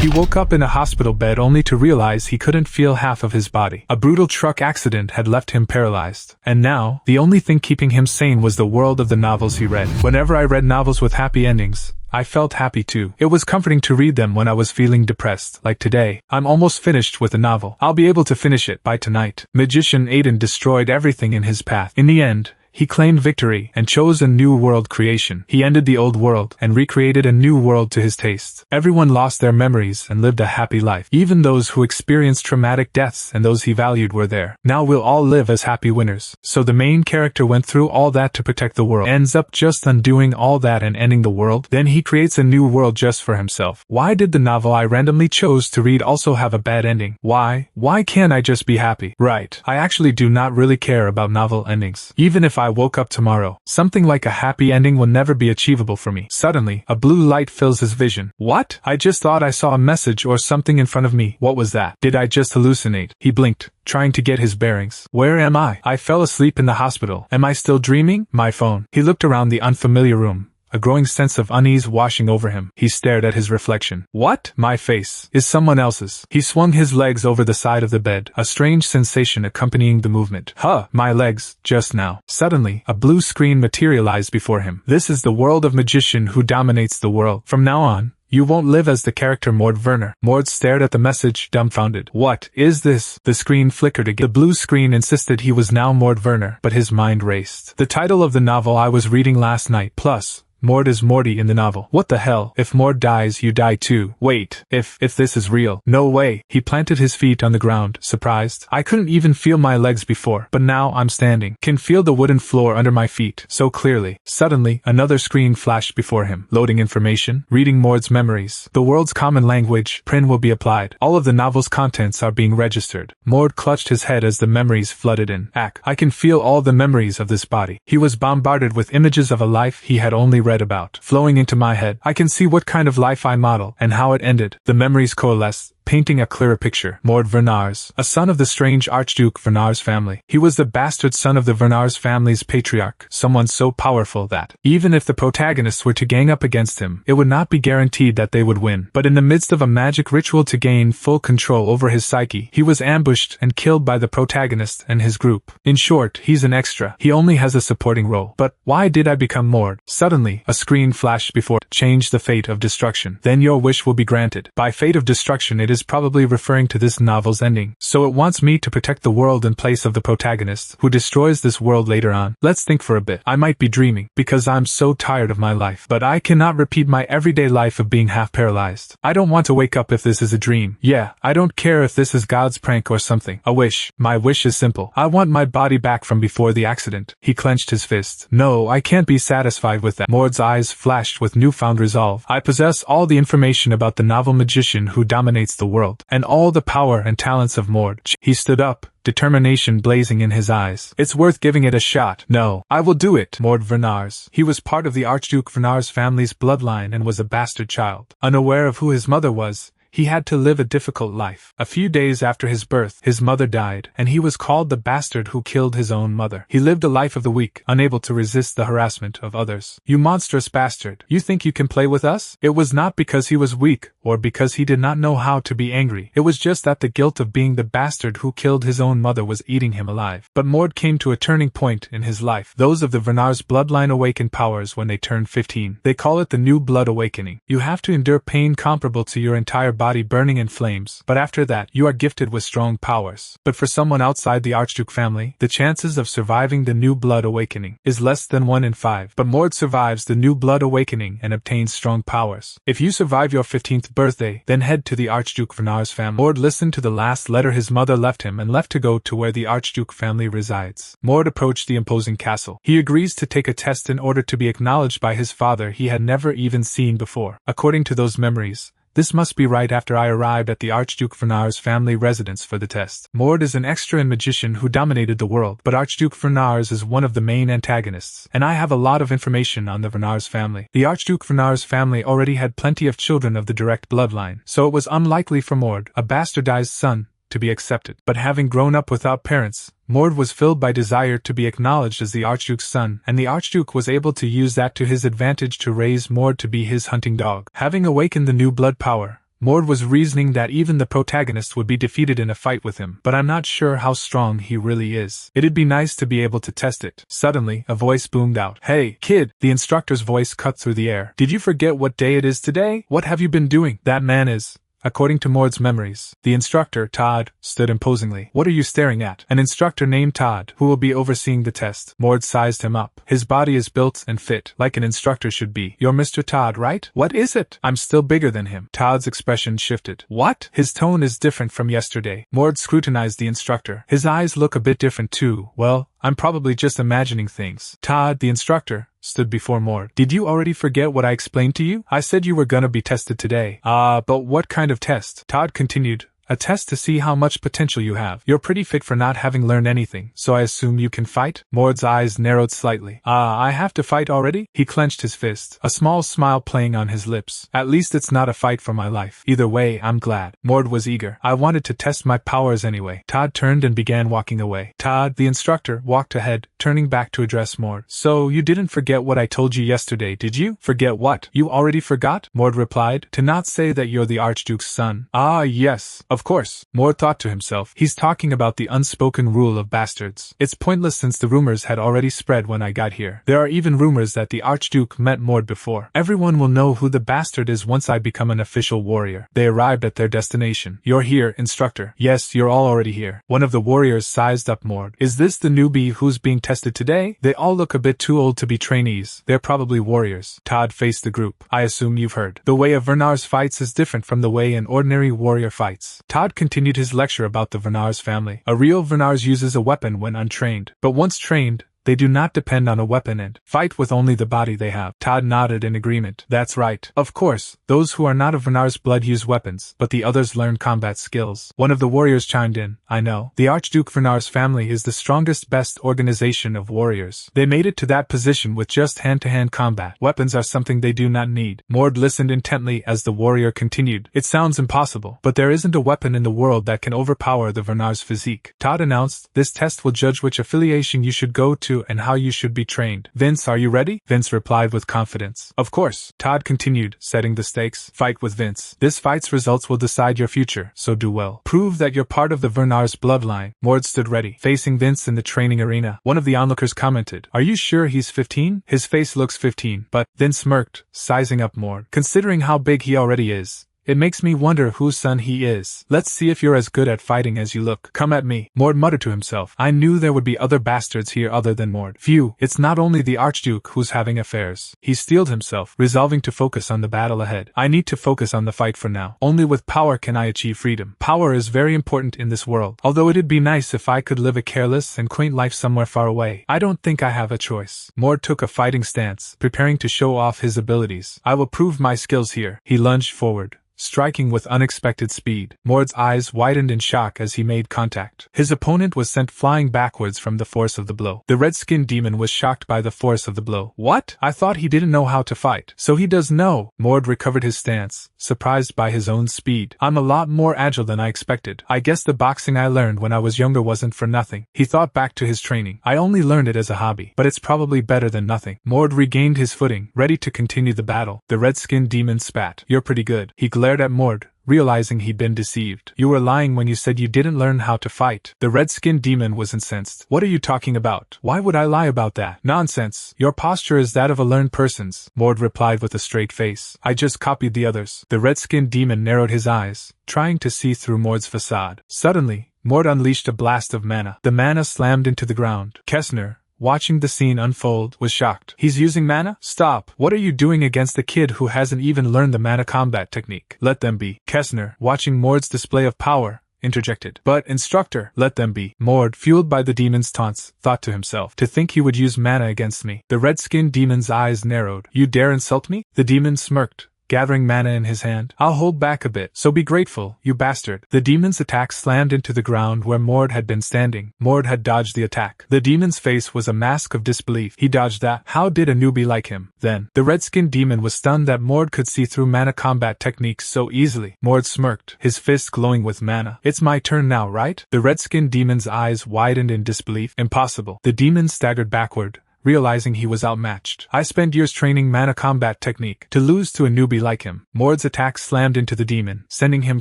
He woke up in a hospital bed only to realize he couldn't feel half of his body. A brutal truck accident had left him paralyzed. And now, the only thing keeping him sane was the world of the novels he read. Whenever I read novels with happy endings, I felt happy too. It was comforting to read them when I was feeling depressed, like today. I'm almost finished with the novel. I'll be able to finish it by tonight. Magician Aiden destroyed everything in his path. In the end, he claimed victory and chose a new world creation. He ended the old world and recreated a new world to his taste. Everyone lost their memories and lived a happy life. Even those who experienced traumatic deaths and those he valued were there. Now we'll all live as happy winners. So the main character went through all that to protect the world. Ends up just undoing all that and ending the world. Then he creates a new world just for himself. Why did the novel I randomly chose to read also have a bad ending? Why? Why can't I just be happy? Right. I actually do not really care about novel endings. Even if I woke up tomorrow, something like a happy ending will never be achievable for me. Suddenly, a blue light fills his vision. What? I just thought I saw a message or something in front of me. What was that? Did I just hallucinate? He blinked, trying to get his bearings. Where am I? I fell asleep in the hospital. Am I still dreaming? My phone. He looked around the unfamiliar room. A growing sense of unease washing over him. He stared at his reflection. What? My face is someone else's. He swung his legs over the side of the bed, a strange sensation accompanying the movement. Huh, my legs, just now. Suddenly, a blue screen materialized before him. This is the world of magician who dominates the world. From now on, you won't live as the character Mord Werner. Mord stared at the message, dumbfounded. What is this? The screen flickered again. The blue screen insisted he was now Mord Werner, but his mind raced. The title of the novel I was reading last night, plus Mord is Morty in the novel. What the hell? If Mord dies, you die too. Wait, if this is real. No way. He planted his feet on the ground, surprised. I couldn't even feel my legs before, but now I'm standing. Can feel the wooden floor under my feet so clearly. Suddenly, another screen flashed before him. Loading information, reading Mord's memories. The world's common language, Prin will be applied. All of the novel's contents are being registered. Mord clutched his head as the memories flooded in. I can feel all the memories of this body. He was bombarded with images of a life he had only read about, flowing into my head. I can see what kind of life I model, and how it ended. The memories coalesced, painting a clearer picture. Mord Vernars, a son of the strange Archduke Vernars family. He was the bastard son of the Vernars family's patriarch, someone so powerful that, even if the protagonists were to gang up against him, it would not be guaranteed that they would win. But in the midst of a magic ritual to gain full control over his psyche, he was ambushed and killed by the protagonist and his group. In short, he's an extra. He only has a supporting role. But why did I become Mord? Suddenly, a screen flashed before. Change the fate of destruction. Then your wish will be granted. By fate of destruction, it is probably referring to this novel's ending. So it wants me to protect the world in place of the protagonist, who destroys this world later on. Let's think for a bit. I might be dreaming, because I'm so tired of my life. But I cannot repeat my everyday life of being half paralyzed. I don't want to wake up if this is a dream. Yeah, I don't care if this is God's prank or something. A wish. My wish is simple. I want my body back from before the accident. He clenched his fist. No, I can't be satisfied with that. Mord's eyes flashed with newfound resolve. I possess all the information about the novel magician who dominates the world, and all the power and talents of Mord. He stood up, determination blazing in his eyes. It's worth giving it a shot. No, I will do it. Mord Vernars. He was part of the Archduke Vernars family's bloodline and was a bastard child. Unaware of who his mother was, he had to live a difficult life. A few days after his birth, his mother died, and he was called the bastard who killed his own mother. He lived a life of the weak, unable to resist the harassment of others. You monstrous bastard, you think you can play with us? It was not because he was weak, or because he did not know how to be angry. It was just that the guilt of being the bastard who killed his own mother was eating him alive. But Mord came to a turning point in his life. Those of the Vernars bloodline awaken powers when they turn 15. They call it the New Blood Awakening. You have to endure pain comparable to your entire body burning in flames, but after that, you are gifted with strong powers. But for someone outside the Archduke family, the chances of surviving the New Blood Awakening is less than 1 in 5. But Mord survives the New Blood Awakening and obtains strong powers. If you survive your 15th birthday, then head to the Archduke Vernars family. Mord listened to the last letter his mother left him and left to go to where the Archduke family resides. Mord approached the imposing castle. He agrees to take a test in order to be acknowledged by his father he had never even seen before. According to those memories, this must be right after I arrived at the Archduke Vernars family residence for the test. Mord is an extra and magician who dominated the world, but Archduke Vernars is one of the main antagonists, and I have a lot of information on the Vernars family. The Archduke Vernars family already had plenty of children of the direct bloodline, so it was unlikely for Mord, a bastardized son, to be accepted. But having grown up without parents, Mord was filled by desire to be acknowledged as the Archduke's son, and the Archduke was able to use that to his advantage to raise Mord to be his hunting dog. Having awakened the new blood power, Mord was reasoning that even the protagonist would be defeated in a fight with him, but I'm not sure how strong he really is. It'd be nice to be able to test it. Suddenly, a voice boomed out. Hey, kid! The instructor's voice cut through the air. Did you forget what day it is today? What have you been doing? That man is... According to Mord's memories, the instructor, Todd, stood imposingly. What are you staring at? An instructor named Todd, who will be overseeing the test. Mord sized him up. His body is built and fit, like an instructor should be. You're Mr. Todd, right? What is it? I'm still bigger than him. Todd's expression shifted. What? His tone is different from yesterday. Mord scrutinized the instructor. His eyes look a bit different too. Well, I'm probably just imagining things. Todd, the instructor, stood before Mord. Did you already forget what I explained to you? I said you were gonna be tested today. But what kind of test? Todd continued. A test to see how much potential you have. You're pretty fit for not having learned anything, so I assume you can fight? Mord's eyes narrowed slightly. I have to fight already? He clenched his fist, a small smile playing on his lips. At least it's not a fight for my life. Either way, I'm glad. Mord was eager. I wanted to test my powers anyway. Todd turned and began walking away. Todd, the instructor, walked ahead, turning back to address Mord. So, you didn't forget what I told you yesterday, did you? Forget what? You already forgot? Mord replied. To not say that you're the Archduke's son. Yes. Of course, Mord thought to himself. He's talking about the unspoken rule of bastards. It's pointless since the rumors had already spread when I got here. There are even rumors that the Archduke met Mord before. Everyone will know who the bastard is once I become an official warrior. They arrived at their destination. You're here, instructor. Yes, you're all already here. One of the warriors sized up Mord. Is this the newbie who's being tested today? They all look a bit too old to be trainees. They're probably warriors. Todd faced the group. I assume you've heard. The way a Vernars fights is different from the way an ordinary warrior fights. Todd continued his lecture about the Vernars family. A real Vernars uses a weapon when untrained, but once trained, they do not depend on a weapon and fight with only the body they have. Todd nodded in agreement. That's right. Of course, those who are not of Vernar's blood use weapons, but the others learn combat skills. One of the warriors chimed in. I know. The Archduke Vernar's family is the strongest, best organization of warriors. They made it to that position with just hand-to-hand combat. Weapons are something they do not need. Mord listened intently as the warrior continued. It sounds impossible, but there isn't a weapon in the world that can overpower the Vernar's physique. Todd announced, this test will judge which affiliation you should go to and how you should be trained. Vince, are you ready? Vince replied with confidence. Of course. Todd continued, setting the stakes. Fight with Vince. This fight's results will decide your future, so do well. Prove that you're part of the Vernars bloodline. Mord stood ready, facing Vince in the training arena. One of the onlookers commented, are you sure he's 15? His face looks 15, but Vince smirked, sizing up Mord. Considering how big he already is, it makes me wonder whose son he is. Let's see if you're as good at fighting as you look. Come at me. Mord muttered to himself. I knew there would be other bastards here other than Mord. Phew, it's not only the Archduke who's having affairs. He steeled himself, resolving to focus on the battle ahead. I need to focus on the fight for now. Only with power can I achieve freedom. Power is very important in this world. Although it'd be nice if I could live a careless and quaint life somewhere far away. I don't think I have a choice. Mord took a fighting stance, preparing to show off his abilities. I will prove my skills here. He lunged forward, striking with unexpected speed. Mord's eyes widened in shock as he made contact. His opponent was sent flying backwards from the force of the blow. The red-skinned demon was shocked by the force of the blow. What? I thought he didn't know how to fight. So he does know. Mord recovered his stance, surprised by his own speed. I'm a lot more agile than I expected. I guess the boxing I learned when I was younger wasn't for nothing. He thought back to his training. I only learned it as a hobby, but it's probably better than nothing. Mord regained his footing, ready to continue the battle. The red-skinned demon spat. You're pretty good. He glared at Mord, realizing he'd been deceived. You were lying when you said you didn't learn how to fight. The red-skinned demon was incensed. What are you talking about? Why would I lie about that? Nonsense. Your posture is that of a learned person's, Mord replied with a straight face. I just copied the others. The red-skinned demon narrowed his eyes, trying to see through Mord's facade. Suddenly, Mord unleashed a blast of mana. The mana slammed into the ground. Kessner, watching the scene unfold, was shocked. He's using mana? Stop! What are you doing against a kid who hasn't even learned the mana combat technique? Let them be. Kessner, watching Mord's display of power, interjected. But, instructor, let them be. Mord, fueled by the demon's taunts, thought to himself. To think he would use mana against me. The red-skinned demon's eyes narrowed. You dare insult me? The demon smirked, gathering mana in his hand. I'll hold back a bit, so be grateful, you bastard. The demon's attack slammed into the ground where Mord had been standing. Mord had dodged the attack. The demon's face was a mask of disbelief. He dodged that? How did a newbie like him? Then, the red-skinned demon was stunned that Mord could see through mana combat techniques so easily. Mord smirked, his fist glowing with mana. It's my turn now, right? The red-skinned demon's eyes widened in disbelief. Impossible. The demon staggered backward, realizing he was outmatched. I spent years training mana combat technique to lose to a newbie like him. Mord's attack slammed into the demon, sending him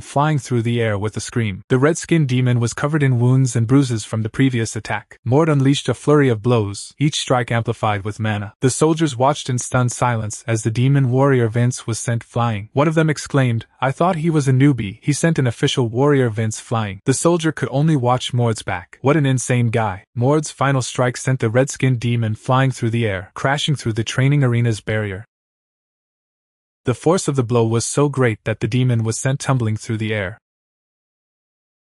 flying through the air with a scream. The red-skinned demon was covered in wounds and bruises from the previous attack. Mord unleashed a flurry of blows, each strike amplified with mana. The soldiers watched in stunned silence as the demon warrior Vince was sent flying. One of them exclaimed, "I thought he was a newbie. He sent an official warrior Vince flying." The soldier could only watch Mord's back. What an insane guy. Mord's final strike sent the red-skinned demon flying through the air, crashing through the training arena's barrier. The force of the blow was so great that the demon was sent tumbling through the air.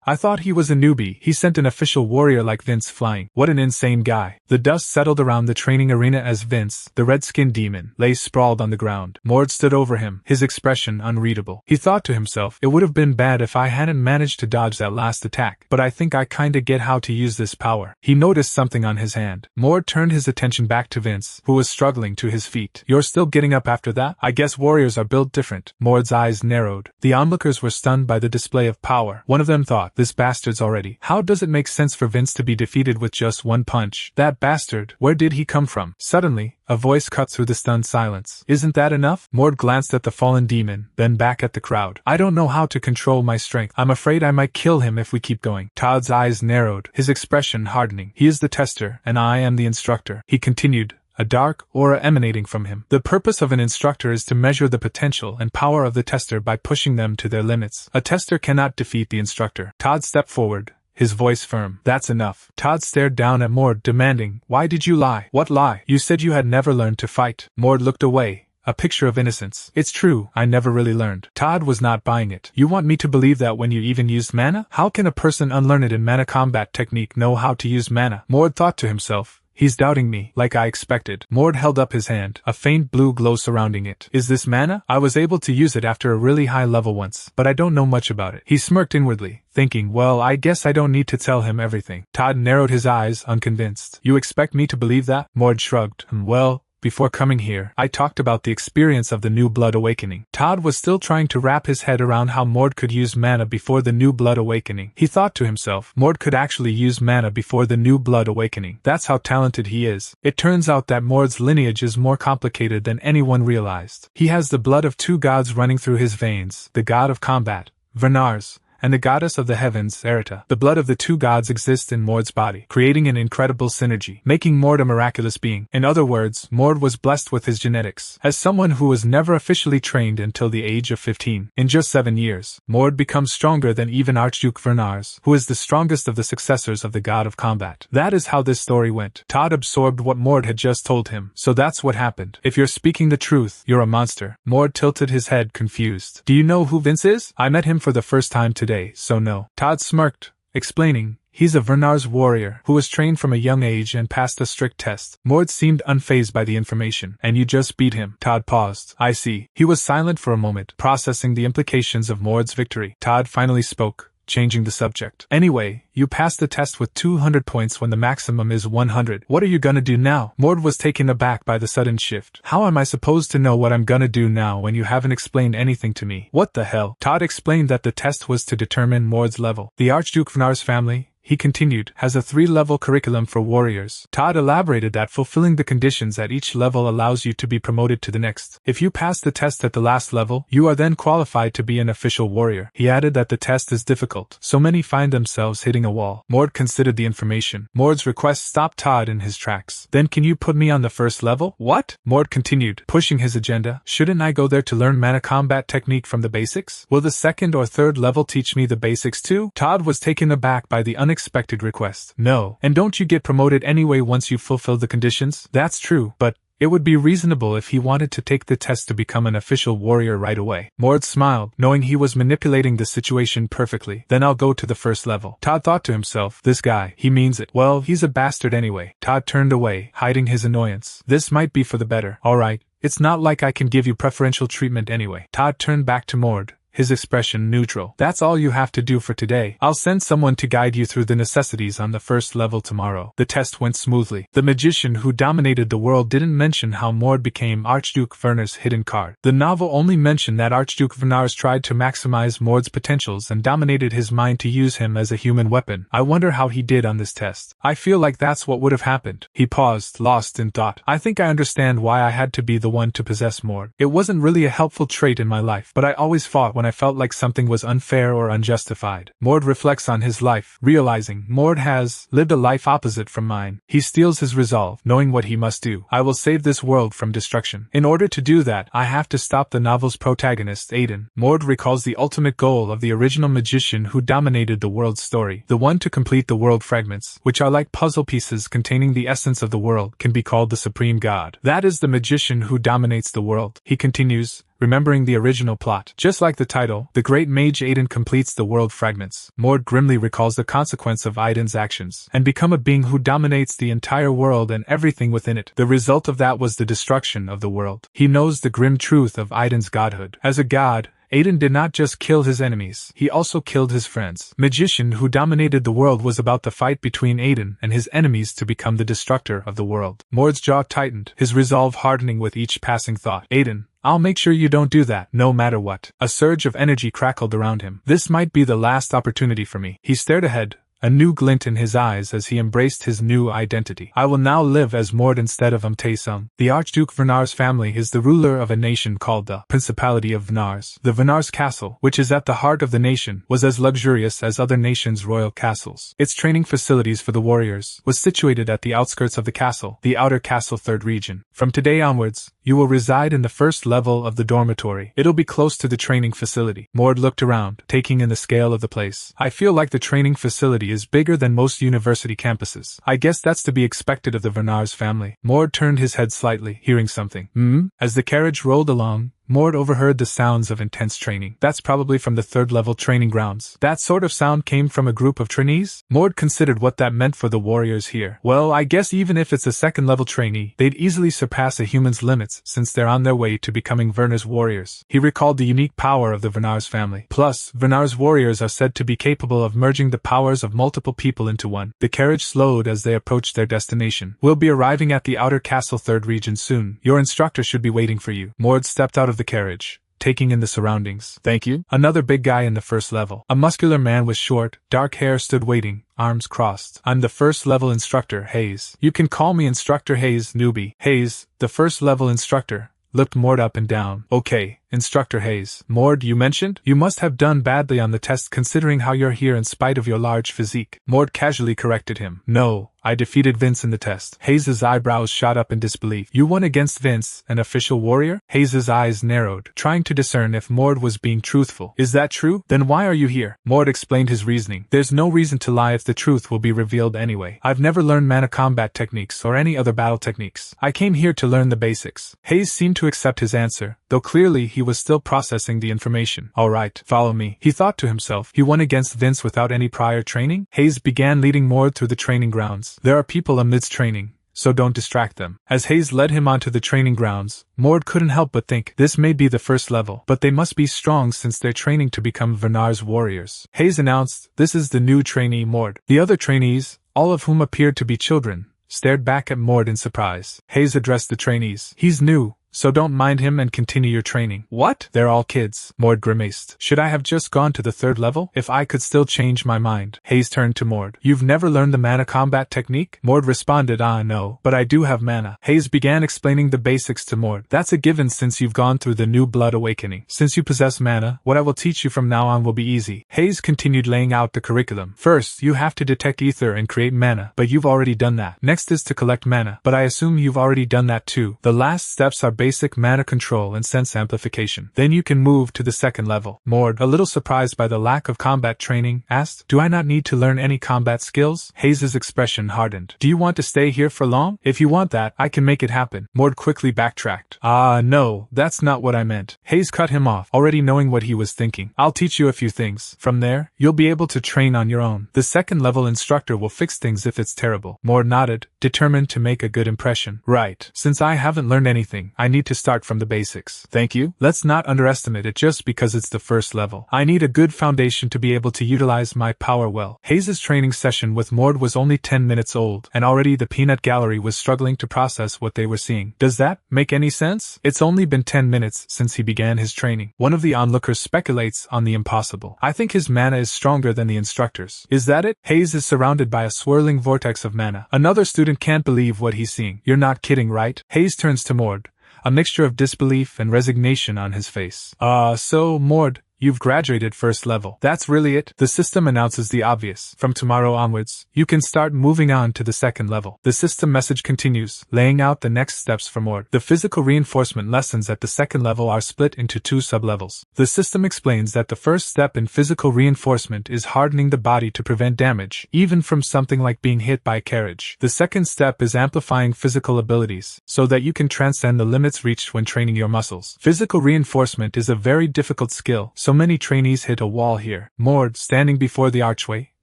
"I thought he was a newbie. He sent an official warrior like Vince flying. What an insane guy." The dust settled around the training arena as Vince, the red-skinned demon, lay sprawled on the ground. Mord stood over him, his expression unreadable. He thought to himself, it would have been bad if I hadn't managed to dodge that last attack, but I think I kinda get how to use this power. He noticed something on his hand. Mord turned his attention back to Vince, who was struggling to his feet. "You're still getting up after that? I guess warriors are built different." Mord's eyes narrowed. The onlookers were stunned by the display of power. One of them thought, "This bastard's already. How does it make sense for Vince to be defeated with just one punch? That bastard, where did he come from?" Suddenly, a voice cut through the stunned silence. "Isn't that enough?" Mord glanced at the fallen demon, then back at the crowd. "I don't know how to control my strength. I'm afraid I might kill him if we keep going." Todd's eyes narrowed, his expression hardening. "He is the tester, and I am the instructor," he continued, a dark aura emanating from him. "The purpose of an instructor is to measure the potential and power of the tester by pushing them to their limits. A tester cannot defeat the instructor." Todd stepped forward, his voice firm. "That's enough." Todd stared down at Mord, demanding, "Why did you lie?" "What lie? You said you had never learned to fight." Mord looked away, a picture of innocence. "It's true, I never really learned." Todd was not buying it. "You want me to believe that when you even used mana? How can a person unlearned in mana combat technique know how to use mana?" Mord thought to himself. "He's doubting me, like I expected." Mord held up his hand, a faint blue glow surrounding it. "Is this mana? I was able to use it after a really high level once, but I don't know much about it." He smirked inwardly, thinking, well, I guess I don't need to tell him everything. Todd narrowed his eyes, unconvinced. "You expect me to believe that?" Mord shrugged. "Well, before coming here, I talked about the experience of the new blood awakening." Todd was still trying to wrap his head around how Mord could use mana before the new blood awakening. He thought to himself, Mord could actually use mana before the new blood awakening. That's how talented he is. It turns out that Mord's lineage is more complicated than anyone realized. He has the blood of two gods running through his veins, the god of combat, Vernars, and the goddess of the heavens, Erita. The blood of the two gods exists in Mord's body, creating an incredible synergy, making Mord a miraculous being. In other words, Mord was blessed with his genetics. As someone who was never officially trained until the age of 15, in just 7 years, Mord becomes stronger than even Archduke Vernars, who is the strongest of the successors of the god of combat. That is how this story went. Todd absorbed what Mord had just told him. So that's what happened. If you're speaking the truth, you're a monster. Mord tilted his head, confused. "Do you know who Vince is?" "I met him for the first time today, so no." Todd smirked, explaining, "He's a Vernars warrior who was trained from a young age and passed a strict test." Mord seemed unfazed by the information. "And you just beat him?" Todd paused. "I see." He was silent for a moment, processing the implications of Mord's victory. Todd finally spoke, changing the subject. "Anyway, you passed the test with 200 points when the maximum is 100. What are you gonna do now?" Mord was taken aback by the sudden shift. "How am I supposed to know what I'm gonna do now when you haven't explained anything to me?" "What the hell?" Todd explained that the test was to determine Mord's level. "The Archduke Vernars family," he continued, "has a 3-level curriculum for warriors." Todd elaborated that fulfilling the conditions at each level allows you to be promoted to the next. If you pass the test at the last level, you are then qualified to be an official warrior. He added that the test is difficult, so many find themselves hitting a wall. Mord considered the information. Mord's request stopped Todd in his tracks. "Then can you put me on the first level?" "What?" Mord continued, pushing his agenda. "Shouldn't I go there to learn mana combat technique from the basics? Will the second or third level teach me the basics too?" Todd was taken aback by the unexpected request. "No. And don't you get promoted anyway once you've fulfilled the conditions?" "That's true, but it would be reasonable if he wanted to take the test to become an official warrior right away." Mord smiled, knowing he was manipulating the situation perfectly. "Then I'll go to the first level." Todd thought to himself, this guy, he means it. Well, he's a bastard anyway. Todd turned away, hiding his annoyance. This might be for the better. "Alright, it's not like I can give you preferential treatment anyway." Todd turned back to Mord, his expression neutral. That's all you have to do for today. I'll send someone to guide you through the necessities on the first level tomorrow. The test went smoothly. The magician who dominated the world didn't mention how Mord became Archduke Werner's hidden card. The novel only mentioned that Archduke Werner tried to maximize Mord's potentials and dominated his mind to use him as a human weapon. I wonder how he did on this test. I feel like that's what would have happened. He paused, lost in thought. I think I understand why I had to be the one to possess Mord. It wasn't really a helpful trait in my life, but I always fought when I felt like something was unfair or unjustified. Mord reflects on his life, realizing Mord has lived a life opposite from mine. He steels his resolve, knowing what he must do. I will save this world from destruction. In order to do that, I have to stop the novel's protagonist, Aiden. Mord recalls the ultimate goal of the original magician who dominated the world's story. The one to complete the world fragments, which are like puzzle pieces containing the essence of the world, can be called the supreme god. That is the magician who dominates the world. He continues, remembering the original plot. Just like the title, the great mage Aiden completes the world fragments. Mord grimly recalls the consequence of Aiden's actions, and become a being who dominates the entire world and everything within it. The result of that was the destruction of the world. He knows the grim truth of Aiden's godhood. As a god, Aiden did not just kill his enemies, he also killed his friends. Magician who dominated the world was about the fight between Aiden and his enemies to become the destructor of the world. Mord's jaw tightened, his resolve hardening with each passing thought. Aiden, I'll make sure you don't do that, no matter what. A surge of energy crackled around him. This might be the last opportunity for me. He stared ahead, a new glint in his eyes as he embraced his new identity. I will now live as Mord instead of Taesung. The Archduke Vernar's family is the ruler of a nation called the Principality of Vernars. The Vernars castle, which is at the heart of the nation, was as luxurious as other nations' royal castles. Its training facilities for the warriors was situated at the outskirts of the castle, the outer castle 3rd region. From today onwards, you will reside in the first level of the dormitory. It'll be close to the training facility. Mord looked around, taking in the scale of the place. I feel like the training facility is bigger than most university campuses. I guess that's to be expected of the Vernars family. Mord turned his head slightly, hearing something. As the carriage rolled along, Mord overheard the sounds of intense training. That's probably from the 3rd level training grounds. That sort of sound came from a group of trainees? Mord considered what that meant for the warriors here. Well, I guess even if it's a 2nd level trainee, they'd easily surpass a human's limits since they're on their way to becoming Vernar's warriors. He recalled the unique power of the Vernars family. Plus, Vernar's warriors are said to be capable of merging the powers of multiple people into one. The carriage slowed as they approached their destination. We'll be arriving at the outer castle 3rd region soon. Your instructor should be waiting for you. Mord stepped out of the carriage, taking in the surroundings. Thank you. Another big guy in the 1st level. A muscular man with short, dark hair stood waiting, arms crossed. I'm the 1st level instructor, Hayes. You can call me Instructor Hayes, newbie. Hayes, the 1st level instructor, looked Mord up and down. Okay, Instructor Hayes. Mord, you mentioned? You must have done badly on the test considering how you're here in spite of your large physique. Mord casually corrected him. No, I defeated Vince in the test. Hayes' eyebrows shot up in disbelief. You won against Vince, an official warrior? Hayes' eyes narrowed, trying to discern if Mord was being truthful. Is that true? Then why are you here? Mord explained his reasoning. There's no reason to lie if the truth will be revealed anyway. I've never learned mana combat techniques or any other battle techniques. I came here to learn the basics. Hayes seemed to accept his answer, though clearly he was still processing the information. Alright, follow me. He thought to himself. He won against Vince without any prior training? Hayes began leading Mord through the training grounds. There are people amidst training, so don't distract them. As Hayes led him onto the training grounds, Mord couldn't help but think, this may be the 1st level, but they must be strong since they're training to become Vernar's warriors. Hayes announced, this is the new trainee Mord. The other trainees, all of whom appeared to be children, stared back at Mord in surprise. Hayes addressed the trainees. He's new, so don't mind him and continue your training. What? They're all kids, Mord grimaced. Should I have just gone to the 3rd level? If I could still change my mind. Hayes turned to Mord. You've never learned the mana combat technique? Mord responded, no, but I do have mana. Hayes began explaining the basics to Mord. That's a given since you've gone through the new blood awakening. Since you possess mana, what I will teach you from now on will be easy. Hayes continued laying out the curriculum. First, you have to detect ether and create mana, but you've already done that. Next is to collect mana, but I assume you've already done that too. The last steps are basic mana control and sense amplification. Then you can move to the 2nd level. Mord, a little surprised by the lack of combat training, asked, do I not need to learn any combat skills? Hayes' expression hardened. Do you want to stay here for long? If you want that, I can make it happen. Mord quickly backtracked. No, that's not what I meant. Hayes cut him off, already knowing what he was thinking. I'll teach you a few things. From there, you'll be able to train on your own. The 2nd level instructor will fix things if it's terrible. Mord nodded, determined to make a good impression. Right. Since I haven't learned anything, I need to start from the basics. Thank you. Let's not underestimate it just because it's the first level. I need a good foundation to be able to utilize my power well. Hayes' training session with Mord was only 10 minutes old, and already the peanut gallery was struggling to process what they were seeing. Does that make any sense? It's only been 10 minutes since he began his training. One of the onlookers speculates on the impossible. I think his mana is stronger than the instructor's. Is that it? Hayes is surrounded by a swirling vortex of mana. Another student can't believe what he's seeing. You're not kidding, right? Hayes turns to Mord, a mixture of disbelief and resignation on his face. So, Mord, you've graduated first level. That's really it? The system announces the obvious. From tomorrow onwards, you can start moving on to the second level. The system message continues, laying out the next steps for Mord. The physical reinforcement lessons at the second level are split into 2 sub-levels. The system explains that the first step in physical reinforcement is hardening the body to prevent damage, even from something like being hit by a carriage. The second step is amplifying physical abilities, so that you can transcend the limits reached when training your muscles. Physical reinforcement is a very difficult skill, so many trainees hit a wall here. Mord, standing before the archway,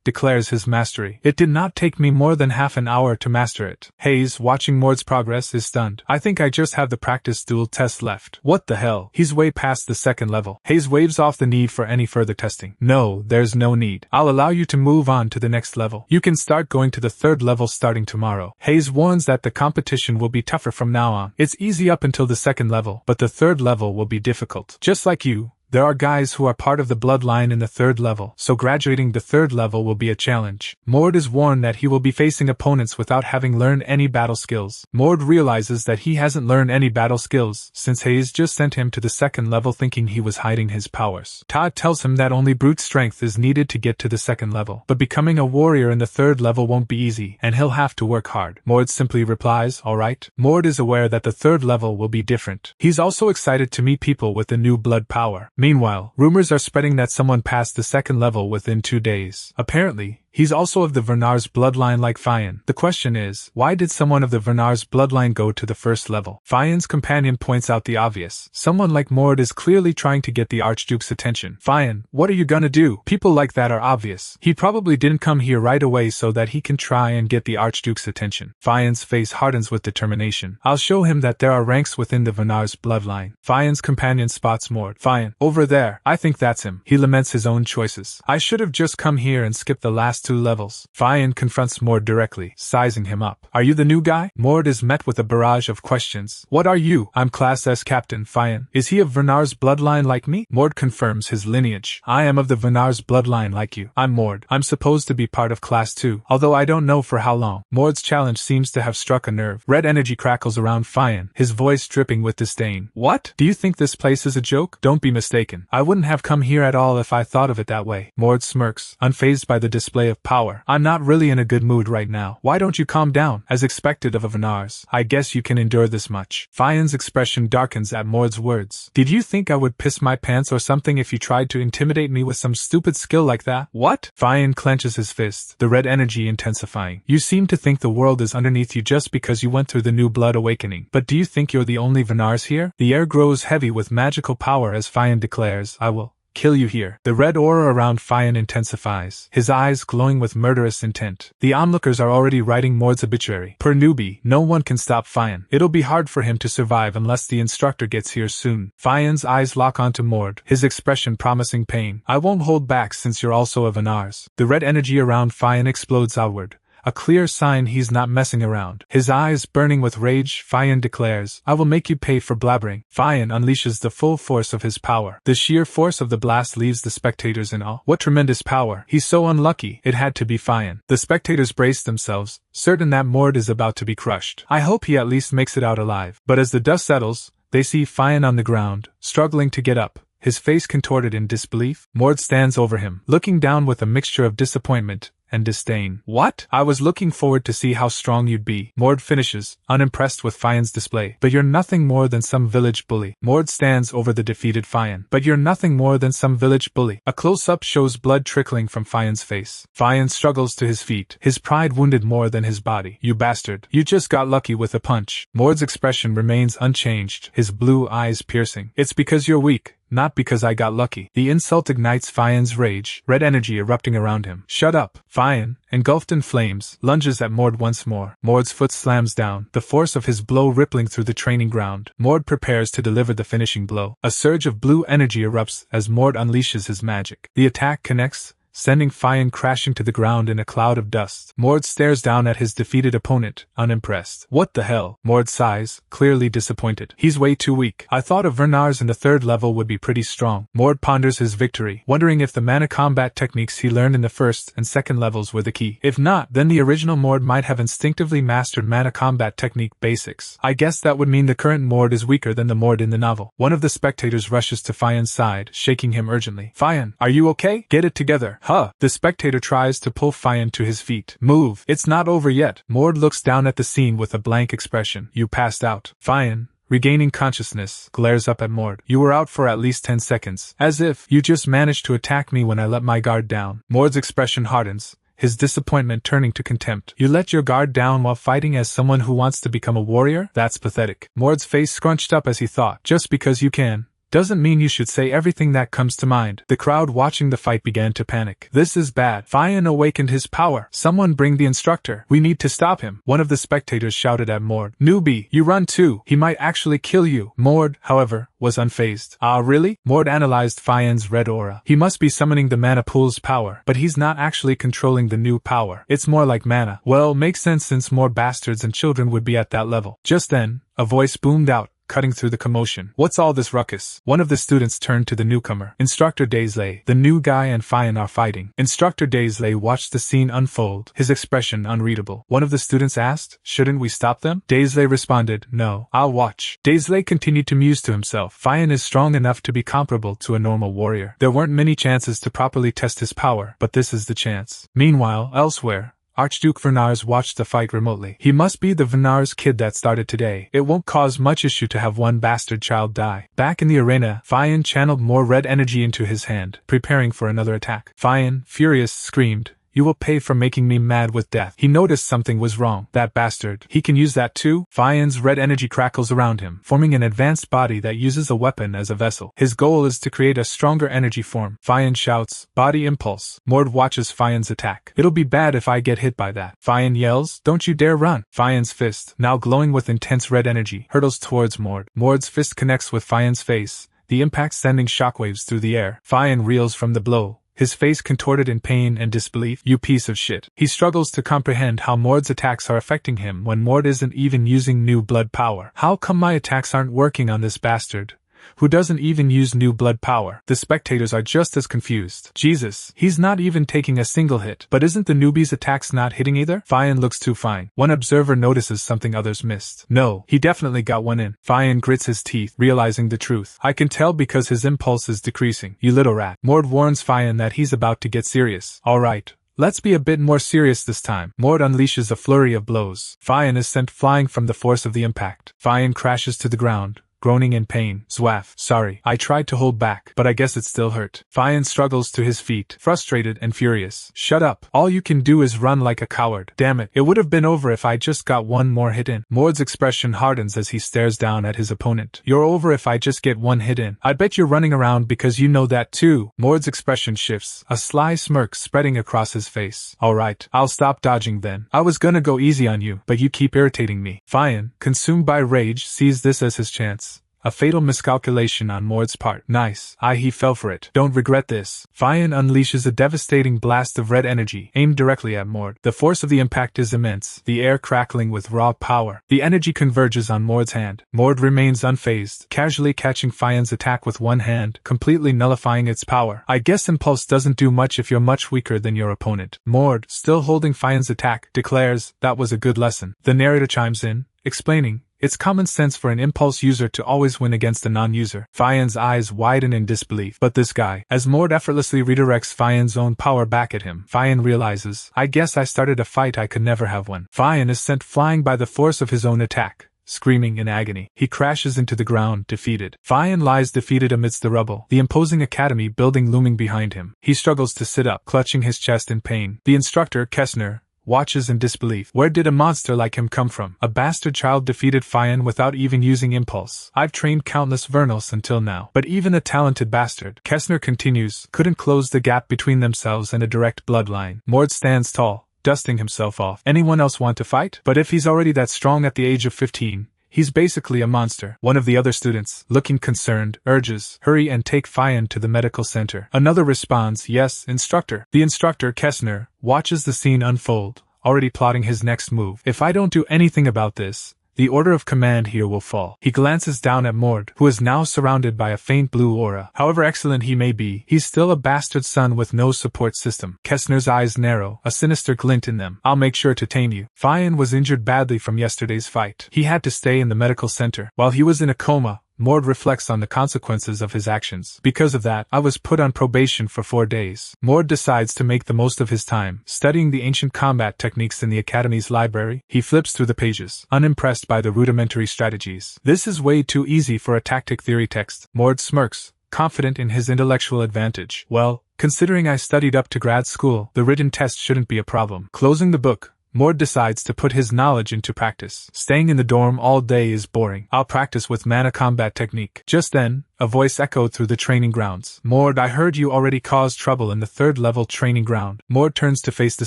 declares his mastery. It did not take me more than half an hour to master it. Hayes, watching Mord's progress, is stunned. I think I just have the practice duel test left. What the hell? He's way past the second level. Hayes waves off the need for any further testing. No, there's no need. I'll allow you to move on to the next level. You can start going to the third level starting tomorrow. Hayes warns that the competition will be tougher from now on. It's easy up until the second level, but the third level will be difficult. Just like you, there are guys who are part of the bloodline in the third level, so graduating the third level will be a challenge. Mord is warned that he will be facing opponents without having learned any battle skills. Mord realizes that he hasn't learned any battle skills since Hayes just sent him to the second level thinking he was hiding his powers. Todd tells him that only brute strength is needed to get to the second level, but becoming a warrior in the third level won't be easy, and he'll have to work hard. Mord simply replies, alright. Mord is aware that the third level will be different. He's also excited to meet people with the new blood power. Meanwhile, rumors are spreading that someone passed the second level within 2 days. Apparently, he's also of the Vernar's bloodline like Fian. The question is, why did someone of the Vernar's bloodline go to the first level? Fian's companion points out the obvious. Someone like Mord is clearly trying to get the Archduke's attention. Fian, what are you gonna do? People like that are obvious. He probably didn't come here right away so that he can try and get the Archduke's attention. Fian's face hardens with determination. I'll show him that there are ranks within the Vernar's bloodline. Fian's companion spots Mord. Fian, over there, I think that's him. He laments his own choices. I should have just come here and skipped the last 2 levels. Fian confronts Mord directly, sizing him up. Are you the new guy? Mord is met with a barrage of questions. What are you? I'm Class S Captain Fian. Is he of Vernar's bloodline like me? Mord confirms his lineage. I am of the Vernar's bloodline like you. I'm Mord. I'm supposed to be part of Class 2, although I don't know for how long. Mord's challenge seems to have struck a nerve. Red energy crackles around Fian, his voice dripping with disdain. What? Do you think this place is a joke? Don't be mistaken. I wouldn't have come here at all if I thought of it that way. Mord smirks, unfazed by the display of power. I'm not really in a good mood right now. Why don't you calm down? As expected of a Vernars, I guess you can endure this much. Fian's expression darkens at Mord's words. Did you think I would piss my pants or something if you tried to intimidate me with some stupid skill like that? What? Fian clenches his fist, the red energy intensifying. You seem to think the world is underneath you just because you went through the new blood awakening. But do you think you're the only Vernars here? The air grows heavy with magical power as Fian declares, I will kill you here. The red aura around Fian intensifies, his eyes glowing with murderous intent. The onlookers are already writing Mord's obituary. Per newbie, no one can stop Fian. It'll be hard for him to survive unless the instructor gets here soon. Fian's eyes lock onto Mord, his expression promising pain. I won't hold back since you're also a Vernars. The red energy around Fian explodes outward, a clear sign he's not messing around. His eyes burning with rage, Fian declares, I will make you pay for blabbering. Fian unleashes the full force of his power. The sheer force of the blast leaves the spectators in awe. What tremendous power. He's so unlucky. It had to be Fian. The spectators brace themselves, certain that Mord is about to be crushed. I hope he at least makes it out alive. But as the dust settles, they see Fian on the ground, struggling to get up, his face contorted in disbelief. Mord stands over him, looking down with a mixture of disappointment and disdain. What? I was looking forward to see how strong you'd be. Mord finishes, unimpressed with Fian's display. But you're nothing more than some village bully. Mord stands over the defeated Fian. But you're nothing more than some village bully. A close-up shows blood trickling from Fian's face. Fian struggles to his feet, his pride wounded more than his body. You bastard. You just got lucky with a punch. Mord's expression remains unchanged, his blue eyes piercing. It's because you're weak. not because I got lucky. The insult ignites Fian's rage, red energy erupting around him. Shut up! Fian, engulfed in flames, lunges at Mord once more. Mord's foot slams down, the force of his blow rippling through the training ground. Mord prepares to deliver the finishing blow. A surge of blue energy erupts as Mord unleashes his magic. The attack connects, sending Fian crashing to the ground in a cloud of dust. Mord stares down at his defeated opponent, unimpressed. What the hell? Mord sighs, clearly disappointed. He's way too weak. I thought a Vernars in the 3rd level would be pretty strong. Mord ponders his victory, wondering if the mana combat techniques he learned in the 1st and 2nd levels were the key. If not, then the original Mord might have instinctively mastered mana combat technique basics. I guess that would mean the current Mord is weaker than the Mord in the novel. One of the spectators rushes to Fian's side, shaking him urgently. Fian, are you okay? Get it together. Huh. The spectator tries to pull Fian to his feet. Move. It's not over yet. Mord looks down at the scene with a blank expression. You passed out. Fian, regaining consciousness, glares up at Mord. You were out for at least 10 seconds. As if you just managed to attack me when I let my guard down. Mord's expression hardens, his disappointment turning to contempt. You let your guard down while fighting as someone who wants to become a warrior? That's pathetic. Mord's face scrunched up as he thought. Just because you can doesn't mean you should say everything that comes to mind. The crowd watching the fight began to panic. This is bad. Fian awakened his power. Someone bring the instructor. We need to stop him. One of the spectators shouted at Mord. Newbie, you run too. He might actually kill you. Mord, however, was unfazed. Ah, really? Mord analyzed Fian's red aura. He must be summoning the mana pool's power, but he's not actually controlling the new power. It's more like mana. Well, makes sense since more bastards and children would be at that level. Just then, a voice boomed out, cutting through the commotion. What's all this ruckus? One of the students turned to the newcomer. Instructor Daisley. The new guy and Fian are fighting. Instructor Daisley watched the scene unfold, his expression unreadable. One of the students asked, shouldn't we stop them? Daisley responded, no, I'll watch. Daisley continued to muse to himself. Fian is strong enough to be comparable to a normal warrior. There weren't many chances to properly test his power, but this is the chance. Meanwhile, elsewhere, Archduke Vernars watched the fight remotely. He must be the Vernars kid that started today. It won't cause much issue to have one bastard child die. Back in the arena, Fian channeled more red energy into his hand, preparing for another attack. Fian, furious, screamed, you will pay for making me mad with death. He noticed something was wrong. That bastard. He can use that too? Fian's red energy crackles around him, forming an advanced body that uses a weapon as a vessel. His goal is to create a stronger energy form. Fian shouts, body impulse. Mord watches Fian's attack. It'll be bad if I get hit by that. Fian yells, don't you dare run. Fian's fist, now glowing with intense red energy, hurtles towards Mord. Mord's fist connects with Fian's face, the impact sending shockwaves through the air. Fian reels from the blow, his face contorted in pain and disbelief. You piece of shit. He struggles to comprehend how Mord's attacks are affecting him when Mord isn't even using new blood power. How come my attacks aren't working on this bastard, who doesn't even use new blood power? The spectators are just as confused. Jesus, he's not even taking a single hit. But isn't the newbie's attacks not hitting either? Fian looks too fine. One observer notices something others missed. No, he definitely got one in. Fian grits his teeth, realizing the truth. I can tell because his impulse is decreasing. You little rat. Mord warns Fian that he's about to get serious. Alright, let's be a bit more serious this time. Mord unleashes a flurry of blows. Fian is sent flying from the force of the impact. Fian crashes to the ground, groaning in pain. Zwaff. Sorry, I tried to hold back, but I guess it still hurt. Fian struggles to his feet, frustrated and furious. Shut up. All you can do is run like a coward. Damn it. It would have been over if I just got one more hit in. Mord's expression hardens as he stares down at his opponent. You're over if I just get one hit in. I bet you're running around because you know that too. Mord's expression shifts, a sly smirk spreading across his face. Alright, I'll stop dodging then. I was gonna go easy on you, but you keep irritating me. Fian, consumed by rage, sees this as his chance. A fatal miscalculation on Mord's part. Nice. He fell for it. Don't regret this. Fian unleashes a devastating blast of red energy, aimed directly at Mord. The force of the impact is immense, the air crackling with raw power. The energy converges on Mord's hand. Mord remains unfazed, casually catching Fian's attack with one hand, completely nullifying its power. I guess impulse doesn't do much if you're much weaker than your opponent. Mord, still holding Fian's attack, declares, that was a good lesson. The narrator chimes in, explaining, it's common sense for an impulse user to always win against a non-user. Fian's eyes widen in disbelief. But this guy, as Mord effortlessly redirects Fian's own power back at him, Fian realizes, I guess I started a fight I could never have won. Fian is sent flying by the force of his own attack, screaming in agony. He crashes into the ground, defeated. Fian lies defeated amidst the rubble, the imposing academy building looming behind him. He struggles to sit up, clutching his chest in pain. The instructor, Kessner, watches in disbelief. Where did a monster like him come from? A bastard child defeated Fian without even using impulse. I've trained countless Vernals until now, but even a talented bastard, Kessner continues, couldn't close the gap between themselves and a direct bloodline. Mord stands tall, dusting himself off. Anyone else want to fight? But if he's already that strong at the age of 15, he's basically a monster. One of the other students, looking concerned, urges, hurry and take Fian to the medical center. Another responds, yes, instructor. The instructor, Kessner, watches the scene unfold, already plotting his next move. If I don't do anything about this, the order of command here will fall. He glances down at Mord, who is now surrounded by a faint blue aura. However excellent he may be, he's still a bastard son with no support system. Kessner's eyes narrow, a sinister glint in them. I'll make sure to tame you. Fian was injured badly from yesterday's fight. He had to stay in the medical center. While he was in a coma, Mord reflects on the consequences of his actions. Because of that, I was put on probation for 4 days. Mord decides to make the most of his time, studying the ancient combat techniques in the Academy's library. He flips through the pages, unimpressed by the rudimentary strategies. This is way too easy for a tactic theory text. Mord smirks, confident in his intellectual advantage. Well, considering I studied up to grad school, the written test shouldn't be a problem. Closing the book, Mord decides to put his knowledge into practice. Staying in the dorm all day is boring. I'll practice with mana combat technique. Just then, a voice echoed through the training grounds. Mord, I heard you already caused trouble in the 3rd level training ground. Mord turns to face the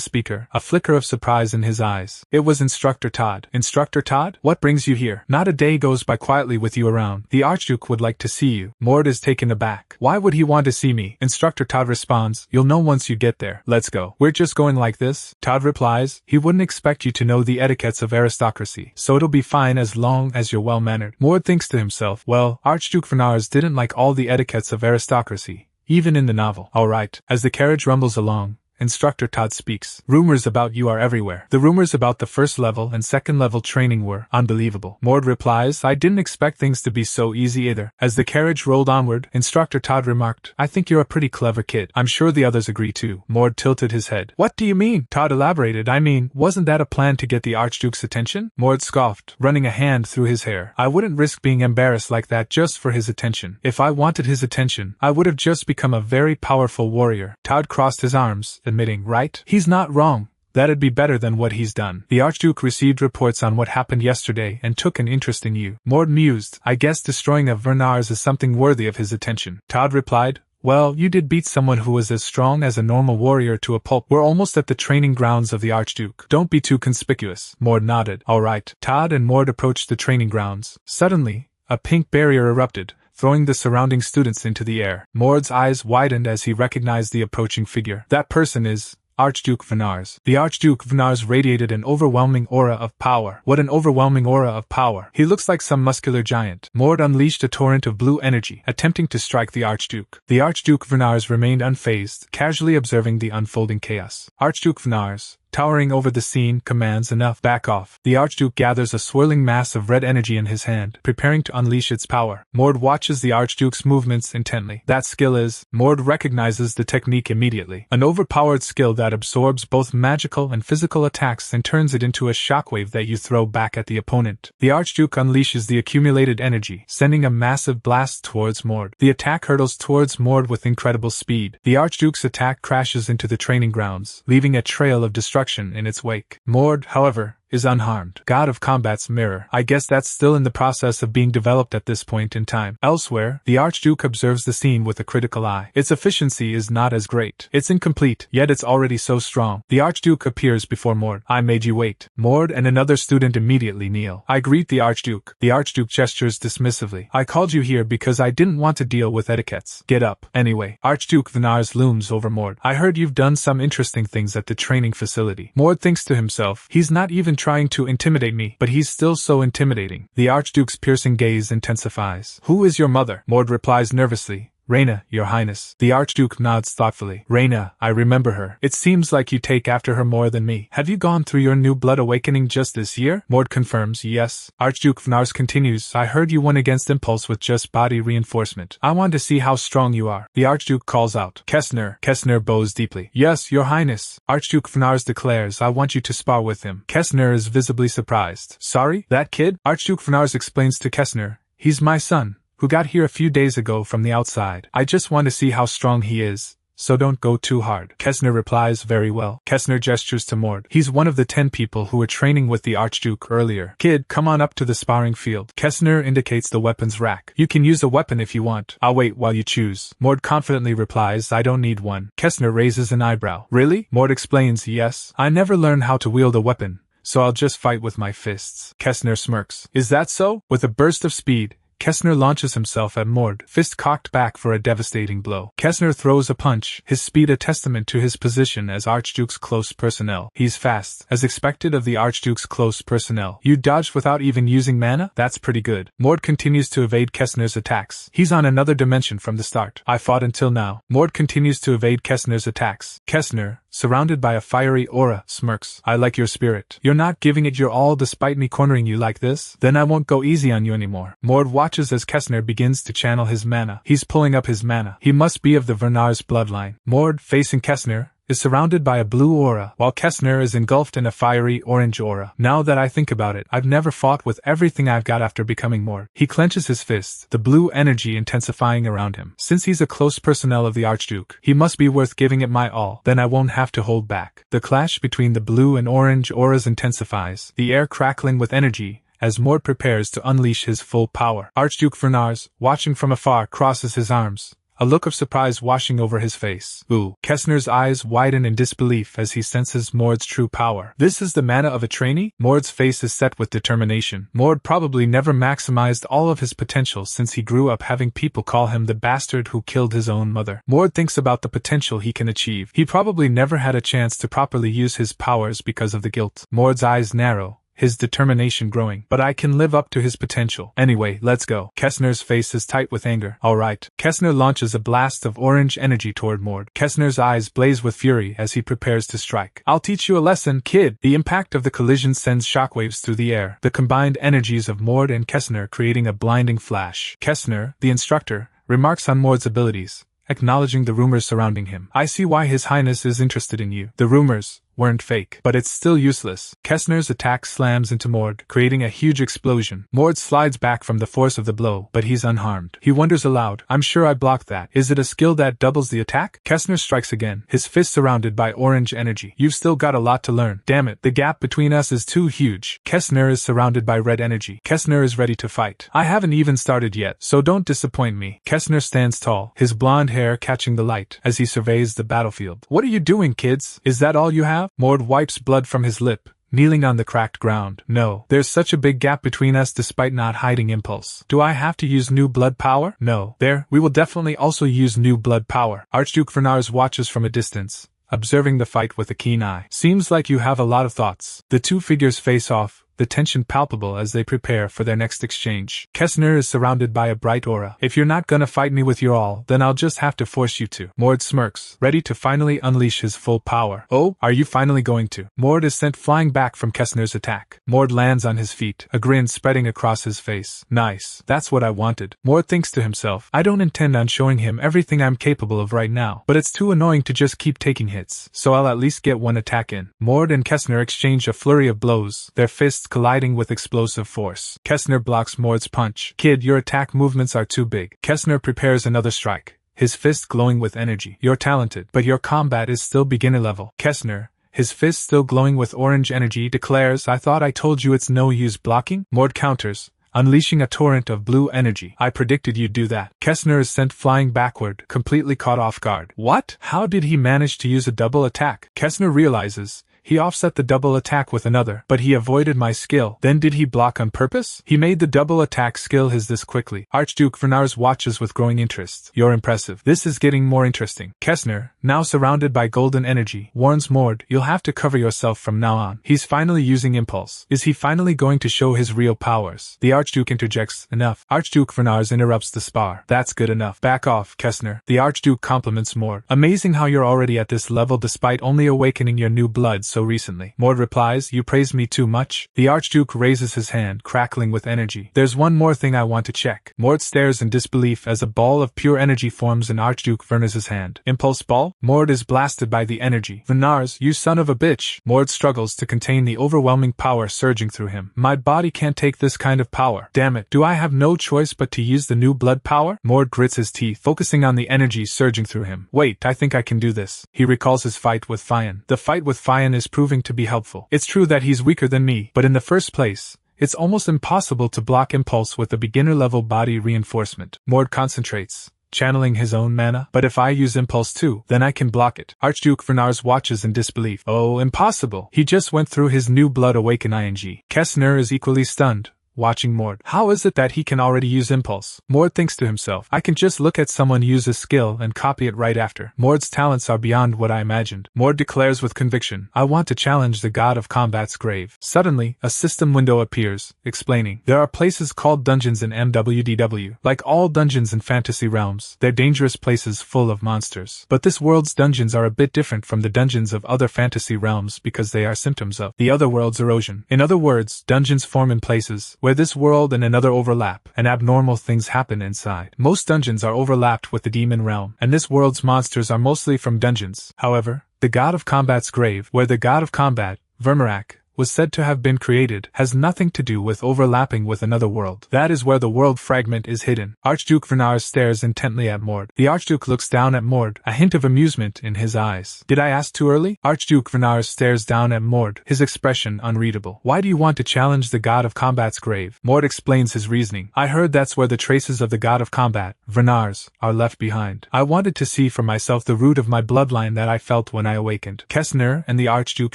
speaker, a flicker of surprise in his eyes. It was Instructor Todd. Instructor Todd? What brings you here? Not a day goes by quietly with you around. The Archduke would like to see you. Mord is taken aback. Why would he want to see me? Instructor Todd responds, you'll know once you get there. Let's go. We're just going like this? Todd replies, he wouldn't expect you to know the etiquettes of aristocracy, so it'll be fine as long as you're well-mannered. Mord thinks to himself, well, Archduke Vernars didn't like all the etiquettes of aristocracy, even in the novel. Alright. As the carriage rumbles along, Instructor Todd speaks. Rumors about you are everywhere. The rumors about the 1st level and 2nd level training were unbelievable. Mord replies, I didn't expect things to be so easy either. As the carriage rolled onward, Instructor Todd remarked, I think you're a pretty clever kid. I'm sure the others agree too. Mord tilted his head. What do you mean? Todd elaborated, I mean, wasn't that a plan to get the Archduke's attention? Mord scoffed, running a hand through his hair. I wouldn't risk being embarrassed like that just for his attention. If I wanted his attention, I would have just become a very powerful warrior. Todd crossed his arms, admitting, right? He's not wrong. That'd be better than what he's done. The Archduke received reports on what happened yesterday and took an interest in you. Mord mused, I guess destroying a Vernars is something worthy of his attention. Todd replied, well, you did beat someone who was as strong as a normal warrior to a pulp. We're almost at the training grounds of the Archduke. Don't be too conspicuous. Mord nodded. All right. Todd and Mord approached the training grounds. Suddenly, a pink barrier erupted, throwing the surrounding students into the air. Mord's eyes widened as he recognized the approaching figure. That person is Archduke Vernars. The Archduke Vernars radiated an overwhelming aura of power. What an overwhelming aura of power. He looks like some muscular giant. Mord unleashed a torrent of blue energy, attempting to strike the Archduke. The Archduke Vernars remained unfazed, casually observing the unfolding chaos. Archduke Vernars, towering over the scene, commands enough. Back off. The Archduke gathers a swirling mass of red energy in his hand, preparing to unleash its power. Mord watches the Archduke's movements intently. That skill is, Mord recognizes the technique immediately. An overpowered skill that absorbs both magical and physical attacks and turns it into a shockwave that you throw back at the opponent. The Archduke unleashes the accumulated energy, sending a massive blast towards Mord. The attack hurtles towards Mord with incredible speed. The Archduke's attack crashes into the training grounds, leaving a trail of destruction in its wake. Mord, however, is unharmed. God of Combat's mirror. I guess that's still in the process of being developed at this point in time. Elsewhere, the Archduke observes the scene with a critical eye. Its efficiency is not as great. It's incomplete, yet it's already so strong. The Archduke appears before Mord. I made you wait. Mord and another student immediately kneel. I greet the Archduke. The Archduke gestures dismissively. I called you here because I didn't want to deal with etiquettes. Get up. Anyway, Archduke Vernars looms over Mord. I heard you've done some interesting things at the training facility. Mord thinks to himself, he's not even trying to intimidate me, but he's still so intimidating. The Archduke's piercing gaze intensifies. Who is your mother? Mord replies nervously. Reina, your highness. The Archduke nods thoughtfully. Reina, I remember her. It seems like you take after her more than me. Have you gone through your new blood awakening just this year? Mord confirms, yes. Archduke Vernars continues, I heard you won against Impulse with just body reinforcement. I want to see how strong you are. The Archduke calls out. Kessner. Kessner bows deeply. Yes, your highness. Archduke Vernars declares, I want you to spar with him. Kessner is visibly surprised. Sorry? That kid? Archduke Vernars explains to Kessner, he's my son, who got here a few days ago from the outside. I just want to see how strong he is, so don't go too hard. Kessner replies, very well. Kessner gestures to Mord. He's one of the 10 people who were training with the Archduke earlier. Kid, come on up to the sparring field. Kessner indicates the weapons rack. You can use a weapon if you want. I'll wait while you choose. Mord confidently replies, I don't need one. Kessner raises an eyebrow. Really? Mord explains, yes. I never learned how to wield a weapon, so I'll just fight with my fists. Kessner smirks. Is that so? With a burst of speed, Kessner launches himself at Mord, fist cocked back for a devastating blow. Kessner throws a punch, his speed a testament to his position as Archduke's close personnel. He's fast, as expected of the Archduke's close personnel. You dodged without even using mana? That's pretty good. Mord continues to evade Kessner's attacks. He's on another dimension from the start. I fought until now. Mord continues to evade Kessner's attacks. Kessner, surrounded by a fiery aura, smirks. I like your spirit. You're not giving it your all despite me cornering you like this? Then I won't go easy on you anymore. Mord watches as Kessner begins to channel his mana. He's pulling up his mana. He must be of the Vernar's bloodline. Mord, facing Kessner, is surrounded by a blue aura, while Kessner is engulfed in a fiery orange aura. Now that I think about it, I've never fought with everything I've got after becoming Mord. He clenches his fist, the blue energy intensifying around him. Since he's a close personnel of the Archduke, he must be worth giving it my all, then I won't have to hold back. The clash between the blue and orange auras intensifies, the air crackling with energy, as Mord prepares to unleash his full power. Archduke Vernars, watching from afar, crosses his arms, a look of surprise washing over his face. Ooh. Kessner's eyes widen in disbelief as he senses Mord's true power. This is the mana of a trainee? Mord's face is set with determination. Mord probably never maximized all of his potential since he grew up having people call him the bastard who killed his own mother. Mord thinks about the potential he can achieve. He probably never had a chance to properly use his powers because of the guilt. Mord's eyes narrow, his determination growing. But I can live up to his potential. Anyway, let's go. Kessner's face is tight with anger. Alright. Kessner launches a blast of orange energy toward Mord. Kessner's eyes blaze with fury as he prepares to strike. I'll teach you a lesson, kid. The impact of the collision sends shockwaves through the air, the combined energies of Mord and Kessner creating a blinding flash. Kessner, the instructor, remarks on Mord's abilities, acknowledging the rumors surrounding him. I see why His Highness is interested in you. The rumors weren't fake, but it's still useless. Kessner's attack slams into Mord, creating a huge explosion. Mord slides back from the force of the blow, but he's unharmed. He wonders aloud, I'm sure I blocked that. Is it a skill that doubles the attack? Kessner strikes again, his fist surrounded by orange energy. You've still got a lot to learn. Damn it, the gap between us is too huge. Kessner is surrounded by red energy. Kessner is ready to fight. I haven't even started yet, so don't disappoint me. Kessner stands tall, his blonde hair catching the light as he surveys the battlefield. What are you doing, kids? Is that all you have? Mord wipes blood from his lip, kneeling on the cracked ground. No, there's such a big gap between us despite not hiding impulse. Do I have to use new blood power? No. There, we will definitely also use new blood power. Archduke Vernars watches from a distance, observing the fight with a keen eye. Seems like you have a lot of thoughts. The two figures face off, the tension palpable as they prepare for their next exchange. Kessner is surrounded by a bright aura. If you're not gonna fight me with your all, then I'll just have to force you to. Mord smirks, ready to finally unleash his full power. Oh, are you finally going to? Mord is sent flying back from Kessner's attack. Mord lands on his feet, a grin spreading across his face. Nice. That's what I wanted. Mord thinks to himself, I don't intend on showing him everything I'm capable of right now, but it's too annoying to just keep taking hits, so I'll at least get one attack in. Mord and Kessner exchange a flurry of blows, their fists colliding with explosive force. Kessner blocks Mord's punch. Kid, your attack movements are too big. Kessner prepares another strike, his fist glowing with energy. You're talented, but your combat is still beginner level. Kessner, his fist still glowing with orange energy, declares, I thought I told you it's no use blocking? Mord counters, unleashing a torrent of blue energy. I predicted you'd do that. Kessner is sent flying backward, completely caught off guard. What? How did he manage to use a double attack? Kessner realizes, he offset the double attack with another, but he avoided my skill. Then did he block on purpose? He made the double attack skill his this quickly. Archduke Vernars watches with growing interest. You're impressive. This is getting more interesting. Kessner, now surrounded by golden energy, warns Mord, you'll have to cover yourself from now on. He's finally using impulse. Is he finally going to show his real powers? The Archduke interjects, enough. Archduke Vernars interrupts the spar. That's good enough. Back off, Kessner. The Archduke compliments Mord. Amazing how you're already at this level despite only awakening your new bloods so recently. Mord replies, you praised me too much? The Archduke raises his hand, crackling with energy. There's one more thing I want to check. Mord stares in disbelief as a ball of pure energy forms in Archduke Vernar's hand. Impulse ball? Mord is blasted by the energy. Vernars, you son of a bitch! Mord struggles to contain the overwhelming power surging through him. My body can't take this kind of power. Damn it, do I have no choice but to use the new blood power? Mord grits his teeth, focusing on the energy surging through him. Wait, I think I can do this. He recalls his fight with Fion. The fight with Fion is proving to be helpful. It's true that he's weaker than me, but in the first place, it's almost impossible to block impulse with a beginner-level body reinforcement. Mord concentrates, channeling his own mana. But if I use impulse too, then I can block it. Archduke Vernars watches in disbelief. Oh, impossible! He just went through his new blood awaken ing. Kessner is equally stunned, watching Mord. How is it that he can already use impulse? Mord thinks to himself, I can just look at someone use a skill and copy it right after. Mord's talents are beyond what I imagined. Mord declares with conviction, I want to challenge the god of combat's grave. Suddenly, a system window appears, explaining, there are places called dungeons in MWDW. Like all dungeons in fantasy realms, they're dangerous places full of monsters. But this world's dungeons are a bit different from the dungeons of other fantasy realms because they are symptoms of the other world's erosion. In other words, dungeons form in places where this world and another overlap, and abnormal things happen inside. Most dungeons are overlapped with the demon realm, and this world's monsters are mostly from dungeons. However, the god of combat's grave, where the god of combat, Vermerak, was said to have been created, has nothing to do with overlapping with another world. That is where the world fragment is hidden. Archduke Vernars stares intently at Mord. The Archduke looks down at Mord, a hint of amusement in his eyes. Did I ask too early? Archduke Vernars stares down at Mord, his expression unreadable. Why do you want to challenge the god of combat's grave? Mord explains his reasoning. I heard that's where the traces of the god of combat, Vernars, are left behind. I wanted to see for myself the root of my bloodline that I felt when I awakened. Kessner and the Archduke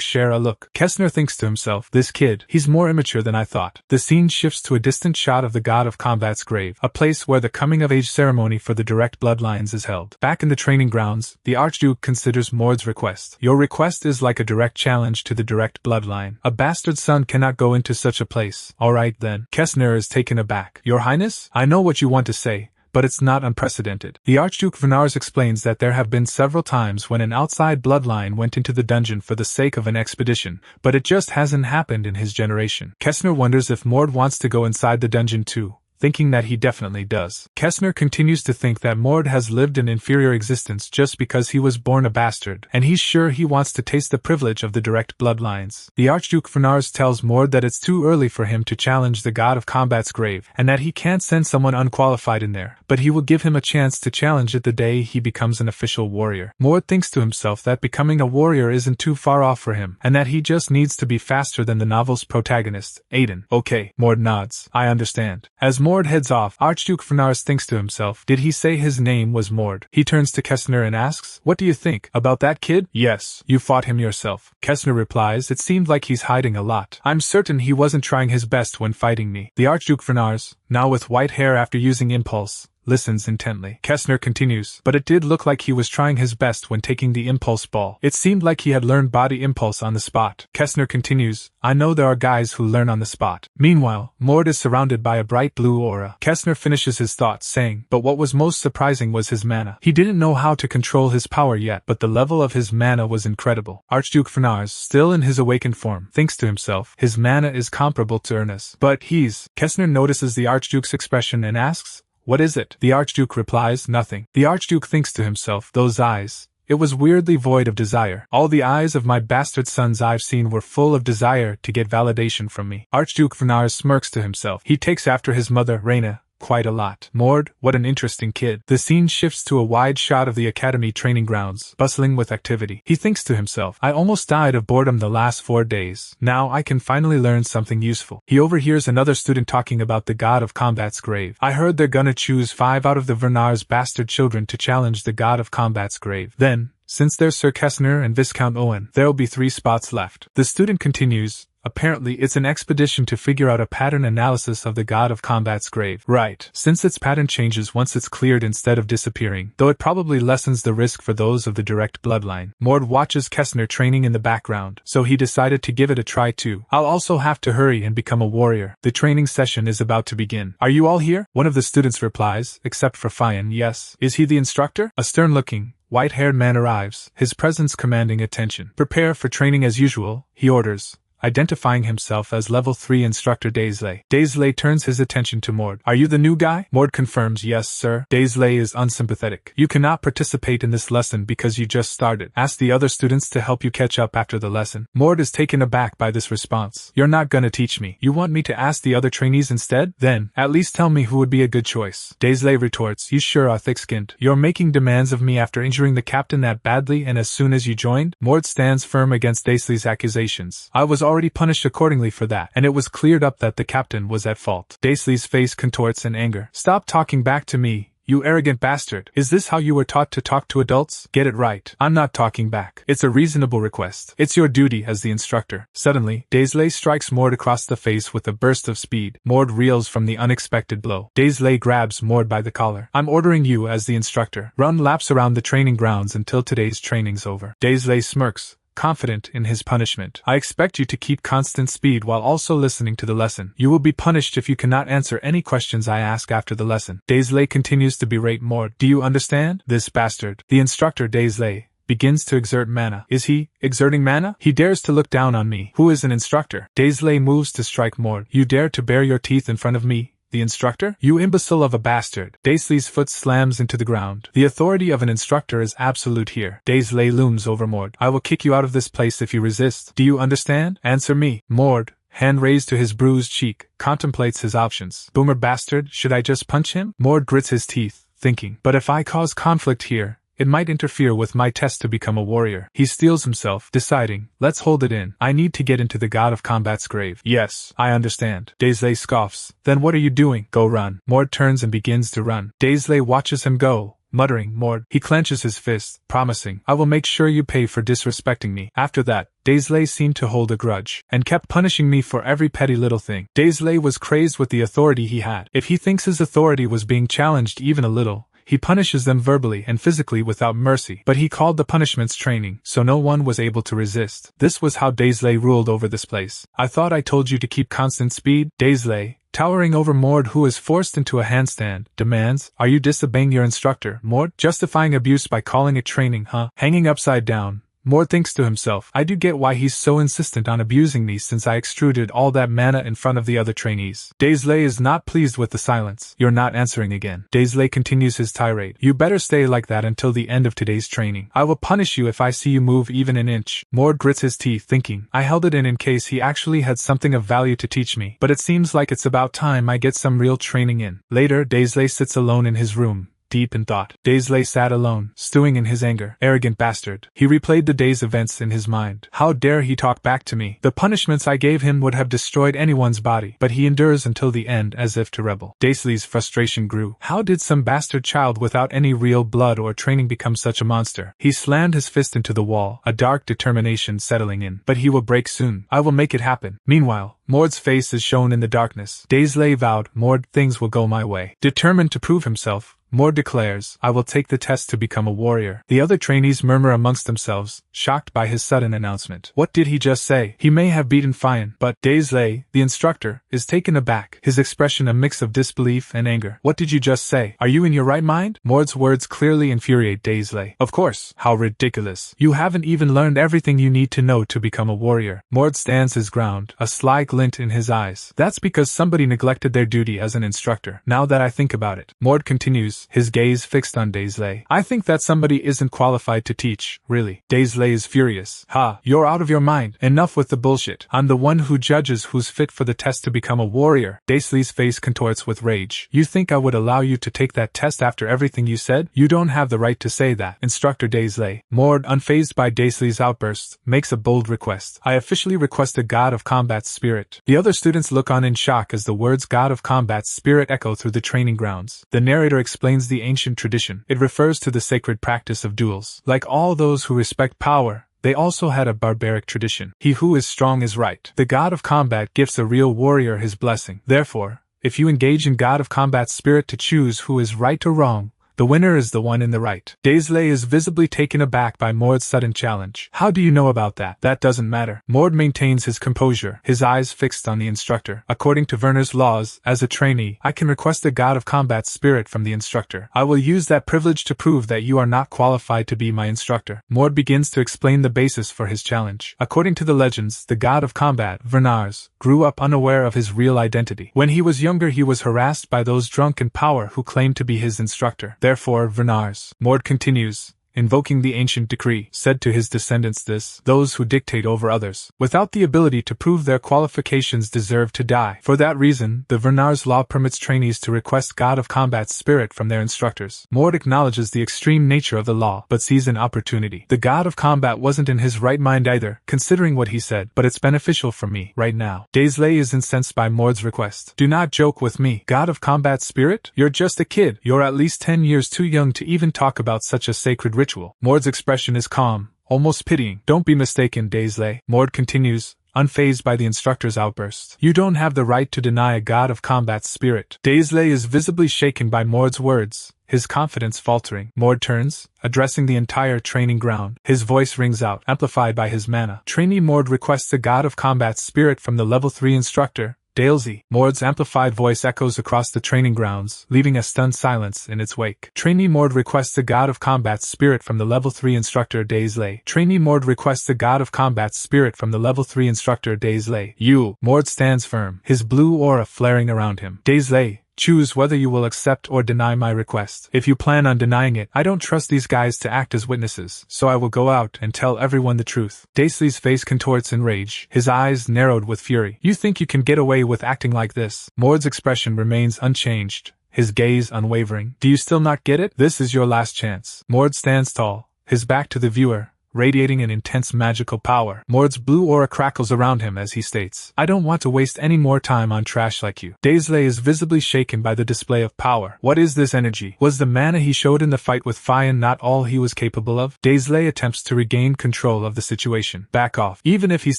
share a look. Kessner thinks to himself, this kid, he's more immature than I thought. The scene shifts to a distant shot of the god of combat's grave, a place where the coming-of-age ceremony for the direct bloodlines is held. Back in the training grounds, the Archduke considers Mord's request. Your request is like a direct challenge to the direct bloodline. A bastard son cannot go into such a place. Alright then. Kessner is taken aback. Your Highness? I know what you want to say, but it's not unprecedented. The Archduke Vernars explains that there have been several times when an outside bloodline went into the dungeon for the sake of an expedition, but it just hasn't happened in his generation. Kessner wonders if Mord wants to go inside the dungeon too, thinking that he definitely does. Kessner continues to think that Mord has lived an inferior existence just because he was born a bastard, and he's sure he wants to taste the privilege of the direct bloodlines. The Archduke Vernars tells Mord that it's too early for him to challenge the god of combat's grave, and that he can't send someone unqualified in there, but he will give him a chance to challenge it the day he becomes an official warrior. Mord thinks to himself that becoming a warrior isn't too far off for him, and that he just needs to be faster than the novel's protagonist, Aiden. Okay, Mord nods. I understand. As Mord heads off, Archduke Vernars thinks to himself, did he say his name was Mord? He turns to Kessner and asks, what do you think about that kid? Yes, you fought him yourself. Kessner replies, it seemed like he's hiding a lot. I'm certain he wasn't trying his best when fighting me. The Archduke Vernars, now with white hair after using impulse, listens intently. Kessner continues, but it did look like he was trying his best when taking the impulse ball. It seemed like he had learned body impulse on the spot. Kessner continues, I know there are guys who learn on the spot. Meanwhile, Mord is surrounded by a bright blue aura. Kessner finishes his thoughts saying, but what was most surprising was his mana. He didn't know how to control his power yet, but the level of his mana was incredible. Archduke Vernars, still in his awakened form, thinks to himself, his mana is comparable to Ernest. But Kessner notices the Archduke's expression and asks, what is it? The Archduke replies, nothing. The Archduke thinks to himself, those eyes. It was weirdly void of desire. All the eyes of my bastard sons I've seen were full of desire to get validation from me. Archduke Vernars smirks to himself. He takes after his mother, Reina, quite a lot. Mord, what an interesting kid. The scene shifts to a wide shot of the academy training grounds, bustling with activity. He thinks to himself, I almost died of boredom the last 4 days. Now I can finally learn something useful. He overhears another student talking about the god of combat's grave. I heard they're gonna choose 5 out of the Vernars bastard children to challenge the god of combat's grave. Then, since there's Sir Kessner and Viscount Owen, there'll be 3 spots left. The student continues, apparently it's an expedition to figure out a pattern analysis of the god of combat's grave. Right, since its pattern changes once it's cleared instead of disappearing, though it probably lessens the risk for those of the direct bloodline. Mord watches Kessner training in the background, so he decided to give it a try too. I'll also have to hurry and become a warrior. The training session is about to begin. Are you all here? One of the students replies, except for Fion. Yes. Is he the instructor? A stern-looking, white-haired man arrives, his presence commanding attention. Prepare for training as usual, he orders, identifying himself as level 3 instructor Daisley. Daisley turns his attention to Mord. Are you the new guy? Mord confirms, yes sir. Daisley is unsympathetic. You cannot participate in this lesson because you just started. Ask the other students to help you catch up after the lesson. Mord is taken aback by this response. You're not gonna teach me. You want me to ask the other trainees instead? Then, at least tell me who would be a good choice. Daisley retorts, you sure are thick-skinned. You're making demands of me after injuring the captain that badly and as soon as you joined? Mord stands firm against Daisley's accusations. I was already punished accordingly for that, and it was cleared up that the captain was at fault. Daisley's face contorts in anger. Stop talking back to me, you arrogant bastard. Is this how you were taught to talk to adults? Get it right. I'm not talking back. It's a reasonable request. It's your duty as the instructor. Suddenly, Daisley strikes Mord across the face with a burst of speed. Mord reels from the unexpected blow. Daisley grabs Mord by the collar. I'm ordering you as the instructor. Run laps around the training grounds until today's training's over. Daisley smirks, confident in his punishment. I expect you to keep constant speed while also listening to the lesson. You will be punished if you cannot answer any questions I ask after the lesson. Daisley continues to berate Mord. Do you understand? This bastard, the instructor Daisley, begins to exert mana. Is he exerting mana? He dares to look down on me, who is an instructor. Daisley moves to strike Mord. You dare to bare your teeth in front of me, the instructor? You imbecile of a bastard. Daisley's foot slams into the ground. The authority of an instructor is absolute here. Daisley looms over Mord. I will kick you out of this place if you resist. Do you understand? Answer me. Mord, hand raised to his bruised cheek, contemplates his options. Boomer bastard, should I just punch him? Mord grits his teeth, thinking, but if I cause conflict here, it might interfere with my test to become a warrior. He steels himself, deciding, let's hold it in. I need to get into the God of Combat's grave. Yes, I understand. Daisley scoffs. Then what are you doing? Go run. Mord turns and begins to run. Daisley watches him go, muttering, Mord. He clenches his fist, promising, I will make sure you pay for disrespecting me. After that, Daisley seemed to hold a grudge, and kept punishing me for every petty little thing. Daisley was crazed with the authority he had. If he thinks his authority was being challenged even a little, he punishes them verbally and physically without mercy, but he called the punishments training, so no one was able to resist. This was how Daisley ruled over this place. I thought I told you to keep constant speed? Daisley, towering over Mord, who is forced into a handstand, demands, are you disobeying your instructor? Mord, justifying abuse by calling it training, huh? Hanging upside down, Mord thinks to himself, I do get why he's so insistent on abusing me since I extruded all that mana in front of the other trainees. Daisley is not pleased with the silence. You're not answering again. Daisley continues his tirade. You better stay like that until the end of today's training. I will punish you if I see you move even an inch. Mord grits his teeth, thinking, I held it in case he actually had something of value to teach me, but it seems like it's about time I get some real training in. Later, Daisley sits alone in his room, deep in thought. Daisley sat alone, stewing in his anger. Arrogant bastard. He replayed the day's events in his mind. How dare he talk back to me? The punishments I gave him would have destroyed anyone's body, but he endures until the end as if to rebel. Daisley's frustration grew. How did some bastard child without any real blood or training become such a monster? He slammed his fist into the wall, a dark determination settling in. But he will break soon. I will make it happen. Meanwhile, Mord's face is shown in the darkness. Daisley vowed, Mord, things will go my way. Determined to prove himself, Mord declares, I will take the test to become a warrior. The other trainees murmur amongst themselves, shocked by his sudden announcement. What did he just say? He may have beaten fine, but Daisley, the instructor, is taken aback, his expression a mix of disbelief and anger. What did you just say? Are you in your right mind? Mord's words clearly infuriate Daisley. Of course. How ridiculous. You haven't even learned everything you need to know to become a warrior. Mord stands his ground, a sly glint in his eyes. That's because somebody neglected their duty as an instructor. Now that I think about it. Mord continues, his gaze fixed on Daisley. I think that somebody isn't qualified to teach, really. Daisley is furious. Ha, you're out of your mind. Enough with the bullshit. I'm the one who judges who's fit for the test to become a warrior. Daisley's face contorts with rage. You think I would allow you to take that test after everything you said? You don't have the right to say that. Instructor Daisley. Mord, unfazed by Daisley's outburst, makes a bold request. I officially request a God of Combat's spirit. The other students look on in shock as the words God of Combat's spirit echo through the training grounds. The narrator explains the ancient tradition. It refers to the sacred practice of duels. Like all those who respect power, they also had a barbaric tradition. He who is strong is right. The God of Combat gives a real warrior his blessing. Therefore, if you engage in God of Combat's spirit to choose who is right or wrong, The winner is the one in the right. Daisley is visibly taken aback by Mord's sudden challenge. How do you know about that? That doesn't matter. Mord maintains his composure, his eyes fixed on the instructor. According to Werner's laws, as a trainee, I can request the god of combat spirit from the instructor. I will use that privilege to prove that you are not qualified to be my instructor. Mord begins to explain the basis for his challenge. According to the legends, the god of combat, Vernars, grew up unaware of his real identity. When he was younger, he was harassed by those drunk in power who claimed to be his instructor. Therefore, Vernars, Mord continues, invoking the ancient decree, said to his descendants those who dictate over others, without the ability to prove their qualifications deserve to die. For that reason, the Vernars law permits trainees to request god of combat spirit from their instructors. Mord acknowledges the extreme nature of the law, but sees an opportunity. The god of combat wasn't in his right mind either, considering what he said, but it's beneficial for me, right now. Daisley is incensed by Mord's request. Do not joke with me. God of combat spirit? You're just a kid. You're at least 10 years too young to even talk about such a sacred ritual. Mord's expression is calm, almost pitying. Don't be mistaken, Daisley. Mord continues, unfazed by the instructor's outburst. You don't have the right to deny a god of combat spirit. Daisley is visibly shaken by Mord's words, his confidence faltering. Mord turns, addressing the entire training ground. His voice rings out, amplified by his mana. Trainee Mord requests a god of combat spirit from the level 3 instructor, Dalesy. Mord's amplified voice echoes across the training grounds, leaving a stunned silence in its wake. Trainee Mord requests a god of combat spirit from the level 3 instructor Daisley. Trainee Mord requests a god of combat spirit from the level 3 instructor Daisley. You. Mord stands firm, his blue aura flaring around him. Daisley, choose whether you will accept or deny my request. If you plan on denying it, I don't trust these guys to act as witnesses, so I will go out and tell everyone the truth. Daisley's face contorts in rage, his eyes narrowed with fury. You think you can get away with acting like this? Mord's expression remains unchanged, his gaze unwavering. Do you still not get it? This is your last chance. Mord stands tall, his back to the viewer, radiating an intense magical power. Mord's blue aura crackles around him as he states, I don't want to waste any more time on trash like you. Daisley is visibly shaken by the display of power. What is this energy? Was the mana he showed in the fight with Fian not all he was capable of? Daisley attempts to regain control of the situation. Back off. Even if he's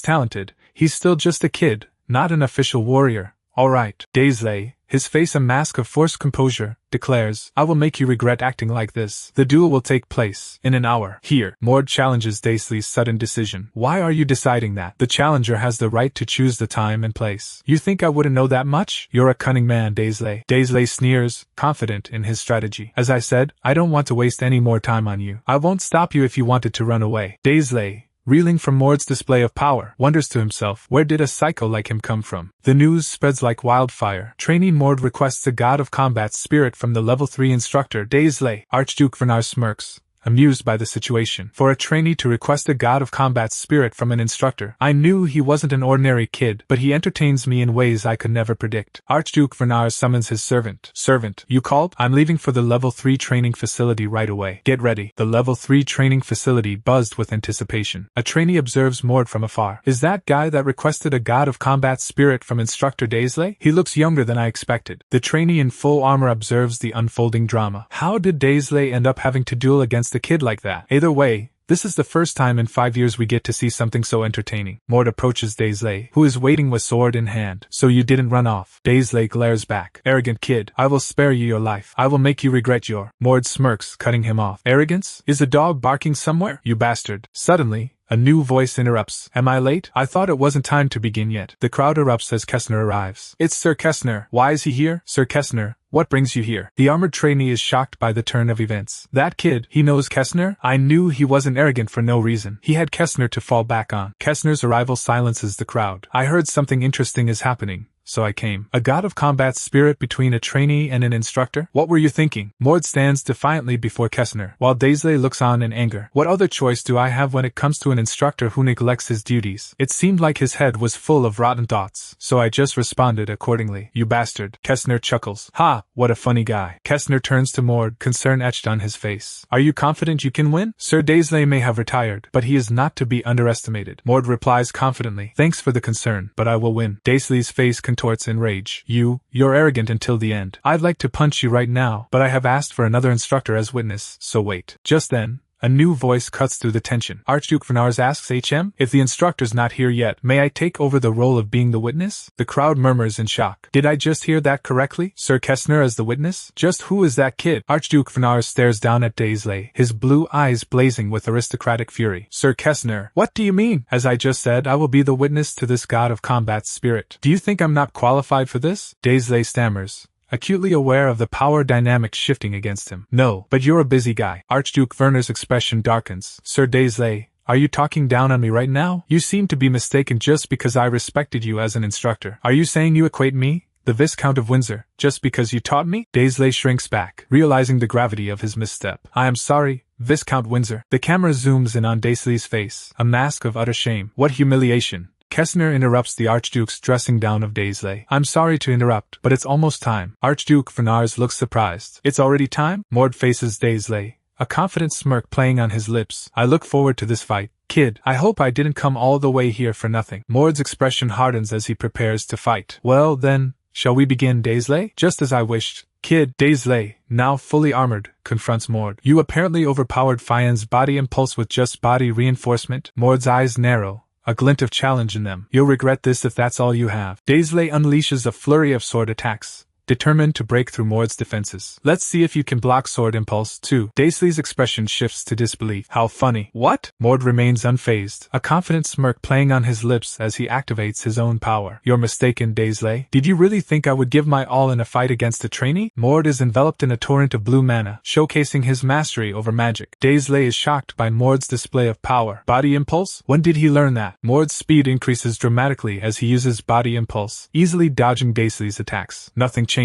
talented, he's still just a kid, not an official warrior. Alright. Daisley, his face a mask of forced composure, declares, I will make you regret acting like this. The duel will take place in an hour. Here. Mord challenges Daisley's sudden decision. Why are you deciding that? The challenger has the right to choose the time and place. You think I wouldn't know that much? You're a cunning man, Daisley. Daisley sneers, confident in his strategy. As I said, I don't want to waste any more time on you. I won't stop you if you wanted to run away. Daisley, reeling from Mord's display of power, wonders to himself, where did a psycho like him come from? The news spreads like wildfire. Trainee Mord requests a god of combat spirit from the level 3 instructor Daisley. Archduke Vernar smirks, amused by the situation. For a trainee to request a god of combat spirit from an instructor, I knew he wasn't an ordinary kid, but he entertains me in ways I could never predict. Archduke Vernar summons his servant. Servant, you called? I'm leaving for the level 3 training facility right away. Get ready. The level 3 training facility buzzed with anticipation. A trainee observes Mord from afar. Is that guy that requested a god of combat spirit from instructor Daisley? He looks younger than I expected. The trainee in full armor observes the unfolding drama. How did Daisley end up having to duel against a kid like that? Either way, this is the first time in 5 years we get to see something so entertaining. Mord approaches Daisley, who is waiting with sword in hand. So you didn't run off. Daisley glares back. Arrogant kid, I will spare you your life. I will make you regret your... Mord smirks, cutting him off. Arrogance? Is a dog barking somewhere? You bastard. Suddenly, a new voice interrupts. Am I late? I thought it wasn't time to begin yet. The crowd erupts as Kessner arrives. It's Sir Kessner. Why is he here? Sir Kessner, what brings you here? The armored trainee is shocked by the turn of events. That kid, he knows Kessner? I knew he wasn't arrogant for no reason. He had Kessner to fall back on. Kessner's arrival silences the crowd. I heard something interesting is happening, so I came. A god of combat spirit between a trainee and an instructor? What were you thinking? Mord stands defiantly before Kessner, while Daisley looks on in anger. What other choice do I have when it comes to an instructor who neglects his duties? It seemed like his head was full of rotten thoughts, so I just responded accordingly. You bastard. Kessner chuckles. Ha, what a funny guy. Kessner turns to Mord, concern etched on his face. Are you confident you can win? Sir Daisley may have retired, but he is not to be underestimated. Mord replies confidently. Thanks for the concern, but I will win. Daisley's face contorts in rage. You're arrogant until the end. I'd like to punch you right now, but I have asked for another instructor as witness, so wait. Just then, A new voice cuts through the tension. Archduke Vernars asks HM, if the instructor's not here yet, may I take over the role of being the witness? The crowd murmurs in shock. Did I just hear that correctly? Sir Kessner as the witness? Just who is that kid? Archduke Vernars stares down at Daisley, his blue eyes blazing with aristocratic fury. Sir Kessner, what do you mean? As I just said, I will be the witness to this god of combat's spirit. Do you think I'm not qualified for this? Daisley stammers, acutely aware of the power dynamic shifting against him. No, but you're a busy guy. Archduke Werner's expression darkens. Sir Daisley, are you talking down on me right now? You seem to be mistaken just because I respected you as an instructor. Are you saying you equate me, the Viscount of Windsor, just because you taught me? Daisley shrinks back, realizing the gravity of his misstep. I am sorry, Viscount Windsor. The camera zooms in on Daisley's face, a mask of utter shame. What humiliation. Kessner interrupts the Archduke's dressing down of Daisley. I'm sorry to interrupt, but it's almost time. Archduke Vernars looks surprised. It's already time? Mord faces Daisley, a confident smirk playing on his lips. I look forward to this fight. Kid, I hope I didn't come all the way here for nothing. Mord's expression hardens as he prepares to fight. Well then, shall we begin, Daisley? Just as I wished. Kid, Daisley, now fully armored, confronts Mord. You apparently overpowered Fian's body impulse with just body reinforcement. Mord's eyes narrow, a glint of challenge in them. You'll regret this if that's all you have. Daisley unleashes a flurry of sword attacks, determined to break through Mord's defenses. Let's see if you can block sword impulse too. Daisley's expression shifts to disbelief. How funny. What? Mord remains unfazed, a confident smirk playing on his lips as he activates his own power. You're mistaken, Daisley. Did you really think I would give my all in a fight against a trainee? Mord is enveloped in a torrent of blue mana, showcasing his mastery over magic. Daisley is shocked by Mord's display of power. Body impulse? When did he learn that? Mord's speed increases dramatically as he uses body impulse, easily dodging Daisley's attacks. Nothing changes.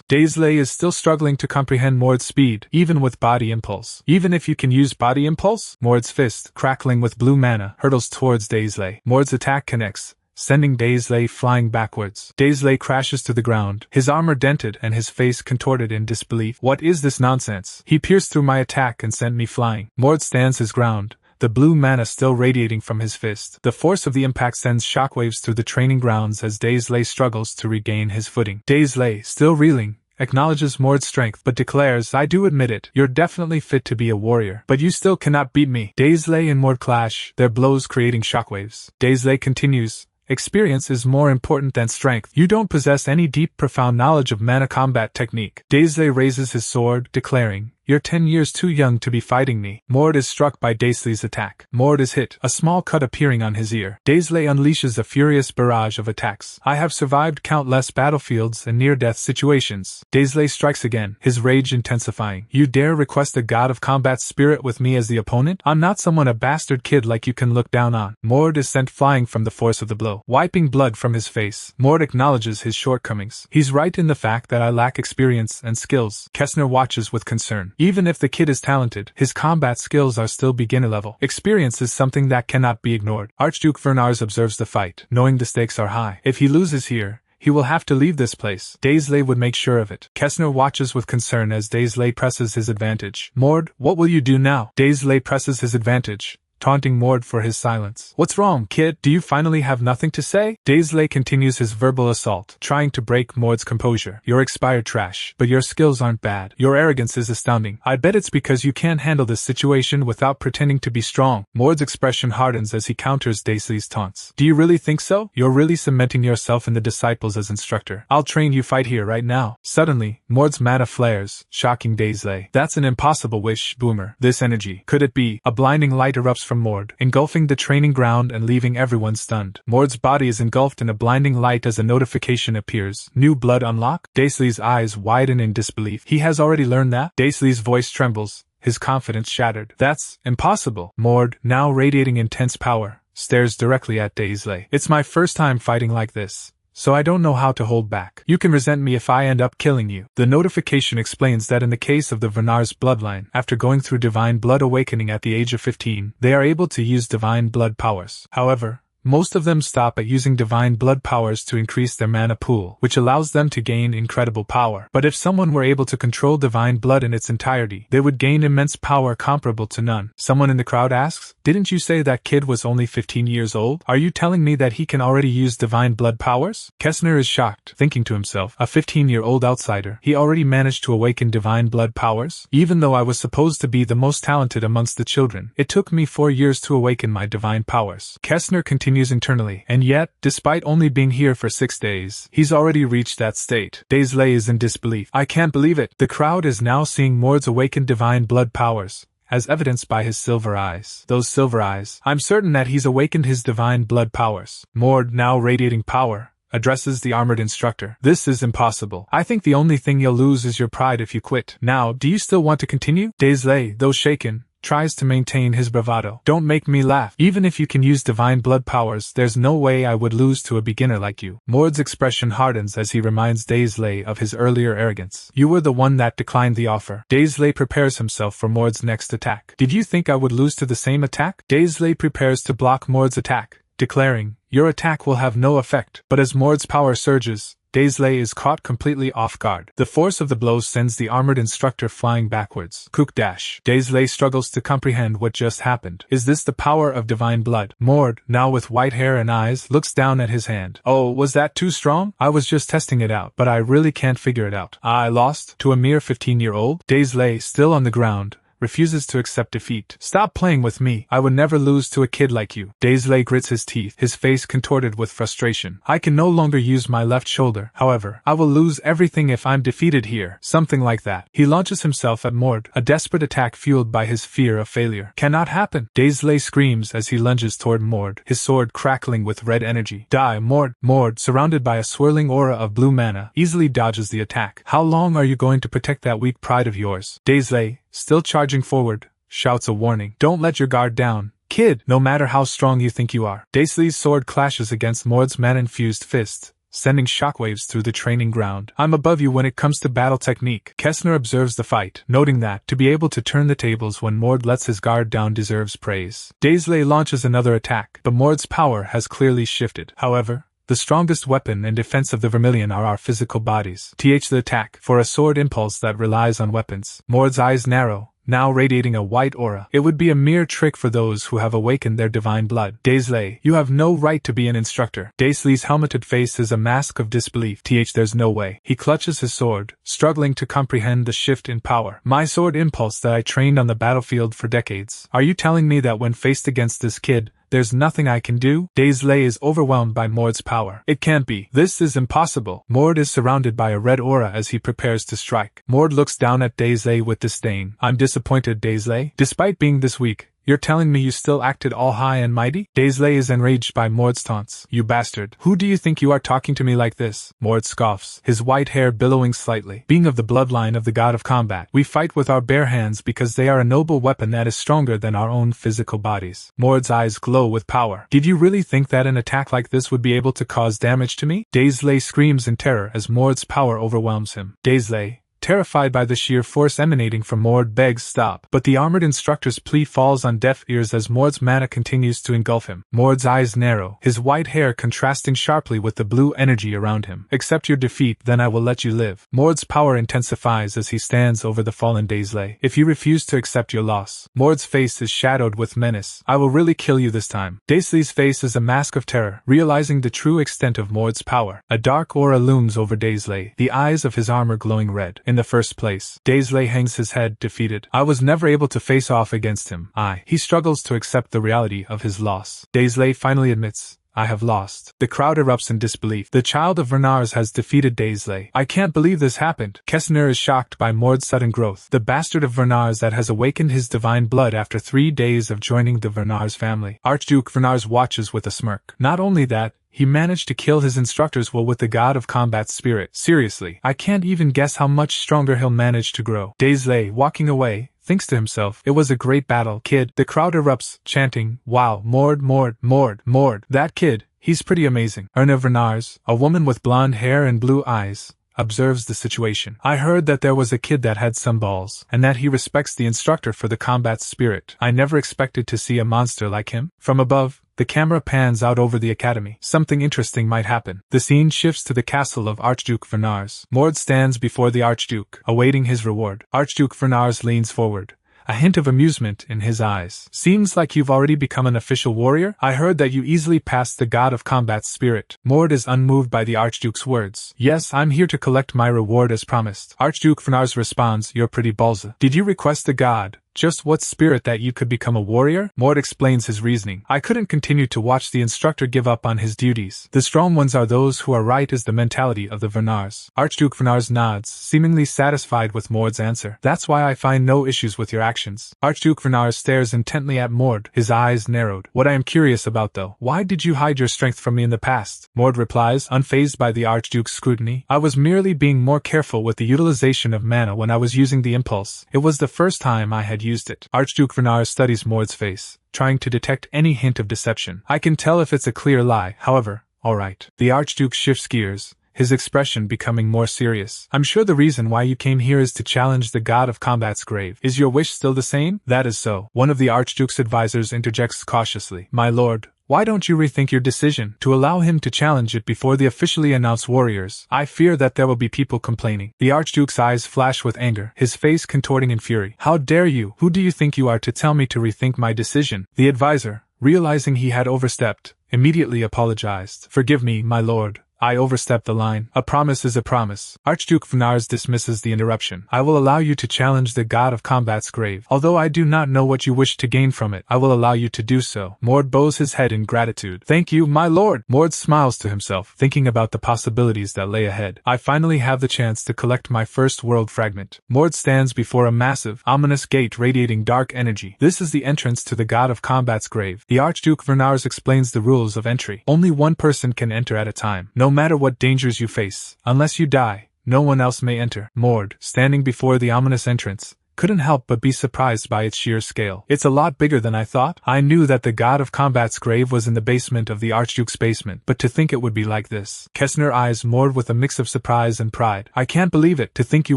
Daisley is still struggling to comprehend Mord's speed, even with body impulse. Even if you can use body impulse? Mord's fist, crackling with blue mana, hurtles towards Daisley. Mord's attack connects, sending Daisley flying backwards. Daisley crashes to the ground, his armor dented and his face contorted in disbelief. What is this nonsense? He pierced through my attack and sent me flying. Mord stands his ground, the blue mana still radiating from his fist. The force of the impact sends shockwaves through the training grounds as Daisley struggles to regain his footing. Daisley, still reeling, acknowledges Mord's strength but declares, I do admit it, you're definitely fit to be a warrior, but you still cannot beat me. Daisley and Mord clash, their blows creating shockwaves. Daisley continues, experience is more important than strength. You don't possess any deep, profound knowledge of mana combat technique. Daisley raises his sword, declaring, you're 10 years too young to be fighting me. Mord is struck by Daisley's attack. Mord is hit, a small cut appearing on his ear. Daisley unleashes a furious barrage of attacks. I have survived countless battlefields and near-death situations. Daisley strikes again, his rage intensifying. You dare request a god of combat spirit with me as the opponent? I'm not someone a bastard kid like you can look down on. Mord is sent flying from the force of the blow. Wiping blood from his face, Mord acknowledges his shortcomings. He's right in the fact that I lack experience and skills. Kessner watches with concern. Even if the kid is talented, his combat skills are still beginner level. Experience is something that cannot be ignored. Archduke Vernars observes the fight, knowing the stakes are high. If he loses here, he will have to leave this place. Daisley would make sure of it. Kessner watches with concern as Daisley presses his advantage. Mord, what will you do now? Daisley presses his advantage, taunting Mord for his silence. What's wrong, kid? Do you finally have nothing to say? Daisley continues his verbal assault, trying to break Mord's composure. You're expired trash, but your skills aren't bad. Your arrogance is astounding. I bet it's because you can't handle this situation without pretending to be strong. Mord's expression hardens as he counters Daisley's taunts. Do you really think so? You're really cementing yourself in the disciples as instructor. I'll train you fight here right now. Suddenly, Mord's mana flares, shocking Daisley. That's an impossible wish, Boomer. This energy. Could it be? A blinding light erupts from Mord, engulfing the training ground and leaving everyone stunned. Mord's body is engulfed in a blinding light as a notification appears. New blood unlock? Daisley's eyes widen in disbelief. He has already learned that? Daisley's voice trembles, his confidence shattered. That's impossible. Mord, now radiating intense power, stares directly at Daisley. It's my first time fighting like this, so I don't know how to hold back. You can resent me if I end up killing you. The notification explains that in the case of the Vernars bloodline, after going through divine blood awakening at the age of 15, they are able to use divine blood powers. However, most of them stop at using divine blood powers to increase their mana pool, which allows them to gain incredible power. But if someone were able to control divine blood in its entirety, they would gain immense power comparable to none. Someone in the crowd asks, "Didn't you say that kid was only 15 years old? Are you telling me that he can already use divine blood powers?" Kessner is shocked, thinking to himself, a 15-year-old outsider, he already managed to awaken divine blood powers? Even though I was supposed to be the most talented amongst the children, it took me 4 years to awaken my divine powers. Kessner continues internally, and yet, despite only being here for 6 days, he's already reached that state. Daisley is in disbelief. "I can't believe it." The crowd is now seeing Mord's awakened divine blood powers, as evidenced by his silver eyes. Those silver eyes. "I'm certain that he's awakened his divine blood powers." Mord, now radiating power, addresses the armored instructor. "This is impossible. I think the only thing you'll lose is your pride if you quit. Now, do you still want to continue?" Daisley, though shaken, tries to maintain his bravado. "Don't make me laugh. Even if you can use divine blood powers, there's no way I would lose to a beginner like you." Mord's expression hardens as he reminds Daisley of his earlier arrogance. "You were the one that declined the offer." Daisley prepares himself for Mord's next attack. "Did you think I would lose to the same attack?" Daisley prepares to block Mord's attack, declaring, "Your attack will have no effect." But as Mord's power surges, Daisley is caught completely off guard. The force of the blow sends the armored instructor flying backwards. Cook dash. Daisley struggles to comprehend what just happened. Is this the power of divine blood? Mord, now with white hair and eyes, looks down at his hand. "Oh, was that too strong? I was just testing it out, but I really can't figure it out." "I lost? To a mere 15-year-old? Daisley, still on the ground, refuses to accept defeat. "Stop playing with me. I would never lose to a kid like you." Daisley grits his teeth, his face contorted with frustration. "I can no longer use my left shoulder. However, I will lose everything if I'm defeated here." Something like that. He launches himself at Mord, a desperate attack fueled by his fear of failure. "Cannot happen!" Daisley screams as he lunges toward Mord, his sword crackling with red energy. "Die, Mord!" Mord, surrounded by a swirling aura of blue mana, easily dodges the attack. "How long are you going to protect that weak pride of yours?" Daisley, still charging forward, shouts a warning. "Don't let your guard down, kid, no matter how strong you think you are." Daisley's sword clashes against Mord's mana-infused fist, sending shockwaves through the training ground. "I'm above you when it comes to battle technique." Kessner observes the fight, noting that, to be able to turn the tables when Mord lets his guard down deserves praise. Daisley launches another attack, but Mord's power has clearly shifted. However, the strongest weapon and defense of the Vermilion are our physical bodies. The attack, for a sword impulse that relies on weapons. Mord's eyes narrow, now radiating a white aura. "It would be a mere trick for those who have awakened their divine blood." Daisley, you have no right to be an instructor. Daisley's helmeted face is a mask of disbelief. There's no way. He clutches his sword, struggling to comprehend the shift in power. "My sword impulse that I trained on the battlefield for decades. Are you telling me that when faced against this kid, there's nothing I can do?" Daisley is overwhelmed by Mord's power. "It can't be. This is impossible." Mord is surrounded by a red aura as he prepares to strike. Mord looks down at Daisley with disdain. "I'm disappointed, Daisley. Despite being this weak, you're telling me you still acted all high and mighty?" Daisley is enraged by Mord's taunts. "You bastard. Who do you think you are talking to me like this?" Mord scoffs, his white hair billowing slightly. "Being of the bloodline of the god of combat, we fight with our bare hands because they are a noble weapon that is stronger than our own physical bodies." Mord's eyes glow with power. "Did you really think that an attack like this would be able to cause damage to me?" Daisley screams in terror as Mord's power overwhelms him. Daisley, terrified by the sheer force emanating from Mord, begs stop, but the armored instructor's plea falls on deaf ears as Mord's mana continues to engulf him. Mord's eyes narrow, his white hair contrasting sharply with the blue energy around him. "Accept your defeat, then I will let you live." Mord's power intensifies as he stands over the fallen Daisley. "If you refuse to accept your loss." Mord's face is shadowed with menace. "I will really kill you this time." Daisley's face is a mask of terror, realizing the true extent of Mord's power. A dark aura looms over Daisley, the eyes of his armor glowing red. In the first place, Daisley hangs his head, defeated. "I was never able to face off against him." He struggles to accept the reality of his loss. Daisley finally admits, "I have lost." The crowd erupts in disbelief. The child of Vernars has defeated Daisley. "I can't believe this happened." Kessner is shocked by Mord's sudden growth. The bastard of Vernars that has awakened his divine blood after 3 days of joining the Vernars family. Archduke Vernars watches with a smirk. Not only that, he managed to kill his instructors while with the god of combat spirit. Seriously, I can't even guess how much stronger he'll manage to grow. Daisley, walking away, thinks to himself, "It was a great battle, kid." The crowd erupts, chanting, "Wow, Mord, Mord, Mord, Mord. That kid, he's pretty amazing." Erna Vernars, a woman with blonde hair and blue eyes, observes the situation. "I heard that there was a kid that had some balls, and that he respects the instructor for the combat spirit. I never expected to see a monster like him." From above, The camera pans out over the academy. Something interesting might happen. The scene shifts to the castle of Archduke Vernars. Mord stands before the Archduke, awaiting his reward. Archduke Vernars leans forward, a hint of amusement in his eyes. Seems like you've already become an official warrior? I heard that you easily passed the god of combat's spirit. Mord is unmoved by the Archduke's words. Yes, I'm here to collect my reward as promised. Archduke Vernars responds, you're pretty ballsy. Did you request the god? Just what spirit that you could become a warrior? Mord explains his reasoning. I couldn't continue to watch the instructor give up on his duties. The strong ones are those who are right is the mentality of the Vernars. Archduke Vernars nods, seemingly satisfied with Mord's answer. That's why I find no issues with your actions. Archduke Vernars stares intently at Mord, his eyes narrowed. What I am curious about though, why did you hide your strength from me in the past? Mord replies, unfazed by the Archduke's scrutiny. I was merely being more careful with the utilization of mana when I was using the impulse. It was the first time I had used it. Archduke Vernars studies Mord's face, trying to detect any hint of deception. I can tell if it's a clear lie, however, alright. The Archduke shifts gears, his expression becoming more serious. I'm sure the reason why you came here is to challenge the god of combat's grave. Is your wish still the same? That is so. One of the Archduke's advisors interjects cautiously. My lord, why don't you rethink your decision to allow him to challenge it before the officially announced warriors? I fear that there will be people complaining. The Archduke's eyes flash with anger, his face contorting in fury. How dare you? Who do you think you are to tell me to rethink my decision? The advisor, realizing he had overstepped, immediately apologized. Forgive me, my lord. I overstepped the line. A promise is a promise. Archduke Vernars dismisses the interruption. I will allow you to challenge the god of combat's grave. Although I do not know what you wish to gain from it, I will allow you to do so. Mord bows his head in gratitude. Thank you, my lord. Mord smiles to himself, thinking about the possibilities that lay ahead. I finally have the chance to collect my first world fragment. Mord stands before a massive, ominous gate radiating dark energy. This is the entrance to the god of combat's grave. The Archduke Vernars explains the rules of entry. Only one person can enter at a time. No matter what dangers you face, unless you die, no one else may enter. Mord, standing before the ominous entrance, couldn't help but be surprised by its sheer scale. It's a lot bigger than I thought. I knew that the god of combat's grave was in the basement of the Archduke's basement, but to think it would be like this. Kessner eyes Mord with a mix of surprise and pride. I can't believe it. To think you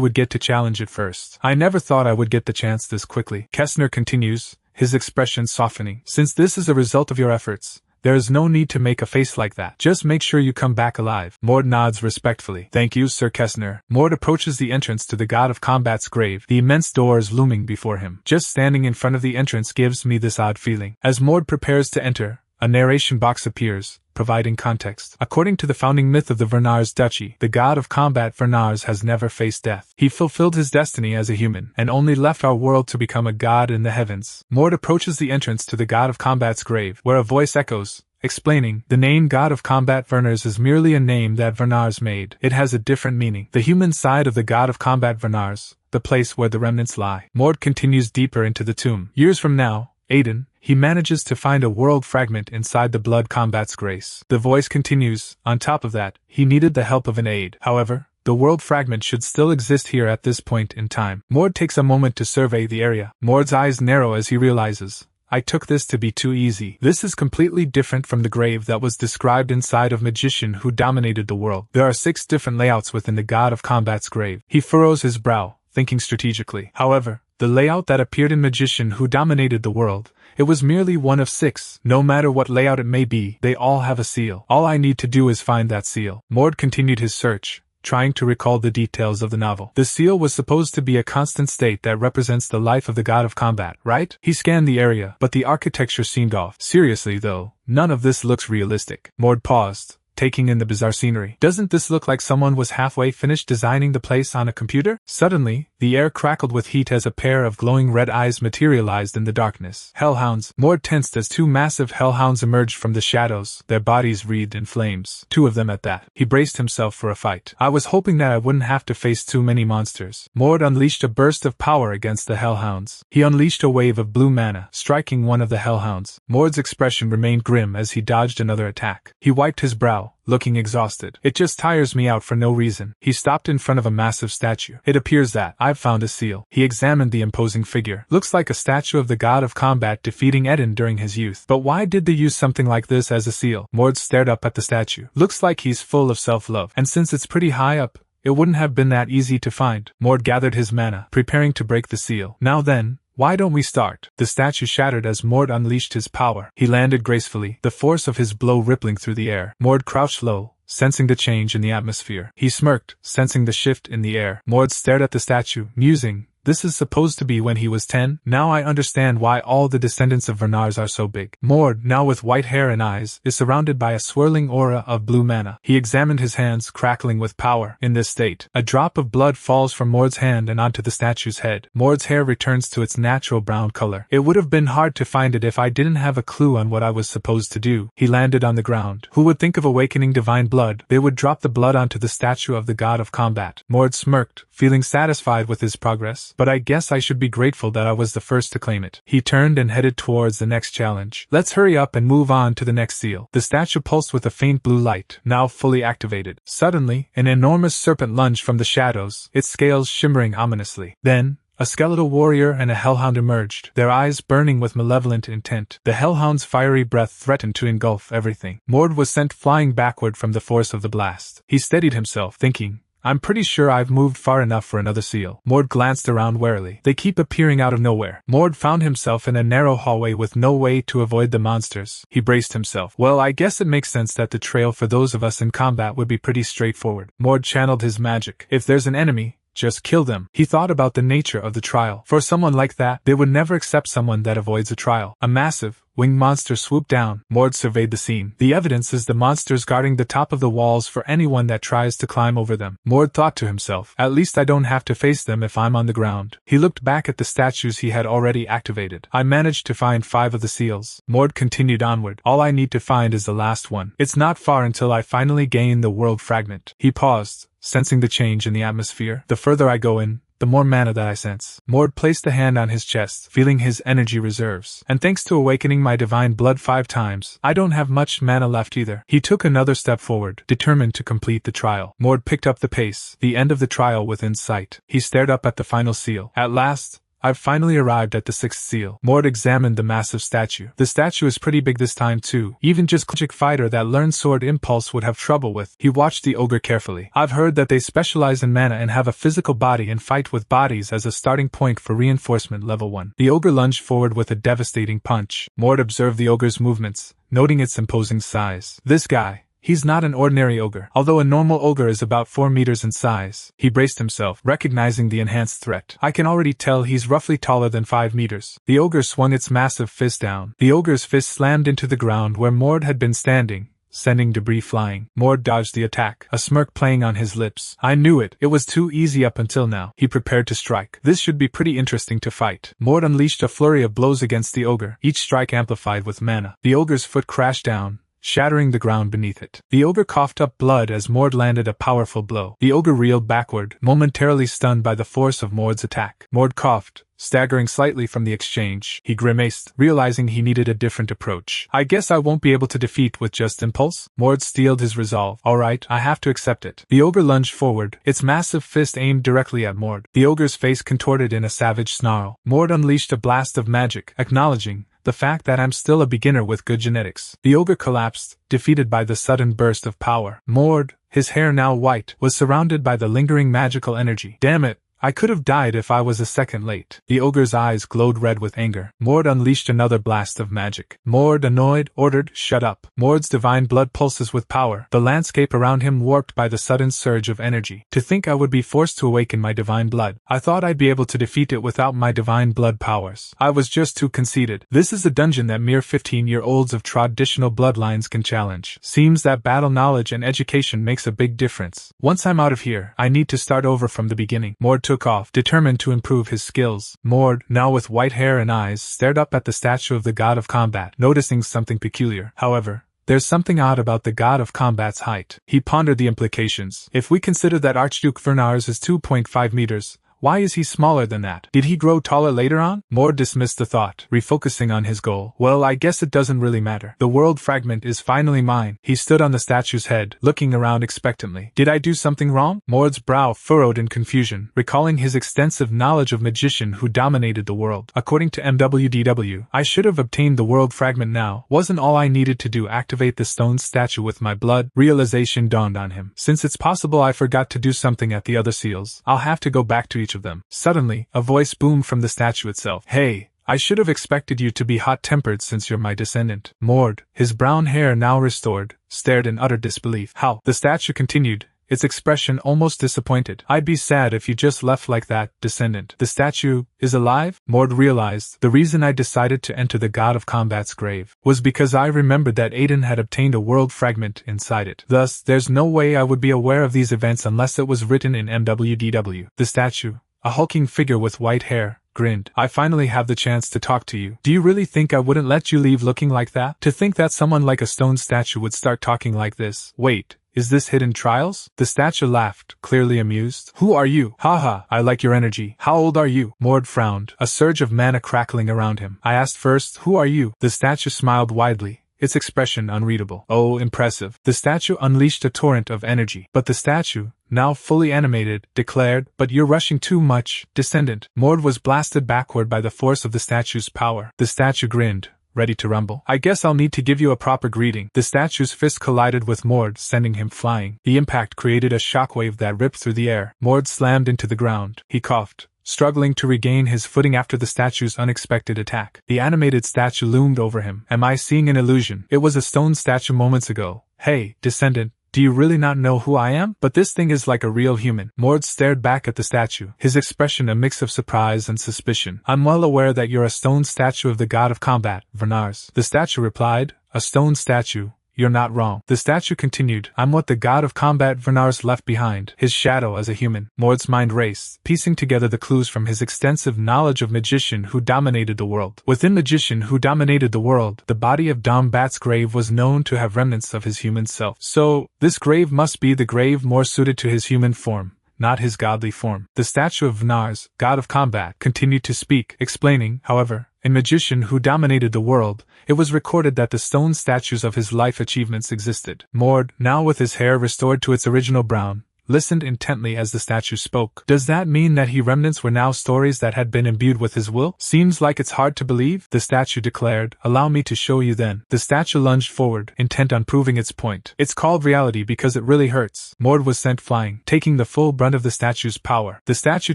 would get to challenge it first. I never thought I would get the chance this quickly. Kessner continues, his expression softening. Since this is a result of your efforts, there is no need to make a face like that. Just make sure you come back alive. Mord nods respectfully. Thank you, Sir Kessner. Mord approaches the entrance to the god of combat's grave, the immense doors looming before him. Just standing in front of the entrance gives me this odd feeling. As Mord prepares to enter, a narration box appears, providing context. According to the founding myth of the Vernars Duchy, the god of combat Vernars has never faced death. He fulfilled his destiny as a human, and only left our world to become a god in the heavens. Mord approaches the entrance to the god of combat's grave, where a voice echoes, explaining, the name God of Combat Vernars is merely a name that Vernars made. It has a different meaning. The human side of the God of Combat Vernars, the place where the remnants lie. Mord continues deeper into the tomb. Years from now, Aiden, he manages to find a world fragment inside the blood combat's grace. The voice continues, on top of that, he needed the help of an aide. However, the world fragment should still exist here at this point in time. Mord takes a moment to survey the area. Mord's eyes narrow as he realizes, I took this to be too easy. This is completely different from the grave that was described inside of Magician Who Dominated the World. There are 6 different layouts within the God of Combat's grave. He furrows his brow, thinking strategically. However, the layout that appeared in Magician Who Dominated the World, it was merely one of 6. No matter what layout it may be, they all have a seal. All I need to do is find that seal. Mord continued his search, trying to recall the details of the novel. The seal was supposed to be a constant state that represents the life of the god of combat, right? He scanned the area, but the architecture seemed off. Seriously though, none of this looks realistic. Mord paused, taking in the bizarre scenery. Doesn't this look like someone was halfway finished designing the place on a computer? Suddenly, the air crackled with heat as a pair of glowing red eyes materialized in the darkness. Hellhounds. Mord tensed as 2 massive hellhounds emerged from the shadows, their bodies wreathed in flames. 2 of them at that. He braced himself for a fight. I was hoping that I wouldn't have to face too many monsters. Mord unleashed a burst of power against the hellhounds. He unleashed a wave of blue mana, striking one of the hellhounds. Mord's expression remained grim as he dodged another attack. He wiped his brow, looking exhausted. It just tires me out for no reason. He stopped in front of a massive statue. It appears that I've found a seal. He examined the imposing figure. Looks like a statue of the god of combat defeating Eden during his youth. But why did they use something like this as a seal? Mord stared up at the statue. Looks like he's full of self-love. And since it's pretty high up, it wouldn't have been that easy to find. Mord gathered his mana, preparing to break the seal. Now then, Why don't we start? The statue shattered as Mord unleashed his power. He landed gracefully, the force of his blow rippling through the air. Mord crouched low, sensing the change in the atmosphere. He smirked, sensing the shift in the air. Mord stared at the statue, musing. This is supposed to be when he was 10. Now I understand why all the descendants of Vernars are so big. Mord, now with white hair and eyes, is surrounded by a swirling aura of blue mana. He examined his hands, crackling with power. In this state, a drop of blood falls from Mord's hand and onto the statue's head. Mord's hair returns to its natural brown color. It would have been hard to find it if I didn't have a clue on what I was supposed to do. He landed on the ground. Who would think of awakening divine blood? They would drop the blood onto the statue of the god of combat. Mord smirked, feeling satisfied with his progress. But I guess I should be grateful that I was the first to claim it. He turned and headed towards the next challenge. Let's hurry up and move on to the next seal. The statue pulsed with a faint blue light, now fully activated. Suddenly, an enormous serpent lunged from the shadows, its scales shimmering ominously. Then, a skeletal warrior and a hellhound emerged, their eyes burning with malevolent intent. The hellhound's fiery breath threatened to engulf everything. Mord was sent flying backward from the force of the blast. He steadied himself, thinking, I'm pretty sure I've moved far enough for another seal. Mord glanced around warily. They keep appearing out of nowhere. Mord found himself in a narrow hallway with no way to avoid the monsters. He braced himself. Well, I guess it makes sense that the trail for those of us in combat would be pretty straightforward. Mord channeled his magic. If there's an enemy, just kill them. He thought about the nature of the trial. For someone like that, they would never accept someone that avoids a trial. A massive, winged monster swooped down. Mord surveyed the scene. The evidence is the monsters guarding the top of the walls for anyone that tries to climb over them. Mord thought to himself, at least I don't have to face them if I'm on the ground. He looked back at the statues he had already activated. I managed to find 5 of the seals. Mord continued onward. All I need to find is the last one. It's not far until I finally gain the world fragment. He paused, sensing the change in the atmosphere. The further I go in, the more mana that I sense. Mord placed a hand on his chest, feeling his energy reserves. And thanks to awakening my divine blood 5 times, I don't have much mana left either. He took another step forward, determined to complete the trial. Mord picked up the pace, the end of the trial within sight. He stared up at the final seal. At last, I've finally arrived at the 6th seal. Mord examined the massive statue. The statue is pretty big this time too. Even just magic fighter that learned sword impulse would have trouble with. He watched the ogre carefully. I've heard that they specialize in mana and have a physical body and fight with bodies as a starting point for reinforcement level 1. The ogre lunged forward with a devastating punch. Mord observed the ogre's movements, noting its imposing size. This guy, he's not an ordinary ogre. Although a normal ogre is about 4 meters in size, he braced himself, recognizing the enhanced threat. I can already tell he's roughly taller than 5 meters. The ogre swung its massive fist down. The ogre's fist slammed into the ground where Mord had been standing, sending debris flying. Mord dodged the attack, a smirk playing on his lips. I knew it. It was too easy up until now. He prepared to strike. This should be pretty interesting to fight. Mord unleashed a flurry of blows against the ogre, each strike amplified with mana. The ogre's foot crashed down, shattering the ground beneath it. The ogre coughed up blood as Mord landed a powerful blow. The ogre reeled backward, momentarily stunned by the force of Mord's attack. Mord coughed, staggering slightly from the exchange. He grimaced, realizing he needed a different approach. I guess I won't be able to defeat with just impulse? Mord steeled his resolve. Alright, I have to accept it. The ogre lunged forward, its massive fist aimed directly at Mord. The ogre's face contorted in a savage snarl. Mord unleashed a blast of magic, acknowledging the fact that I'm still a beginner with good genetics. The ogre collapsed, defeated by the sudden burst of power. Mord, his hair now white, was surrounded by the lingering magical energy. Damn it! I could have died if I was a second late. The ogre's eyes glowed red with anger. Mord unleashed another blast of magic. Mord, annoyed, ordered, shut up. Mord's divine blood pulses with power, the landscape around him warped by the sudden surge of energy. To think I would be forced to awaken my divine blood. I thought I'd be able to defeat it without my divine blood powers. I was just too conceited. This is a dungeon that mere 15-year-olds of traditional bloodlines can challenge. Seems that battle knowledge and education makes a big difference. Once I'm out of here, I need to start over from the beginning. Mord took off, determined to improve his skills. Mord, now with white hair and eyes, stared up at the statue of the god of combat, noticing something peculiar. However, there's something odd about the god of combat's height. He pondered the implications. If we consider that Archduke Vernars is 2.5 meters, why is he smaller than that? Did he grow taller later on? Mord dismissed the thought, refocusing on his goal. Well, I guess it doesn't really matter. The world fragment is finally mine. He stood on the statue's head, looking around expectantly. Did I do something wrong? Mord's brow furrowed in confusion, recalling his extensive knowledge of magician who dominated the world. According to MWDW, I should have obtained the world fragment now. Wasn't all I needed to do activate the stone statue with my blood? Realization dawned on him. Since it's possible I forgot to do something at the other seals, I'll have to go back to each each of them. Suddenly, a voice boomed from the statue itself. Hey! I should have expected you to be hot-tempered since you're my descendant. Mord, his brown hair now restored, stared in utter disbelief. How? The statue continued, its expression almost disappointed. I'd be sad if you just left like that, descendant. The statue is alive? Mord realized the reason I decided to enter the god of combat's grave was because I remembered that Aiden had obtained a world fragment inside it. Thus, there's no way I would be aware of these events unless it was written in MWDW. The statue, a hulking figure with white hair, grinned. I finally have the chance to talk to you. Do you really think I wouldn't let you leave looking like that? To think that someone like a stone statue would start talking like this. Wait, is this hidden trials? The statue laughed, clearly amused. Who are you? Haha, I like your energy. How old are you? Mord frowned, a surge of mana crackling around him. I asked first, who are you? The statue smiled widely, its expression unreadable. Oh, impressive. The statue unleashed a torrent of energy. But the statue, now fully animated, declared, but you're rushing too much, descendant. Mord was blasted backward by the force of the statue's power. The statue grinned, ready to rumble. I guess I'll need to give you a proper greeting. The statue's fist collided with Mord, sending him flying. The impact created a shockwave that ripped through the air. Mord slammed into the ground. He coughed, struggling to regain his footing after the statue's unexpected attack. The animated statue loomed over him. Am I seeing an illusion? It was a stone statue moments ago. Hey, descendant, do you really not know who I am? But this thing is like a real human. Mord stared back at the statue, his expression a mix of surprise and suspicion. I'm well aware that you're a stone statue of the god of combat, Vernars. The statue replied, a stone statue? You're not wrong. The statue continued, I'm what the god of combat Vernars left behind, his shadow as a human. Mord's mind raced, piecing together the clues from his extensive knowledge of magician who dominated the world. Within magician who dominated the world, the body of Dom Bat's grave was known to have remnants of his human self. So, this grave must be the grave more suited to his human form, not his godly form. The statue of Vernars, god of combat, continued to speak, explaining, however, in magician who dominated the world, it was recorded that the stone statues of his life achievements existed. Mord, now with his hair restored to its original brown, listened intently as the statue spoke. Does that mean that his remnants were now stories that had been imbued with his will? Seems like it's hard to believe, the statue declared. Allow me to show you then. The statue lunged forward, intent on proving its point. It's called reality because it really hurts. Mord was sent flying, taking the full brunt of the statue's power. The statue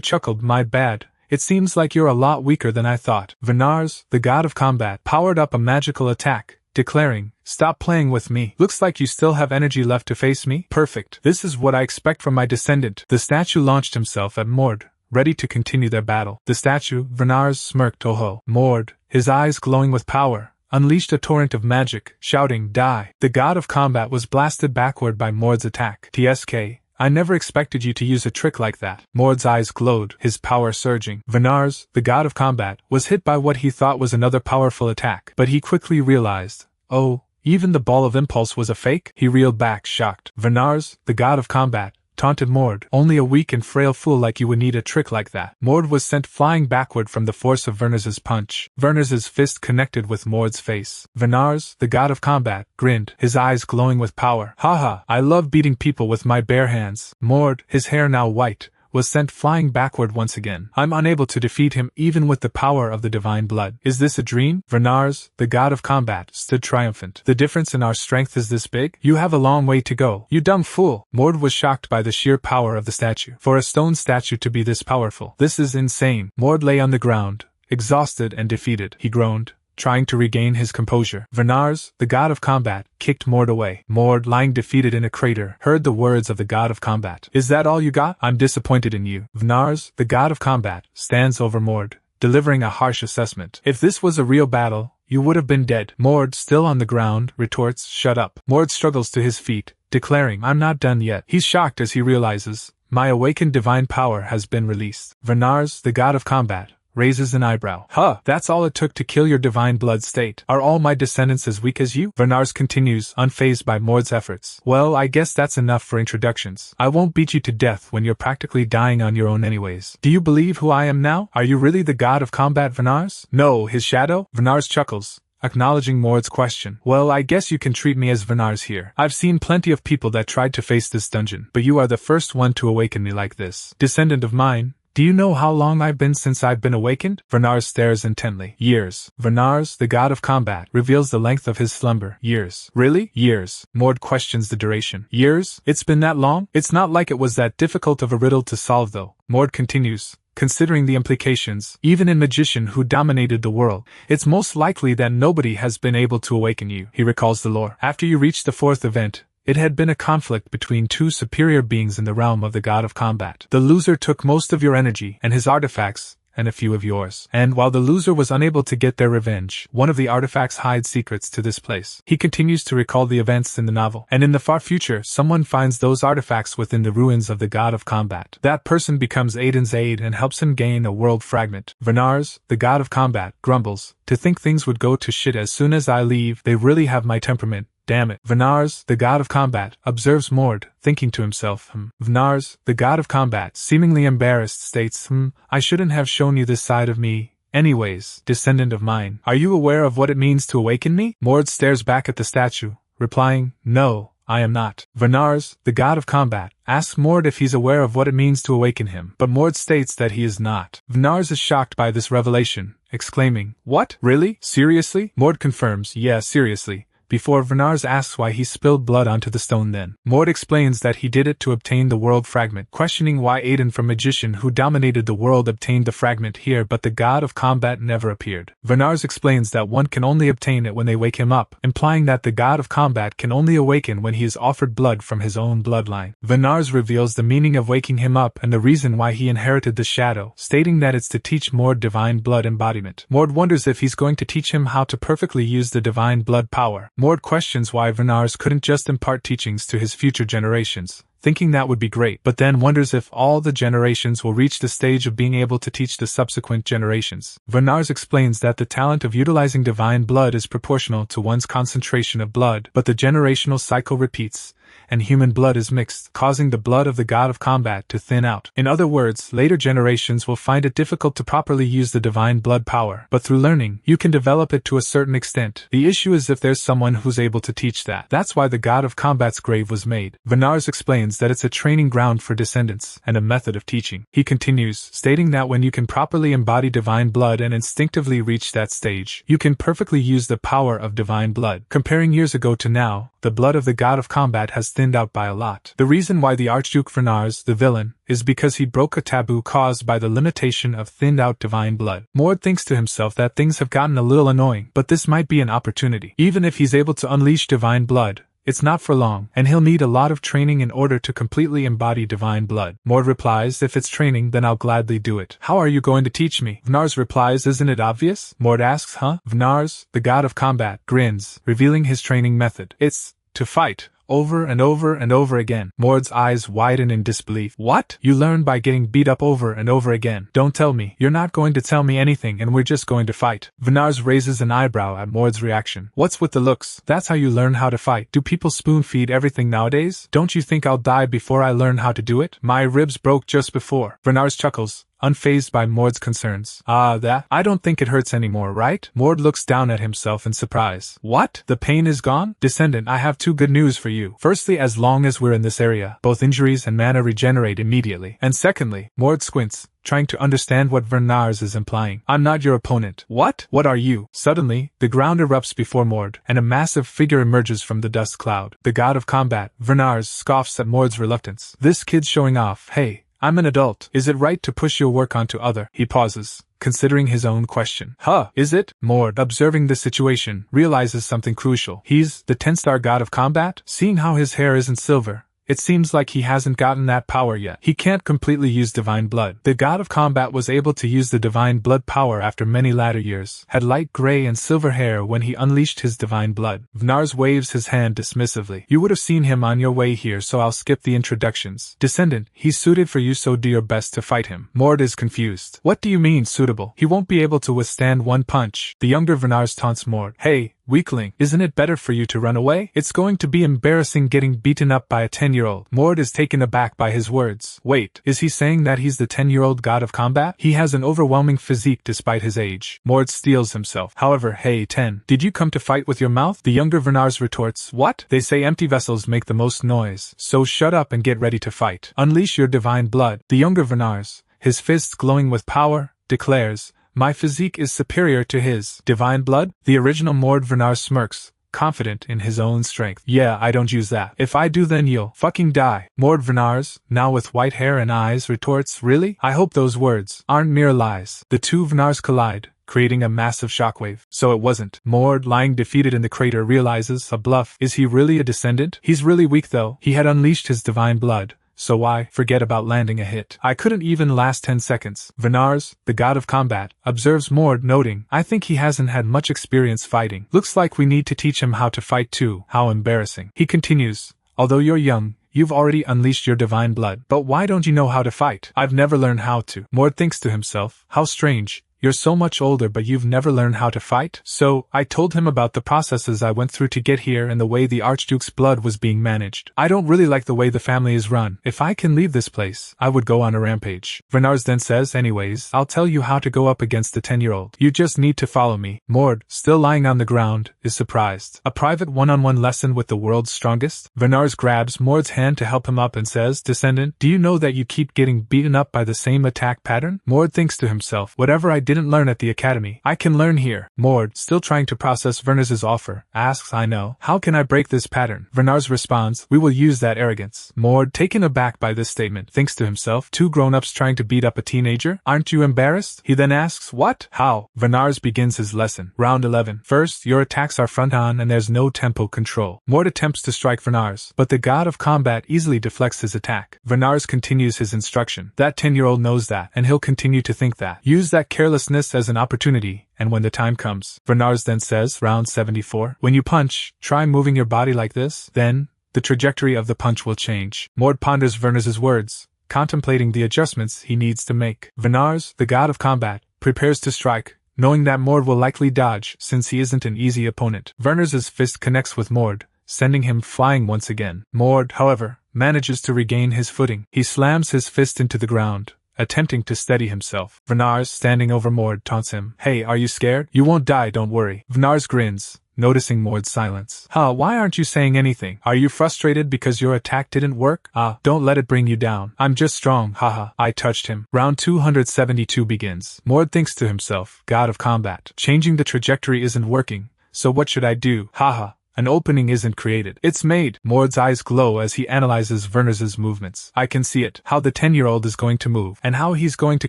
chuckled, my bad. It seems like you're a lot weaker than I thought. Vernars, the god of combat, powered up a magical attack, declaring, stop playing with me. Looks like you still have energy left to face me? Perfect. This is what I expect from my descendant. The statue launched himself at Mord, ready to continue their battle. The statue, Vernars, smirked Oho. Mord, his eyes glowing with power, unleashed a torrent of magic, shouting, die. The god of combat was blasted backward by Mord's attack. TSK. I never expected you to use a trick like that. Mord's eyes glowed, his power surging. Vernars, the god of combat, was hit by what he thought was another powerful attack, but he quickly realized, oh, even the ball of impulse was a fake? He reeled back, shocked. Vernars, the god of combat, taunted Mord. Only a weak and frail fool like you would need a trick like that. Mord was sent flying backward from the force of Vernars's punch. Vernars's fist connected with Mord's face. Vernars, the god of combat, grinned, his eyes glowing with power. Haha, I love beating people with my bare hands. Mord, his hair now white, was sent flying backward once again. I'm unable to defeat him even with the power of the divine blood. Is this a dream? Vernars, the god of combat, stood triumphant. The difference in our strength is this big? You have a long way to go. You dumb fool. Mord was shocked by the sheer power of the statue. For a stone statue to be this powerful. This is insane. Mord lay on the ground, exhausted and defeated. He groaned, trying to regain his composure. Vernars, the god of combat, kicked Mord away. Mord, lying defeated in a crater, heard the words of the god of combat. Is that all you got? I'm disappointed in you. Vernars, the god of combat, stands over Mord, delivering a harsh assessment. If this was a real battle, you would have been dead. Mord, still on the ground, retorts, shut up. Mord struggles to his feet, declaring, I'm not done yet. He's shocked as he realizes, my awakened divine power has been released. Vernars, the god of combat, raises an eyebrow. Huh, that's all it took to kill your divine blood state. Are all my descendants as weak as you? Vernars continues, unfazed by Mord's efforts. Well, I guess that's enough for introductions. I won't beat you to death when you're practically dying on your own anyways. Do you believe who I am now? Are you really the god of combat, Vernars? No, his shadow? Vernars chuckles, acknowledging Mord's question. Well, I guess you can treat me as Vernars here. I've seen plenty of people that tried to face this dungeon, but you are the first one to awaken me like this. Descendant of mine, Do you know how long I've been since I've been awakened? Vernars stares intently. Years. Vernars, the god of combat, reveals the length of his slumber. Years. Really? Years. Mord questions the duration. Years? It's been that long? It's not like it was that difficult of a riddle to solve though. Mord continues. Considering the implications, even in Magician who dominated the world, it's most likely that nobody has been able to awaken you. He recalls the lore. After you reached the fourth event, it had been a conflict between two superior beings in the realm of the god of combat. The loser took most of your energy and his artifacts, and a few of yours. And while the loser was unable to get their revenge, one of the artifacts hides secrets to this place. He continues to recall the events in the novel, and in the far future, someone finds those artifacts within the ruins of the god of combat. That person becomes Aiden's aide and helps him gain a world fragment. Vernars, the god of combat, grumbles, to think things would go to shit as soon as I leave. They really have my temperament. Damn it. Vernars, the god of combat, observes Mord, thinking to himself, Vernars, the god of combat, seemingly embarrassed, states, I shouldn't have shown you this side of me. Anyways, descendant of mine, are you aware of what it means to awaken me? Mord stares back at the statue, replying, no, I am not. Vernars, the god of combat, asks Mord if he's aware of what it means to awaken him, but Mord states that he is not. Vernars is shocked by this revelation, exclaiming, what? Really? Seriously? Mord confirms, yeah, seriously. Before Vernars asks why he spilled blood onto the stone then. Mord explains that he did it to obtain the world fragment, questioning why Aiden from Magician who dominated the world obtained the fragment here but the god of combat never appeared. Vernars explains that one can only obtain it when they wake him up, implying that the god of combat can only awaken when he is offered blood from his own bloodline. Vernars reveals the meaning of waking him up and the reason why he inherited the shadow, stating that it's to teach Mord divine blood embodiment. Mord wonders if he's going to teach him how to perfectly use the divine blood power. Mord questions why Vernars couldn't just impart teachings to his future generations, thinking that would be great, but then wonders if all the generations will reach the stage of being able to teach the subsequent generations. Vernars explains that the talent of utilizing divine blood is proportional to one's concentration of blood, but the generational cycle repeats, and human blood is mixed, causing the blood of the god of combat to thin out. In other words, later generations will find it difficult to properly use the divine blood power, but through learning, you can develop it to a certain extent. The issue is if there's someone who's able to teach that. That's why the god of combat's grave was made. Vernars explains that it's a training ground for descendants, and a method of teaching. He continues, stating that when you can properly embody divine blood and instinctively reach that stage, you can perfectly use the power of divine blood. Comparing years ago to now, the blood of the god of combat has thinned out by a lot. The reason why the Archduke Vernars, the villain, is because he broke a taboo caused by the limitation of thinned out divine blood. Mord thinks to himself that things have gotten a little annoying, but this might be an opportunity. Even if he's able to unleash divine blood, it's not for long, and he'll need a lot of training in order to completely embody divine blood. Mord replies, if it's training, then I'll gladly do it. How are you going to teach me? Vernars replies, isn't it obvious? Mord asks, huh? Vernars, the god of combat, grins, revealing his training method. It's to fight. Over and over and over again. Mord's eyes widen in disbelief. What? You learn by getting beat up over and over again. Don't tell me. You're not going to tell me anything and we're just going to fight. Vernars raises an eyebrow at Mord's reaction. What's with the looks? That's how you learn how to fight. Do people spoon feed everything nowadays? Don't you think I'll die before I learn how to do it? My ribs broke just before. Vernars chuckles, unfazed by Mord's concerns. That? I don't think it hurts anymore, right? Mord looks down at himself in surprise. What? The pain is gone? Descendant, I have two good news for you. Firstly, as long as we're in this area, both injuries and mana regenerate immediately. And secondly, Mord squints, trying to understand what Vernars is implying. I'm not your opponent. What? What are you? Suddenly, the ground erupts before Mord, and a massive figure emerges from the dust cloud. The god of combat. Vernars scoffs at Mord's reluctance. This kid's showing off. Hey, I'm an adult. Is it right to push your work onto other? He pauses, considering his own question. Is it? Mord, observing the situation, realizes something crucial. He's the 10-star god of combat? Seeing how his hair isn't silver, it seems like he hasn't gotten that power yet. He can't completely use divine blood. The god of combat was able to use the divine blood power after many latter years, had light gray and silver hair when he unleashed his divine blood. Vernars waves his hand dismissively. You would have seen him on your way here, so I'll skip the introductions. Descendant, he's suited for you, so do your best to fight him. Mord is confused. What do you mean suitable? He won't be able to withstand one punch. The younger Vernars taunts Mord. Hey, weakling, isn't it better for you to run away? It's going to be embarrassing getting beaten up by a 10-year-old. Mord is taken aback by his words. Wait, is he saying that he's the 10-year-old god of combat? He has an overwhelming physique despite his age. Mord steels himself. However, hey 10, did you come to fight with your mouth? The younger Vernars retorts. What? They say empty vessels make the most noise, so shut up and get ready to fight. Unleash your divine blood. The younger Vernars, his fists glowing with power, declares, "My physique is superior to his divine blood?" The original Mord Vernars smirks, confident in his own strength. "Yeah, I don't use that. If I do, then you'll fucking die." Mord Vernars, now with white hair and eyes, retorts, "Really? I hope those words aren't mere lies." The two Vernars collide, creating a massive shockwave. So it wasn't. Mord, lying defeated in the crater, realizes a bluff. Is he really a descendant? He's really weak though. He had unleashed his divine blood. So why forget about landing a hit? I couldn't even last 10 seconds. Vernars, the god of combat, observes Mord, noting, "I think he hasn't had much experience fighting. Looks like we need to teach him how to fight too." How embarrassing. He continues, "Although you're young, you've already unleashed your divine blood. But why don't you know how to fight?" "I've never learned how to." Mord thinks to himself, "How strange. You're so much older but you've never learned how to fight?" So, I told him about the processes I went through to get here and the way the Archduke's blood was being managed. "I don't really like the way the family is run. If I can leave this place, I would go on a rampage." Vernars then says, "Anyways, I'll tell you how to go up against the 10-year-old. You just need to follow me." Mord, still lying on the ground, is surprised. "A private one-on-one lesson with the world's strongest?" Vernars grabs Mord's hand to help him up and says, "Descendant, do you know that you keep getting beaten up by the same attack pattern?" Mord thinks to himself, "Whatever I didn't learn at the academy, I can learn here." Mord, still trying to process Vernars' offer, asks, "I know. How can I break this pattern?" Vernars responds, "We will use that arrogance." Mord, taken aback by this statement, thinks to himself, "Two grown-ups trying to beat up a teenager? Aren't you embarrassed?" He then asks, "What? How?" Vernars begins his lesson. Round 11. First, your attacks are front-on and there's no tempo control. Mord attempts to strike Vernars, but the god of combat easily deflects his attack. Vernars continues his instruction. That 10-year-old knows that, and he'll continue to think that. Use that carelessness as an opportunity, and when the time comes. Vernars then says, round 74, when you punch, try moving your body like this, then, the trajectory of the punch will change. Mord ponders Vernars' words, contemplating the adjustments he needs to make. Vernars, the god of combat, prepares to strike, knowing that Mord will likely dodge, since he isn't an easy opponent. Vernars' fist connects with Mord, sending him flying once again. Mord, however, manages to regain his footing. He slams his fist into the ground, attempting to steady himself. Vernars, standing over Mord, taunts him. "Hey, are you scared? You won't die, don't worry." Vernars grins, noticing Mord's silence. Why aren't you saying anything? Are you frustrated because your attack didn't work? Don't let it bring you down. I'm just strong, haha. I touched him. Round 272 begins. Mord thinks to himself, god of combat. Changing the trajectory isn't working, so what should I do? Haha. An opening isn't created. It's made. Mord's eyes glow as he analyzes Vernars' movements. I can see it. How the 10-year-old is going to move, and how he's going to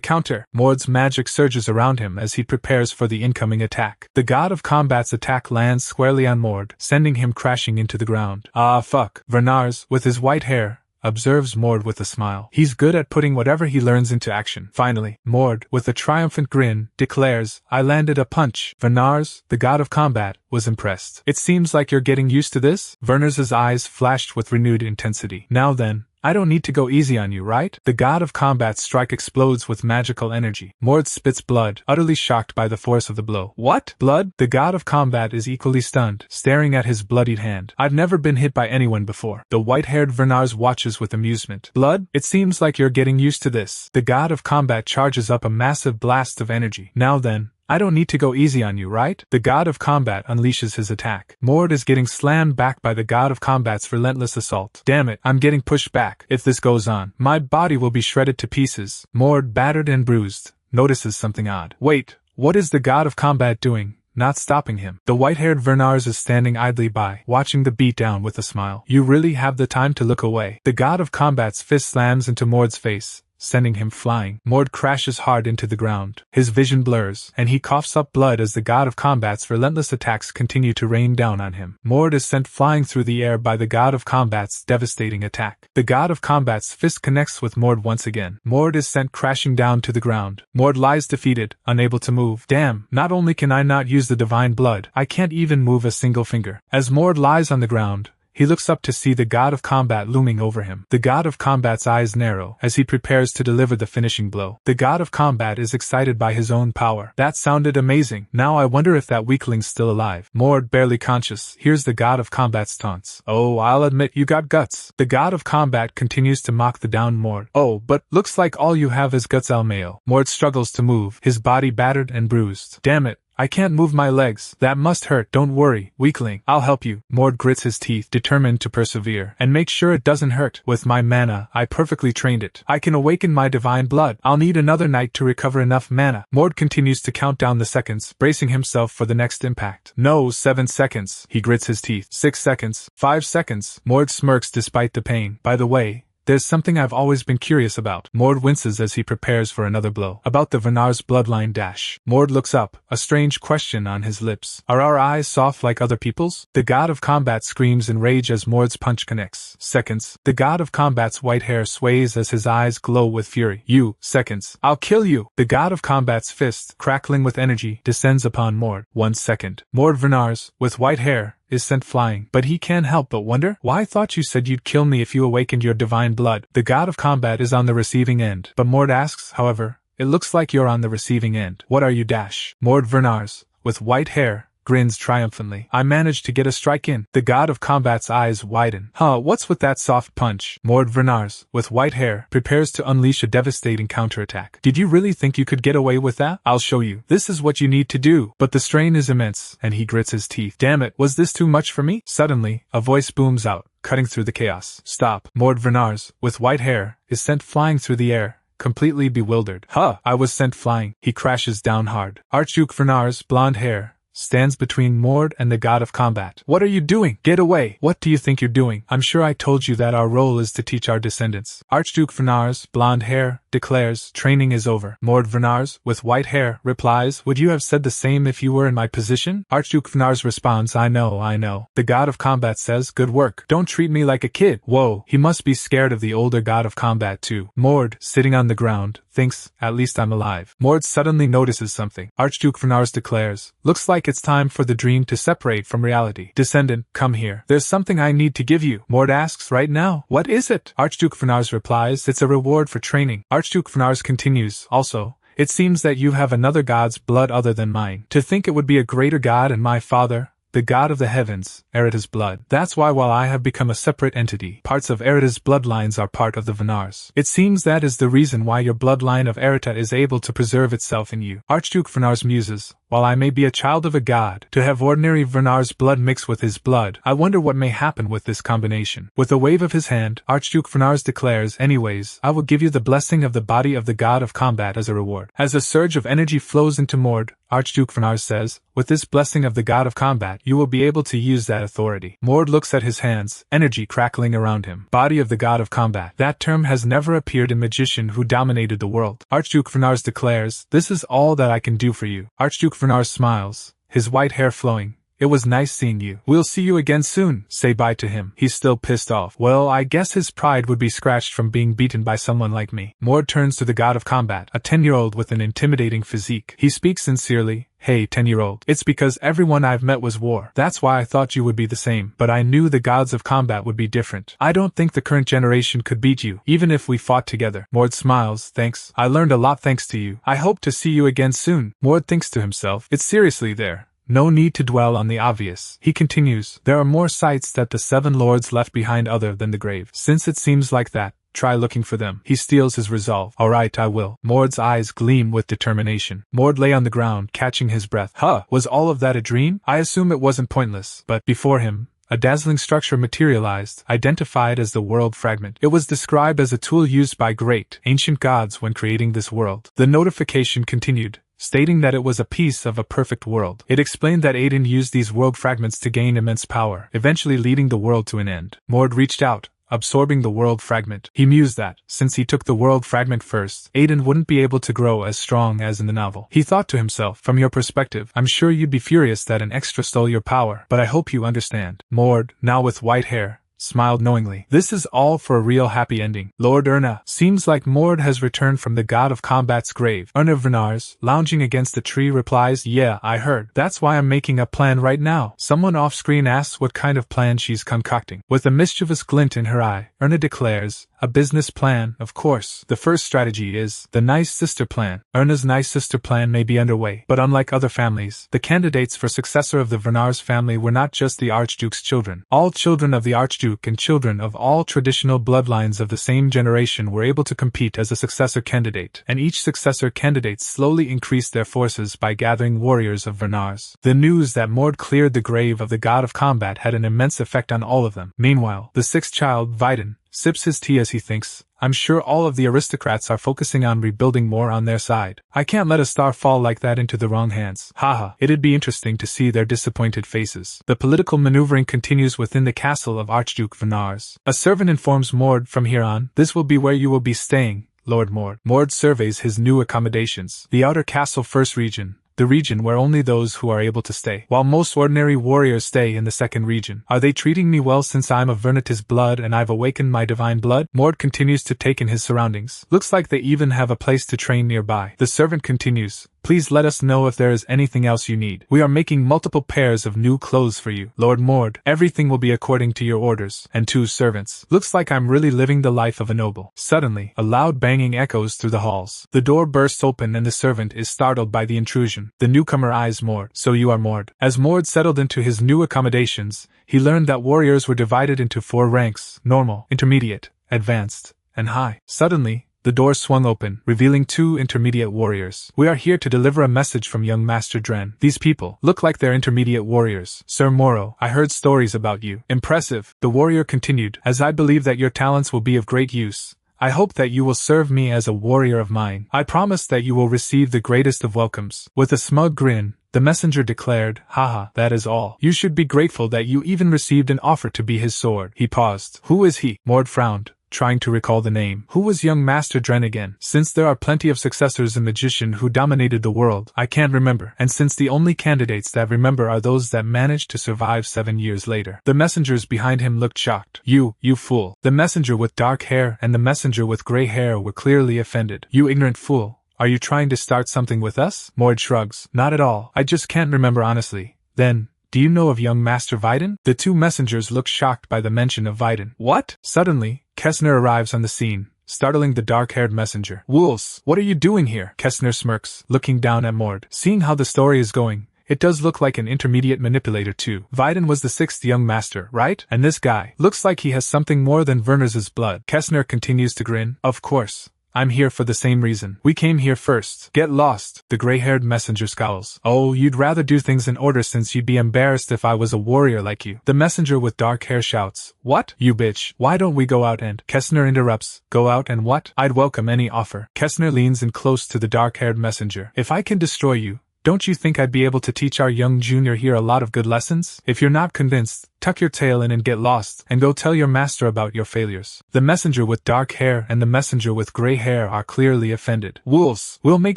counter. Mord's magic surges around him as he prepares for the incoming attack. The god of combat's attack lands squarely on Mord, sending him crashing into the ground. Fuck. Vernars, with his white hair, observes Mord with a smile. He's good at putting whatever he learns into action. Finally, Mord, with a triumphant grin, declares, I landed a punch. Vernars, the god of combat, was impressed. It seems like you're getting used to this? Vernars' eyes flashed with renewed intensity. Now then, I don't need to go easy on you, right? The god of combat's strike explodes with magical energy. Mord spits blood, utterly shocked by the force of the blow. What? Blood? The god of combat is equally stunned, staring at his bloodied hand. I've never been hit by anyone before. The white-haired Vernars watches with amusement. Blood? It seems like you're getting used to this. The god of combat charges up a massive blast of energy. Now then, I don't need to go easy on you, right? The god of combat unleashes his attack. Mord is getting slammed back by the god of combat's relentless assault. Damn it, I'm getting pushed back. If this goes on, my body will be shredded to pieces. Mord, battered and bruised, notices something odd. Wait, what is the god of combat doing? Not stopping him. The white-haired Vernars is standing idly by, watching the beatdown with a smile. You really have the time to look away. The god of combat's fist slams into Mord's face, sending him flying. Mord crashes hard into the ground. His vision blurs, and he coughs up blood as the god of combat's relentless attacks continue to rain down on him. Mord is sent flying through the air by the god of combat's devastating attack. The god of combat's fist connects with Mord once again. Mord is sent crashing down to the ground. Mord lies defeated, unable to move. Damn, not only can I not use the divine blood, I can't even move a single finger. As Mord lies on the ground, he looks up to see the god of combat looming over him. The god of combat's eyes narrow as he prepares to deliver the finishing blow. The god of combat is excited by his own power. That sounded amazing. Now I wonder if that weakling's still alive. Mord, barely conscious, hears the god of combat's taunts. Oh, I'll admit you got guts. The god of combat continues to mock the downed Mord. Oh, but looks like all you have is guts, Almayo. Mord struggles to move, his body battered and bruised. Damn it. I can't move my legs. That must hurt. Don't worry, weakling. I'll help you. Mord grits his teeth, determined to persevere and make sure it doesn't hurt. With my mana, I perfectly trained it. I can awaken my divine blood. I'll need another night to recover enough mana. Mord continues to count down the seconds, bracing himself for the next impact. No, 7 seconds. He grits his teeth. 6 seconds. 5 seconds. Mord smirks despite the pain. By the way, there's something I've always been curious about. Mord winces as he prepares for another blow. About the Venar's bloodline dash. Mord looks up, a strange question on his lips. Are our eyes soft like other people's? The god of combat screams in rage as Mord's punch connects. Seconds. The god of combat's white hair sways as his eyes glow with fury. You. Seconds. I'll kill you. The god of combat's fist, crackling with energy, descends upon Mord. 1 second. Mord Venars, with white hair, is sent flying, but he can't help but wonder, why I thought you said you'd kill me if you awakened your divine blood. The god of combat is on the receiving end, but Mord asks, however, it looks like you're on the receiving end. What are you dash? Mord Vernars, with white hair, grins triumphantly. I managed to get a strike in. The god of combat's eyes widen. What's with that soft punch? Mord Vernars, with white hair, prepares to unleash a devastating counterattack. Did you really think you could get away with that? I'll show you. This is what you need to do. But the strain is immense, and he grits his teeth. Damn it, was this too much for me? Suddenly, a voice booms out, cutting through the chaos. Stop. Mord Vernars, with white hair, is sent flying through the air, completely bewildered. I was sent flying. He crashes down hard. Archduke Vernars, blonde hair, stands between Mord and the god of combat. What are you doing? Get away! What do you think you're doing? I'm sure I told you that our role is to teach our descendants. Archduke Vernars, blonde hair, declares, training is over. Mord Vernars, with white hair, replies, would you have said the same if you were in my position? Archduke Vernars responds, I know. The god of combat says, good work. Don't treat me like a kid. Whoa, he must be scared of the older god of combat too. Mord, sitting on the ground, thinks, at least I'm alive. Mord suddenly notices something. Archduke Vernars declares, looks like it's time for the dream to separate from reality. Descendant, come here. There's something I need to give you. Mord asks, right now? What is it? Archduke Vernars replies, it's a reward for training. Archduke Vernars continues, also, it seems that you have another god's blood other than mine. To think it would be a greater god and my father, the god of the heavens, Erita's blood. That's why while I have become a separate entity, parts of Erita's bloodlines are part of the Venars. It seems that is the reason why your bloodline of Erita is able to preserve itself in you. Archduke Vernars muses, while I may be a child of a god, to have ordinary Vernar's blood mix with his blood, I wonder what may happen with this combination. With a wave of his hand, Archduke Vernars declares, anyways, I will give you the blessing of the body of the god of combat as a reward. As a surge of energy flows into Mord, Archduke Vernars says, with this blessing of the god of combat, you will be able to use that authority. Mord looks at his hands, energy crackling around him. Body of the god of combat. That term has never appeared in Magician Who Dominated the World. Archduke Vernars declares, this is all that I can do for you. Archduke Vernars smiles, his white hair flowing. It was nice seeing you. We'll see you again soon. Say bye to him. He's still pissed off. Well, I guess his pride would be scratched from being beaten by someone like me. Mord turns to the god of combat, a 10-year-old with an intimidating physique. He speaks sincerely. Hey, 10-year-old. It's because everyone I've met was war. That's why I thought you would be the same. But I knew the gods of combat would be different. I don't think the current generation could beat you, even if we fought together. Mord smiles. Thanks. I learned a lot thanks to you. I hope to see you again soon. Mord thinks to himself. It's seriously there. No need to dwell on the obvious. He continues, there are more sites that the seven lords left behind other than the grave. Since it seems like that, try looking for them. He steels his resolve. Alright, I will. Mord's eyes gleam with determination. Mord lay on the ground, catching his breath. Was all of that a dream? I assume it wasn't pointless. But before him, a dazzling structure materialized, identified as the world fragment. It was described as a tool used by great, ancient gods when creating this world. The notification continued, stating that it was a piece of a perfect world. It explained that Aiden used these world fragments to gain immense power, eventually leading the world to an end. Mord reached out, absorbing the world fragment. He mused that, since he took the world fragment first, Aiden wouldn't be able to grow as strong as in the novel. He thought to himself, from your perspective, I'm sure you'd be furious that an extra stole your power, but I hope you understand. Mord, now with white hair, smiled knowingly. This is all for a real happy ending. Lord Erna, seems like Mord has returned from the god of combat's grave. Erna Vernars, lounging against the tree, replies, yeah, I heard. That's why I'm making a plan right now. Someone off-screen asks what kind of plan she's concocting. With a mischievous glint in her eye, Erna declares, a business plan, of course. The first strategy is the Nice Sister Plan. Erna's Nice Sister Plan may be underway, but unlike other families, the candidates for successor of the Vernars family were not just the Archduke's children. All children of the Archduke Archduke and children of all traditional bloodlines of the same generation were able to compete as a successor candidate, and each successor candidate slowly increased their forces by gathering warriors of Vernars. The news that Mord cleared the grave of the god of combat had an immense effect on all of them. Meanwhile, the sixth child, Vidin, sips his tea as he thinks, I'm sure all of the aristocrats are focusing on rebuilding more on their side. I can't let a star fall like that into the wrong hands. Haha, it'd be interesting to see their disappointed faces. The political maneuvering continues within the castle of Archduke Vernars. A servant informs Mord, from here on, this will be where you will be staying, Lord Mord. Mord surveys his new accommodations. The outer castle first region, the region where only those who are able to stay, while most ordinary warriors stay in the second region. Are they treating me well since I'm of Vernatis blood and I've awakened my divine blood? Mord continues to take in his surroundings. Looks like they even have a place to train nearby. The servant continues, please let us know if there is anything else you need. We are making multiple pairs of new clothes for you. Lord Mord, everything will be according to your orders. And two servants. Looks like I'm really living the life of a noble. Suddenly, a loud banging echoes through the halls. The door bursts open and the servant is startled by the intrusion. The newcomer eyes Mord. So you are Mord. As Mord settled into his new accommodations, he learned that warriors were divided into 4 ranks: normal, intermediate, advanced, and high. Suddenly, the door swung open, revealing 2 intermediate warriors. We are here to deliver a message from young Master Dren. These people look like they're intermediate warriors. Sir Moro, I heard stories about you. Impressive, the warrior continued, as I believe that your talents will be of great use. I hope that you will serve me as a warrior of mine. I promise that you will receive the greatest of welcomes. With a smug grin, the messenger declared, haha, that is all. You should be grateful that you even received an offer to be his sword. He paused. Who is he? Mord frowned, trying to recall the name. Who was young Master Dren again? Since there are plenty of successors in magician who dominated the world, I can't remember. And since the only candidates that remember are those that managed to survive 7 years later. The messengers behind him looked shocked. You fool. The messenger with dark hair and the messenger with gray hair were clearly offended. You ignorant fool. Are you trying to start something with us? Mord shrugs. Not at all. I just can't remember honestly. Then, do you know of young Master Vidin? The 2 messengers look shocked by the mention of Vidin. What? Suddenly, Kessner arrives on the scene, startling the dark-haired messenger. Wools, what are you doing here? Kessner smirks, looking down at Mord. Seeing how the story is going, it does look like an intermediate manipulator too. Vidin was the 6th young master, right? And this guy looks like he has something more than Werner's blood. Kessner continues to grin. Of course. I'm here for the same reason. We came here first. Get lost. The gray-haired messenger scowls. Oh, you'd rather do things in order since you'd be embarrassed if I was a warrior like you. The messenger with dark hair shouts. What? You bitch. Why don't we go out and... Kessner interrupts. Go out and what? I'd welcome any offer. Kessner leans in close to the dark-haired messenger. If I can destroy you, don't you think I'd be able to teach our young junior here a lot of good lessons? If you're not convinced, tuck your tail in and get lost, and go tell your master about your failures. The messenger with dark hair and the messenger with gray hair are clearly offended. Wools, we'll make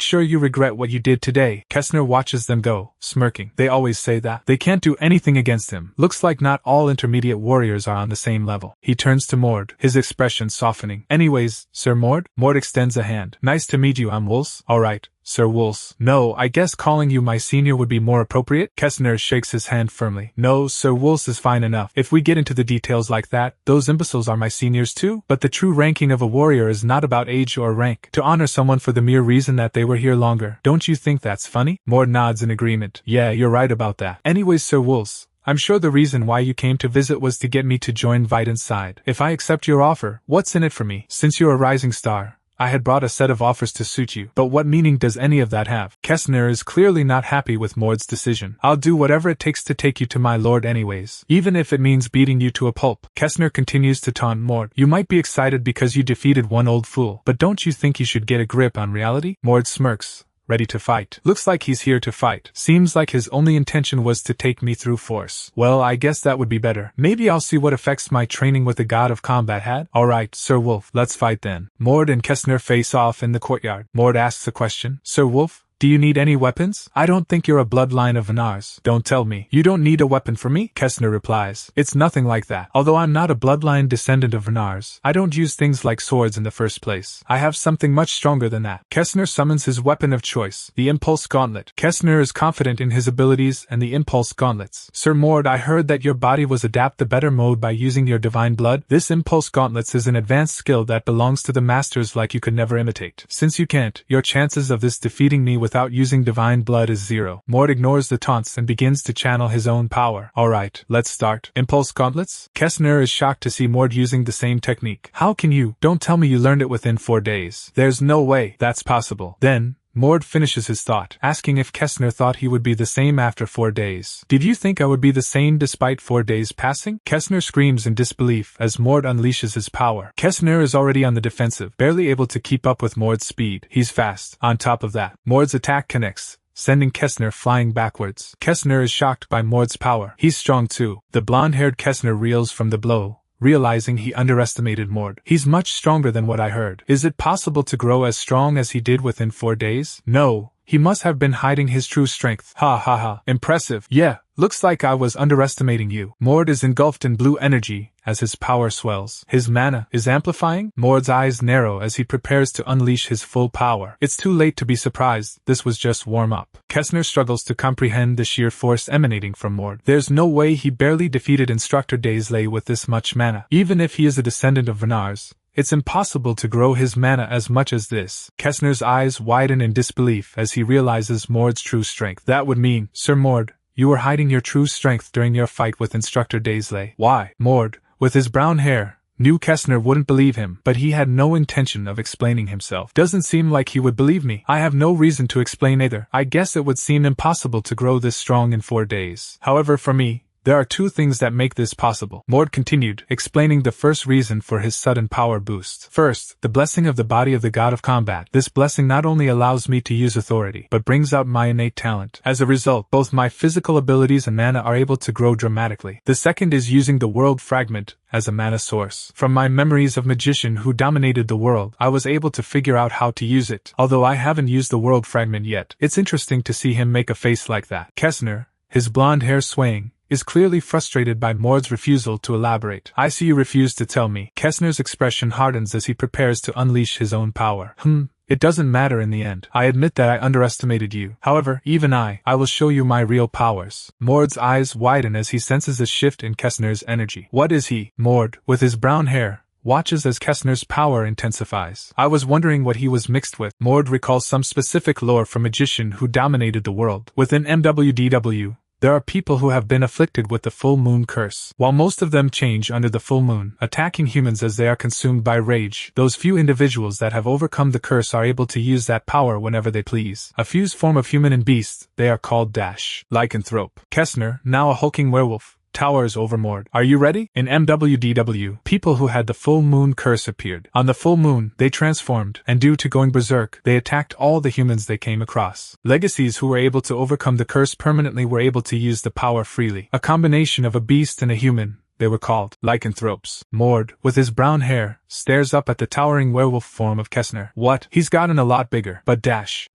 sure you regret what you did today. Kessner watches them go, smirking. They always say that. They can't do anything against him. Looks like not all intermediate warriors are on the same level. He turns to Mord, his expression softening. Anyways, Sir Mord? Mord extends a hand. Nice to meet you, I'm Wools. Alright. Sir Wools. No, I guess calling you my senior would be more appropriate? Kessner shakes his hand firmly. No, Sir Wools is fine enough. If we get into the details like that, those imbeciles are my seniors too? But the true ranking of a warrior is not about age or rank. To honor someone for the mere reason that they were here longer. Don't you think that's funny? Mord nods in agreement. Yeah, you're right about that. Anyways, Sir Wools, I'm sure the reason why you came to visit was to get me to join Vidin's side. If I accept your offer, what's in it for me? Since you're a rising star, I had brought a set of offers to suit you. But what meaning does any of that have? Kessner is clearly not happy with Mord's decision. I'll do whatever it takes to take you to my lord anyways. Even if it means beating you to a pulp. Kessner continues to taunt Mord. You might be excited because you defeated one old fool. But don't you think you should get a grip on reality? Mord smirks, ready to fight. Looks like he's here to fight. Seems like his only intention was to take me through force. Well, I guess that would be better. Maybe I'll see what effects my training with the god of combat had. Alright, Sir Wolf, let's fight then. Mord and Kessner face off in the courtyard. Mord asks a question. Sir Wolf, do you need any weapons? I don't think you're a bloodline of Venars. Don't tell me. You don't need a weapon for me? Kessner replies. It's nothing like that. Although I'm not a bloodline descendant of Venars, I don't use things like swords in the first place. I have something much stronger than that. Kessner summons his weapon of choice, the Impulse Gauntlet. Kessner is confident in his abilities and the Impulse Gauntlets. Sir Mord, I heard that your body was adapt the better mode by using your divine blood. This Impulse Gauntlets is an advanced skill that belongs to the masters like you could never imitate. Since you can't, your chances of this defeating me without using divine blood is 0. Mord ignores the taunts and begins to channel his own power. Alright, let's start. Impulse gauntlets? Kessner is shocked to see Mord using the same technique. How can you? Don't tell me you learned it within 4 days. There's no way that's possible. Then, Mord finishes his thought, asking if Kessner thought he would be the same after 4 days. Did you think I would be the same despite 4 days passing? Kessner screams in disbelief as Mord unleashes his power. Kessner is already on the defensive, barely able to keep up with Mord's speed. He's fast. On top of that, Mord's attack connects, sending Kessner flying backwards. Kessner is shocked by Mord's power. He's strong too. The blonde-haired Kessner reels from the blow, realizing he underestimated Mord. He's much stronger than what I heard. Is it possible to grow as strong as he did within 4 days? No, he must have been hiding his true strength. Ha ha ha. Impressive. Yeah, looks like I was underestimating you. Mord is engulfed in blue energy as his power swells. His mana is amplifying? Mord's eyes narrow as he prepares to unleash his full power. It's too late to be surprised, this was just warm-up. Kessner struggles to comprehend the sheer force emanating from Mord. There's no way he barely defeated Instructor Daisley with this much mana. Even if he is a descendant of Venars, it's impossible to grow his mana as much as this. Kessner's eyes widen in disbelief as he realizes Mord's true strength. That would mean, Sir Mord, you were hiding your true strength during your fight with Instructor Daisley. Why? Mord, with his brown hair, knew Kessner wouldn't believe him, but he had no intention of explaining himself. Doesn't seem like he would believe me. I have no reason to explain either. I guess it would seem impossible to grow this strong in 4 days. However, for me, there are 2 things that make this possible. Mord continued, explaining the first reason for his sudden power boost. First, the blessing of the body of the god of combat. This blessing not only allows me to use authority, but brings out my innate talent. As a result, both my physical abilities and mana are able to grow dramatically. The second is using the world fragment as a mana source. From my memories of magician who dominated the world, I was able to figure out how to use it. Although I haven't used the world fragment yet, it's interesting to see him make a face like that. Kessner, his blonde hair swaying, is clearly frustrated by Mord's refusal to elaborate. I see you refuse to tell me. Kessner's expression hardens as he prepares to unleash his own power. It doesn't matter in the end. I admit that I underestimated you. However, even I will show you my real powers. Mord's eyes widen as he senses a shift in Kessner's energy. What is he? Mord, with his brown hair, watches as Kessner's power intensifies. I was wondering what he was mixed with. Mord recalls some specific lore from magician who dominated the world. Within MWDW, there are people who have been afflicted with the full moon curse. While most of them change under the full moon, attacking humans as they are consumed by rage, those few individuals that have overcome the curse are able to use that power whenever they please. A fused form of human and beast, they are called lycanthrope. Kessner, now a hulking werewolf, towers over Mord. Are you ready? In MWDW, people who had the full moon curse appeared. On the full moon, they transformed, and due to going berserk, they attacked all the humans they came across. Legacies who were able to overcome the curse permanently were able to use the power freely. A combination of a beast and a human, they were called lycanthropes. Mord, with his brown hair, stares up at the towering werewolf form of Kessner. What? He's gotten a lot bigger. But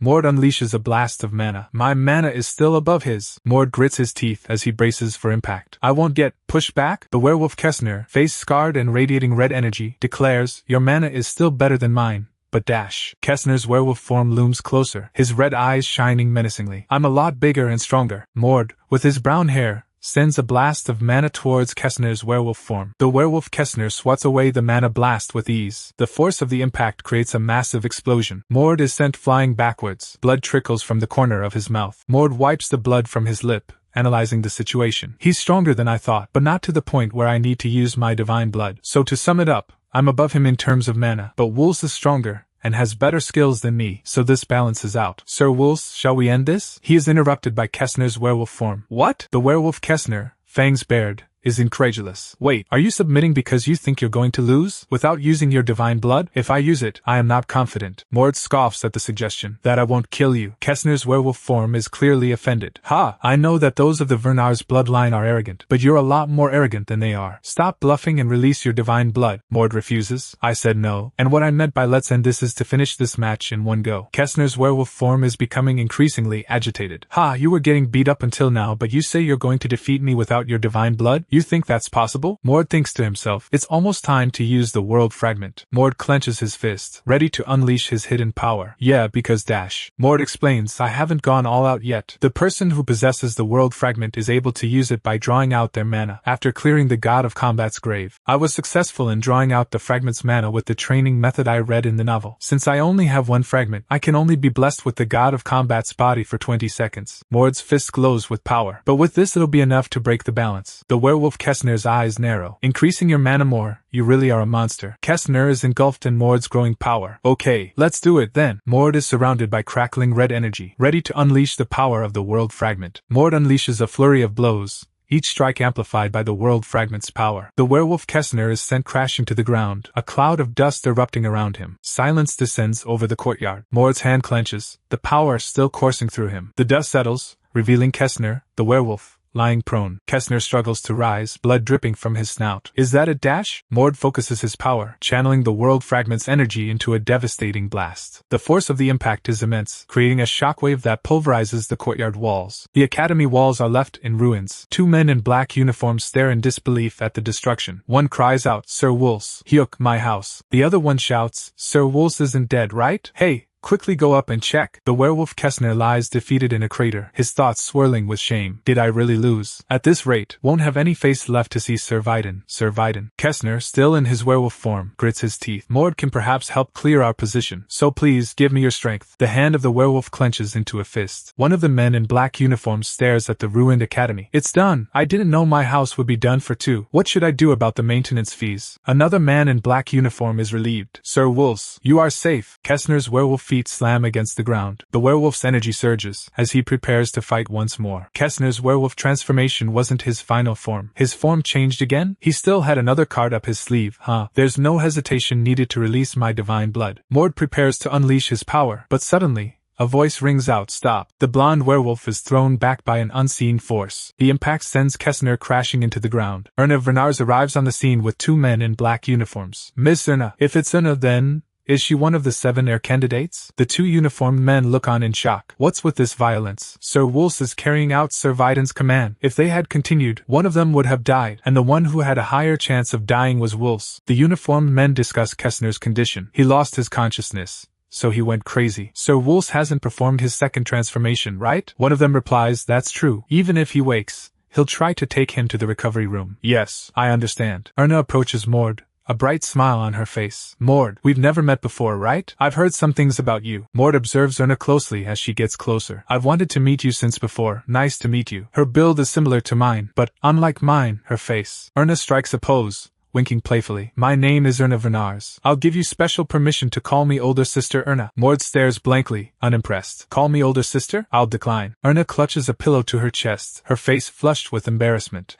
Mord unleashes a blast of mana. My mana is still above his. Mord grits his teeth as he braces for impact. I won't get pushed back. The werewolf Kessner, face scarred and radiating red energy, declares, your mana is still better than mine. But Kessner's werewolf form looms closer, his red eyes shining menacingly. I'm a lot bigger and stronger. Mord, with his brown hair, sends a blast of mana towards Kessner's werewolf form. The werewolf Kessner swats away the mana blast with ease. The force of the impact creates a massive explosion. Mord is sent flying backwards. Blood trickles from the corner of his mouth. Mord wipes the blood from his lip, analyzing the situation. He's stronger than I thought, but not to the point where I need to use my divine blood. So to sum it up, I'm above him in terms of mana, but Wools is stronger and has better skills than me, so this balances out. Sir Wools, shall we end this? He is interrupted by Kessner's werewolf form. What? The werewolf Kessner, fangs bared, is incredulous. Wait, are you submitting because you think you're going to lose? Without using your divine blood? If I use it, I am not confident. Mord scoffs at the suggestion. That I won't kill you. Kessner's werewolf form is clearly offended. Ha! I know that those of the Vernar's bloodline are arrogant, but you're a lot more arrogant than they are. Stop bluffing and release your divine blood. Mord refuses. I said no, and what I meant by let's end this is to finish this match in one go. Kessner's werewolf form is becoming increasingly agitated. Ha! You were getting beat up until now, but you say you're going to defeat me without your divine blood? You think that's possible? Mord thinks to himself, it's almost time to use the world fragment. Mord clenches his fist, ready to unleash his hidden power. Yeah, because Mord explains, I haven't gone all out yet. The person who possesses the world fragment is able to use it by drawing out their mana. After clearing the god of combat's grave, I was successful in drawing out the fragment's mana with the training method I read in the novel. Since I only have one fragment, I can only be blessed with the god of combat's body for 20 seconds. Mord's fist glows with power, but with this it'll be enough to break the balance. The werewolf Kessner's eyes narrow. Increasing your mana more, you really are a monster. Kessner is engulfed in Mord's growing power. Okay, let's do it then. Mord is surrounded by crackling red energy, ready to unleash the power of the world fragment. Mord unleashes a flurry of blows, each strike amplified by the world fragment's power. The werewolf Kessner is sent crashing to the ground, a cloud of dust erupting around him. Silence descends over the courtyard. Mord's hand clenches, the power still coursing through him. The dust settles, revealing Kessner, the werewolf, lying prone. Kessner struggles to rise, blood dripping from his snout. Is that it? Mord focuses his power, channeling the world fragment's energy into a devastating blast. The force of the impact is immense, creating a shockwave that pulverizes the courtyard walls. The academy walls are left in ruins. Two men in black uniforms stare in disbelief at the destruction. One cries out, Sir Wools, Hyuk, my house. The other one shouts, Sir Wools isn't dead, right? Hey! Quickly go up and check. The werewolf Kessner lies defeated in a crater, his thoughts swirling with shame. Did I really lose? At this rate, won't have any face left to see Sir Vidin. Kessner, still in his werewolf form, grits his teeth. Mord can perhaps help clear our position, so please give me your strength. The hand of the werewolf clenches into a fist. One of the men in black uniforms stares at the ruined academy. It's done. I didn't know my house would be done for two. What should I do about the maintenance fees? Another man in black uniform is relieved. Sir Wools, you are safe. Kessner's werewolf feet slam against the ground. The werewolf's energy surges as he prepares to fight once more. Kessner's werewolf transformation wasn't his final form. His form changed again? He still had another card up his sleeve, huh? There's no hesitation needed to release my divine blood. Mord prepares to unleash his power, but suddenly, a voice rings out, stop. The blonde werewolf is thrown back by an unseen force. The impact sends Kessner crashing into the ground. Erna Vernars arrives on the scene with two men in black uniforms. Miss Erna, if it's Erna then... is she one of the 7 heir candidates? The two uniformed men look on in shock. What's with this violence? Sir Wools is carrying out Sir Vidin's command. If they had continued, one of them would have died, and the one who had a higher chance of dying was Wools. The uniformed men discuss Kessner's condition. He lost his consciousness, so he went crazy. Sir Wools hasn't performed his second transformation, right? One of them replies, that's true. Even if he wakes, he'll try to take him to the recovery room. Yes, I understand. Erna approaches Mord, a bright smile on her face. Mord, we've never met before, right? I've heard some things about you. Mord observes Erna closely as she gets closer. I've wanted to meet you since before. Nice to meet you. Her build is similar to mine, but, unlike mine, her face. Erna strikes a pose, winking playfully. My name is Erna Vernars. I'll give you special permission to call me older sister Erna. Mord stares blankly, unimpressed. Call me older sister? I'll decline. Erna clutches a pillow to her chest, her face flushed with embarrassment.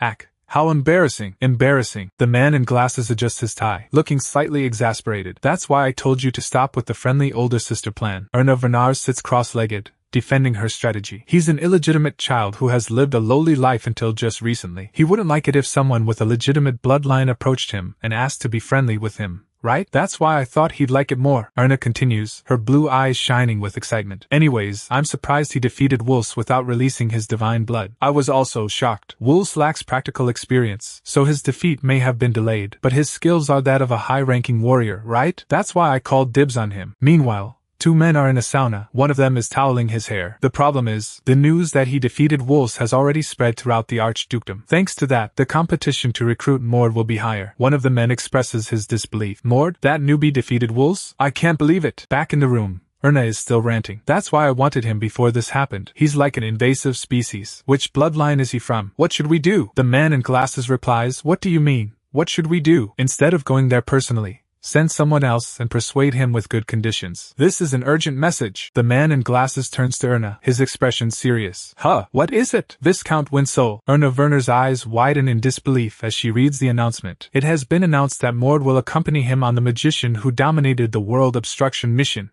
How embarrassing. Embarrassing. The man in glasses adjusts his tie, looking slightly exasperated. That's why I told you to stop with the friendly older sister plan. Erna Vernars sits cross-legged, defending her strategy. He's an illegitimate child who has lived a lowly life until just recently. He wouldn't like it if someone with a legitimate bloodline approached him and asked to be friendly with him. Right? That's why I thought he'd like it more. Erna continues, her blue eyes shining with excitement. Anyways, I'm surprised he defeated Wools without releasing his divine blood. I was also shocked. Wools lacks practical experience, so his defeat may have been delayed, but his skills are that of a high-ranking warrior, right? That's why I called dibs on him. Meanwhile, two men are in a sauna. One of them is toweling his hair. The problem is, the news that he defeated Wools has already spread throughout the Archdukedom. Thanks to that, the competition to recruit Mord will be higher. One of the men expresses his disbelief. Mord, that newbie defeated Wools? I can't believe it. Back in the room, Erna is still ranting. That's why I wanted him before this happened. He's like an invasive species. Which bloodline is he from? What should we do? The man in glasses replies, what do you mean? What should we do? Instead of going there personally, send someone else and persuade him with good conditions. This is an urgent message. The man in glasses turns to Erna, his expression serious. What is it? Viscount Winsole. Erna Werner's eyes widen in disbelief as she reads the announcement. It has been announced that Mord will accompany him on the magician who dominated the world obstruction mission.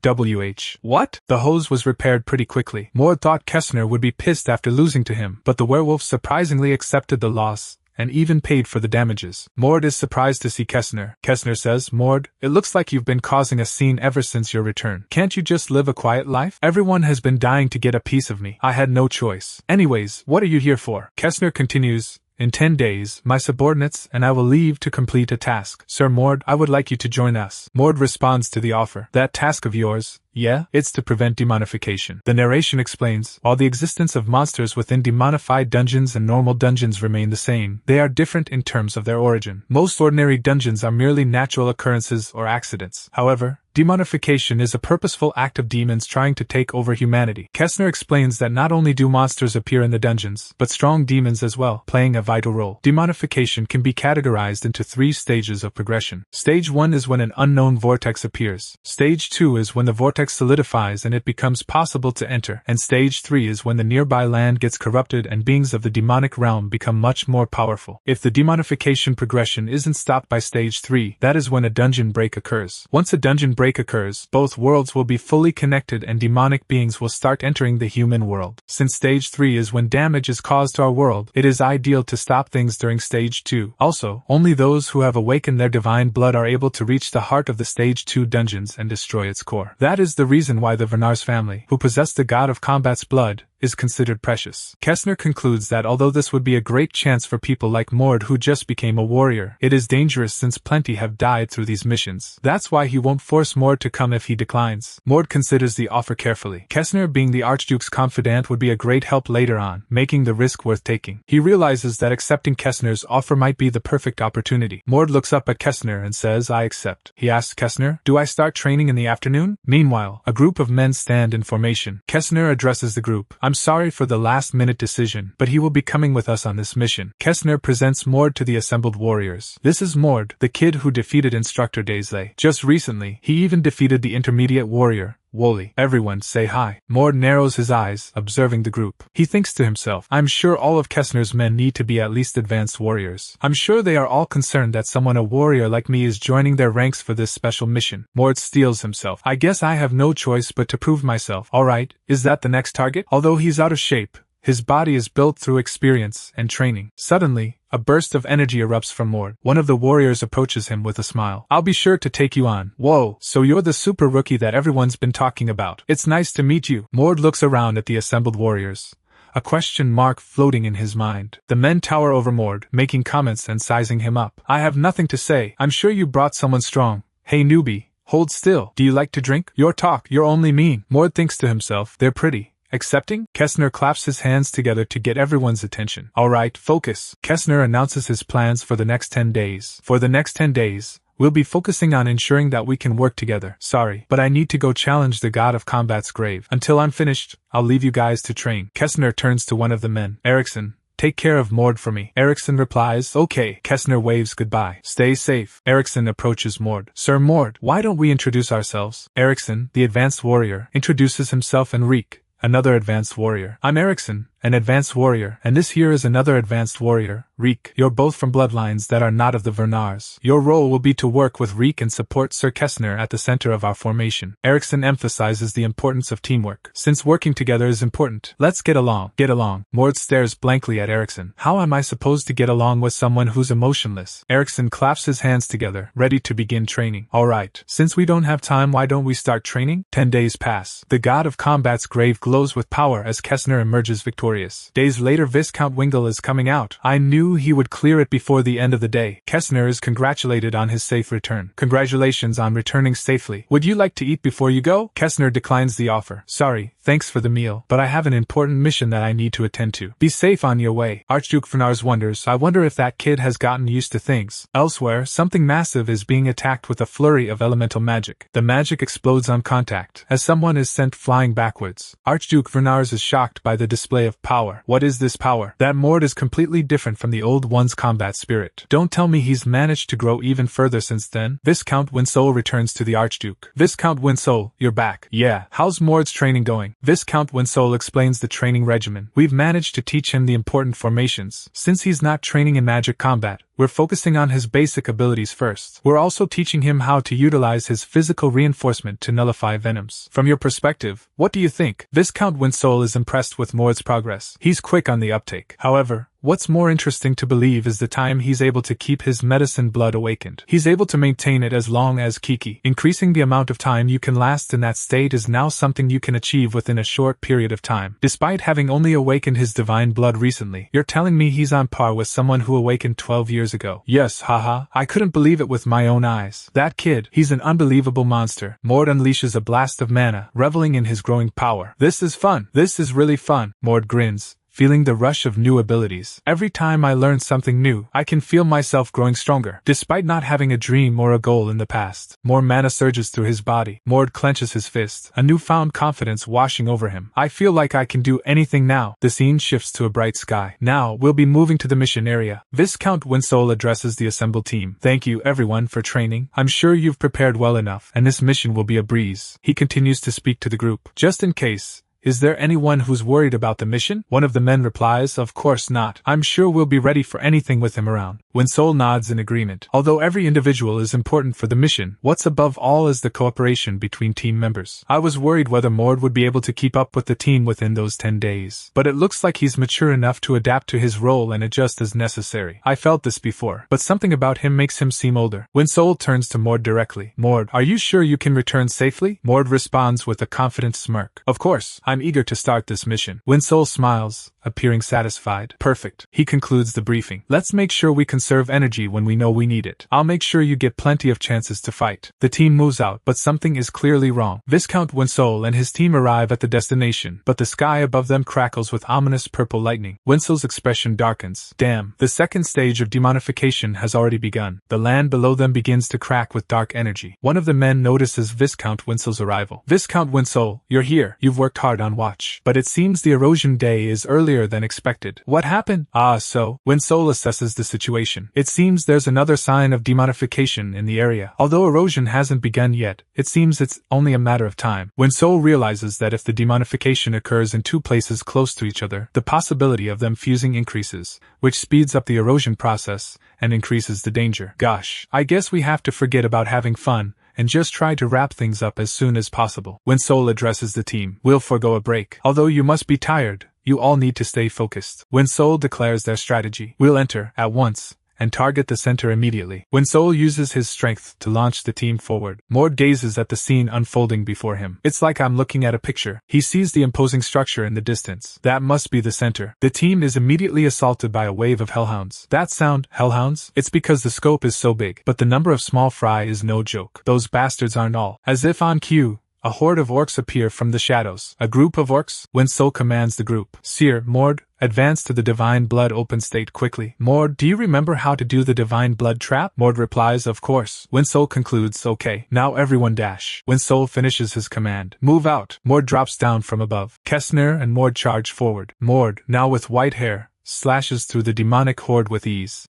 What? The hose was repaired pretty quickly. Mord thought Kessner would be pissed after losing to him, but the werewolf surprisingly accepted the loss and even paid for the damages. Mord is surprised to see Kessner. Kessner says, Mord, it looks like you've been causing a scene ever since your return. Can't you just live a quiet life? Everyone has been dying to get a piece of me. I had no choice. Anyways, what are you here for? Kessner continues, In 10 days, my subordinates and I will leave to complete a task. Sir Mord, I would like you to join us. Mord responds to the offer. That task of yours? Yeah, it's to prevent demonification. The narration explains, while the existence of monsters within demonified dungeons and normal dungeons remain the same, they are different in terms of their origin. Most ordinary dungeons are merely natural occurrences or accidents. However, demonification is a purposeful act of demons trying to take over humanity. Kessner explains that not only do monsters appear in the dungeons, but strong demons as well, playing a vital role. Demonification can be categorized into 3 stages of progression. Stage 1 is when an unknown vortex appears. Stage 2 is when the vortex solidifies and it becomes possible to enter. And Stage 3 is when the nearby land gets corrupted and beings of the demonic realm become much more powerful. If the demonification progression isn't stopped by Stage 3, that is when a dungeon break occurs. Once a dungeon break occurs, both worlds will be fully connected and demonic beings will start entering the human world. Since Stage 3 is when damage is caused to our world, it is ideal to stop things during Stage 2. Also, only those who have awakened their divine blood are able to reach the heart of the Stage 2 dungeons and destroy its core. That is the reason why the Vernars family, who possess the god of combat's blood, is considered precious. Kessner concludes that although this would be a great chance for people like Mord who just became a warrior, it is dangerous since plenty have died through these missions. That's why he won't force Mord to come if he declines. Mord considers the offer carefully. Kessner, being the Archduke's confidant, would be a great help later on, making the risk worth taking. He realizes that accepting Kessner's offer might be the perfect opportunity. Mord looks up at Kessner and says, "I accept." He asks Kessner, "Do I start training in the afternoon?" Meanwhile, a group of men stand in formation. Kessner addresses the group. "I'm sorry for the last-minute decision, but he will be coming with us on this mission." Kessner presents Mord to the assembled warriors. This is Mord, the kid who defeated Instructor Daisley. Just recently, he even defeated the intermediate warrior, Wooly. Everyone say hi. Mord narrows his eyes, observing the group. He thinks to himself, I'm sure all of Kessner's men need to be at least advanced warriors. I'm sure they are all concerned that someone a warrior like me is joining their ranks for this special mission. Mord steels himself. I guess I have no choice but to prove myself. Alright, is that the next target? Although he's out of shape, his body is built through experience and training. Suddenly, a burst of energy erupts from Mord. One of the warriors approaches him with a smile. I'll be sure to take you on. Whoa, so you're the super rookie that everyone's been talking about. It's nice to meet you. Mord looks around at the assembled warriors, a question mark floating in his mind. The men tower over Mord, making comments and sizing him up. I have nothing to say. I'm sure you brought someone strong. Hey newbie, hold still. Do you like to drink? Your talk, you're only mean. Mord thinks to himself, they're pretty. Accepting? Kessner claps his hands together to get everyone's attention. Alright, focus. Kessner announces his plans for the next 10 days. For the next 10 days, we'll be focusing on ensuring that we can work together. Sorry, but I need to go challenge the god of combat's grave. Until I'm finished, I'll leave you guys to train. Kessner turns to one of the men. Erickson, take care of Mord for me. Erickson replies, okay. Kessner waves goodbye. Stay safe. Erickson approaches Mord. Sir Mord, why don't we introduce ourselves? Erickson, the advanced warrior, introduces himself and Reek, another advanced warrior. I'm Erickson, an advanced warrior, and this here is another advanced warrior, Reek. You're both from bloodlines that are not of the Vernars. Your role will be to work with Reek and support Sir Kessner at the center of our formation. Erickson emphasizes the importance of teamwork. Since working together is important, let's get along. Get along. Mord stares blankly at Erickson. How am I supposed to get along with someone who's emotionless? Erickson claps his hands together, ready to begin training. Alright, since we don't have time, why don't we start training? 10 days pass. The god of combat's grave glows with power as Kessner emerges victorious. Days later, Viscount Wingle is coming out. I knew he would clear it before the end of the day. Kessner is congratulated on his safe return. Congratulations on returning safely. Would you like to eat before you go? Kessner declines the offer. Sorry, thanks for the meal, but I have an important mission that I need to attend to. Be safe on your way. Archduke Vernars wonders, I wonder if that kid has gotten used to things. Elsewhere, something massive is being attacked with a flurry of elemental magic. The magic explodes on contact, as someone is sent flying backwards. Archduke Vernars is shocked by the display of power. What is this power? That Mord is completely different from the old one's combat spirit. Don't tell me he's managed to grow even further since then. Viscount Winsole returns to the Archduke. Viscount Winsole, you're back. Yeah, how's Mord's training going? Viscount Winsole explains the training regimen. We've managed to teach him the important formations. Since he's not training in magic combat, we're focusing on his basic abilities first. We're also teaching him how to utilize his physical reinforcement to nullify venoms. From your perspective, what do you think? Viscount Winsole is impressed with Mord's progress. He's quick on the uptake. However, What's more interesting to believe is the time he's able to keep his medicine blood awakened. He's able to maintain it as long as Kiki. Increasing the amount of time you can last in that state is now something you can achieve within a short period of time. Despite having only awakened his divine blood recently, you're telling me he's on par with someone who awakened 12 years ago. Yes, haha, I couldn't believe it with my own eyes. That kid, he's an unbelievable monster. Mord unleashes a blast of mana, reveling in his growing power. This is fun. This is really fun. Mord grins, feeling the rush of new abilities. Every time I learn something new, I can feel myself growing stronger. Despite not having a dream or a goal in the past, more mana surges through his body. Mord clenches his fist, a newfound confidence washing over him. I feel like I can do anything now. The scene shifts to a bright sky. Now, we'll be moving to the mission area. Viscount Winsole addresses the assembled team. Thank you, everyone, for training. I'm sure you've prepared well enough, and this mission will be a breeze. He continues to speak to the group. Just in case, is there anyone who's worried about the mission? One of the men replies, of course not. I'm sure we'll be ready for anything with him around. Winsole nods in agreement. Although every individual is important for the mission, what's above all is the cooperation between team members. I was worried whether Mord would be able to keep up with the team within those 10 days. But it looks like he's mature enough to adapt to his role and adjust as necessary. I felt this before, but something about him makes him seem older. Winsole turns to Mord directly. Mord, are you sure you can return safely? Mord responds with a confident smirk. Of course, I'm eager to start this mission. Winsole smiles, appearing satisfied. Perfect. He concludes the briefing. Let's make sure we conserve energy when we know we need it. I'll make sure you get plenty of chances to fight. The team moves out, but something is clearly wrong. Viscount Winsole and his team arrive at the destination, but the sky above them crackles with ominous purple lightning. Winsole's expression darkens. Damn, the second stage of demonification has already begun. The land below them begins to crack with dark energy. One of the men notices Viscount Winsole's arrival. Viscount Winsole, you're here. You've worked hard on watch. But it seems the erosion day is earlier than expected. What happened? So, Winsole assesses the situation. It seems there's another sign of demonification in the area. Although erosion hasn't begun yet, it seems it's only a matter of time. Winsole realizes that if the demonification occurs in two places close to each other, the possibility of them fusing increases, which speeds up the erosion process and increases the danger. Gosh, I guess we have to forget about having fun and just try to wrap things up as soon as possible. Winsole addresses the team. We'll forgo a break. Although you must be tired, you all need to stay focused. Winsole declares their strategy. We'll enter, at once, and target the center immediately. Winsole uses his strength to launch the team forward. Mord gazes at the scene unfolding before him. It's like I'm looking at a picture. He sees the imposing structure in the distance. That must be the center. The team is immediately assaulted by a wave of hellhounds. That sound, hellhounds? It's because the scope is so big, but the number of small fry is no joke. Those bastards aren't all. As if on cue, a horde of orcs appear from the shadows. A group of orcs? Winsole commands the group. Seer, Mord, advance to the divine blood open state quickly. Mord, do you remember how to do the divine blood trap? Mord replies, of course. Winsole concludes, okay. Now everyone dash. Winsole finishes his command. Move out. Mord drops down from above. Kessner and Mord charge forward. Mord, now with white hair, slashes through the demonic horde with ease.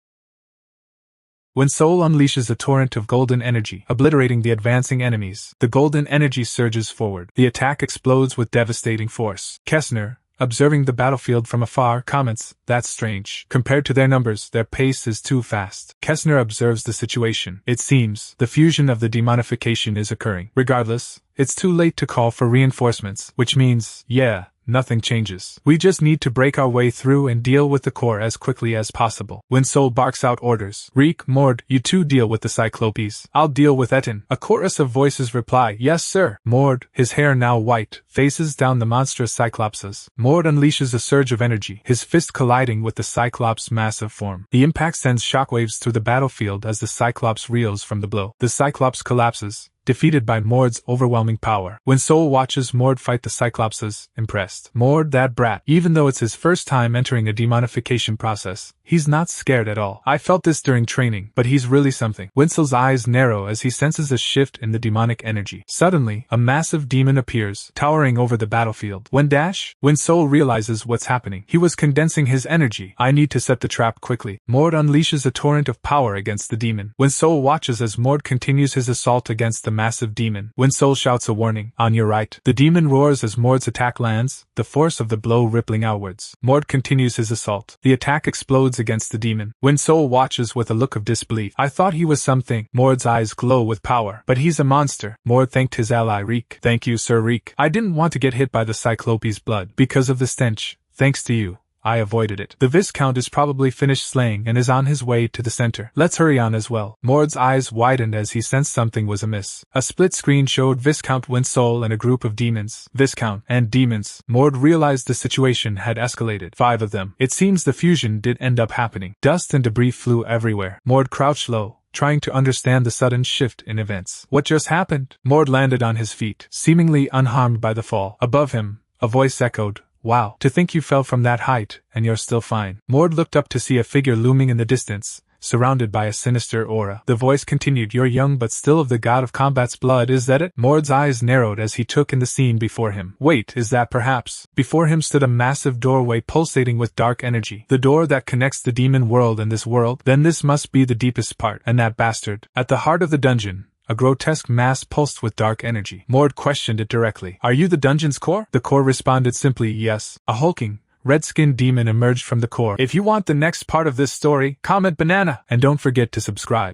Winsole unleashes a torrent of golden energy, obliterating the advancing enemies. The golden energy surges forward. The attack explodes with devastating force. Kessner, observing the battlefield from afar, comments, that's strange. Compared to their numbers, their pace is too fast. Kessner observes the situation. It seems the fusion of the demonification is occurring. Regardless, it's too late to call for reinforcements, which means, nothing changes. We just need to break our way through and deal with the core as quickly as possible. Winsole barks out orders. Reek, Mord, you two deal with the Cyclopes. I'll deal with Etten. A chorus of voices reply, yes sir. Mord, his hair now white, faces down the monstrous Cyclopses. Mord unleashes a surge of energy, his fist colliding with the Cyclops' massive form. The impact sends shockwaves through the battlefield as the Cyclops reels from the blow. The Cyclops collapses, defeated by Mord's overwhelming power. Winsole watches Mord fight the Cyclopses, impressed. Mord, that brat. Even though it's his first time entering a demonification process, he's not scared at all. I felt this during training, but he's really something. Winsole's eyes narrow as he senses a shift in the demonic energy. Suddenly, a massive demon appears, towering over the battlefield. When Winsole realizes what's happening. He was condensing his energy. I need to set the trap quickly. Mord unleashes a torrent of power against the demon. Winsole watches as Mord continues his assault against the massive demon. Winsole shouts a warning. On your right. The demon roars as Mord's attack lands, the force of the blow rippling outwards. Mord continues his assault. The attack explodes against the demon. Winsole watches with a look of disbelief. I thought he was something. Mord's eyes glow with power. But he's a monster. Mord thanked his ally Reek. Thank you, Sir Reek. I didn't want to get hit by the Cyclopes' blood. Because of the stench. Thanks to you, I avoided it. The Viscount is probably finished slaying and is on his way to the center. Let's hurry on as well. Mord's eyes widened as he sensed something was amiss. A split screen showed Viscount Winsole and a group of demons. Viscount and demons. Mord realized the situation had escalated. 5 of them. It seems the fusion did end up happening. Dust and debris flew everywhere. Mord crouched low, trying to understand the sudden shift in events. What just happened? Mord landed on his feet, seemingly unharmed by the fall. Above him, a voice echoed, "Wow, to think you fell from that height, and you're still fine." Mord looked up to see a figure looming in the distance, surrounded by a sinister aura. The voice continued, "You're young but still of the god of combat's blood, is that it?" Mord's eyes narrowed as he took in the scene before him. Wait, is that perhaps? Before him stood a massive doorway pulsating with dark energy. The door that connects the demon world and this world? Then this must be the deepest part. And that bastard? At the heart of the dungeon, a grotesque mass pulsed with dark energy. Mord questioned it directly. "Are you the dungeon's core?" The core responded simply, "Yes." A hulking, red-skinned demon emerged from the core. If you want the next part of this story, comment banana, and don't forget to subscribe.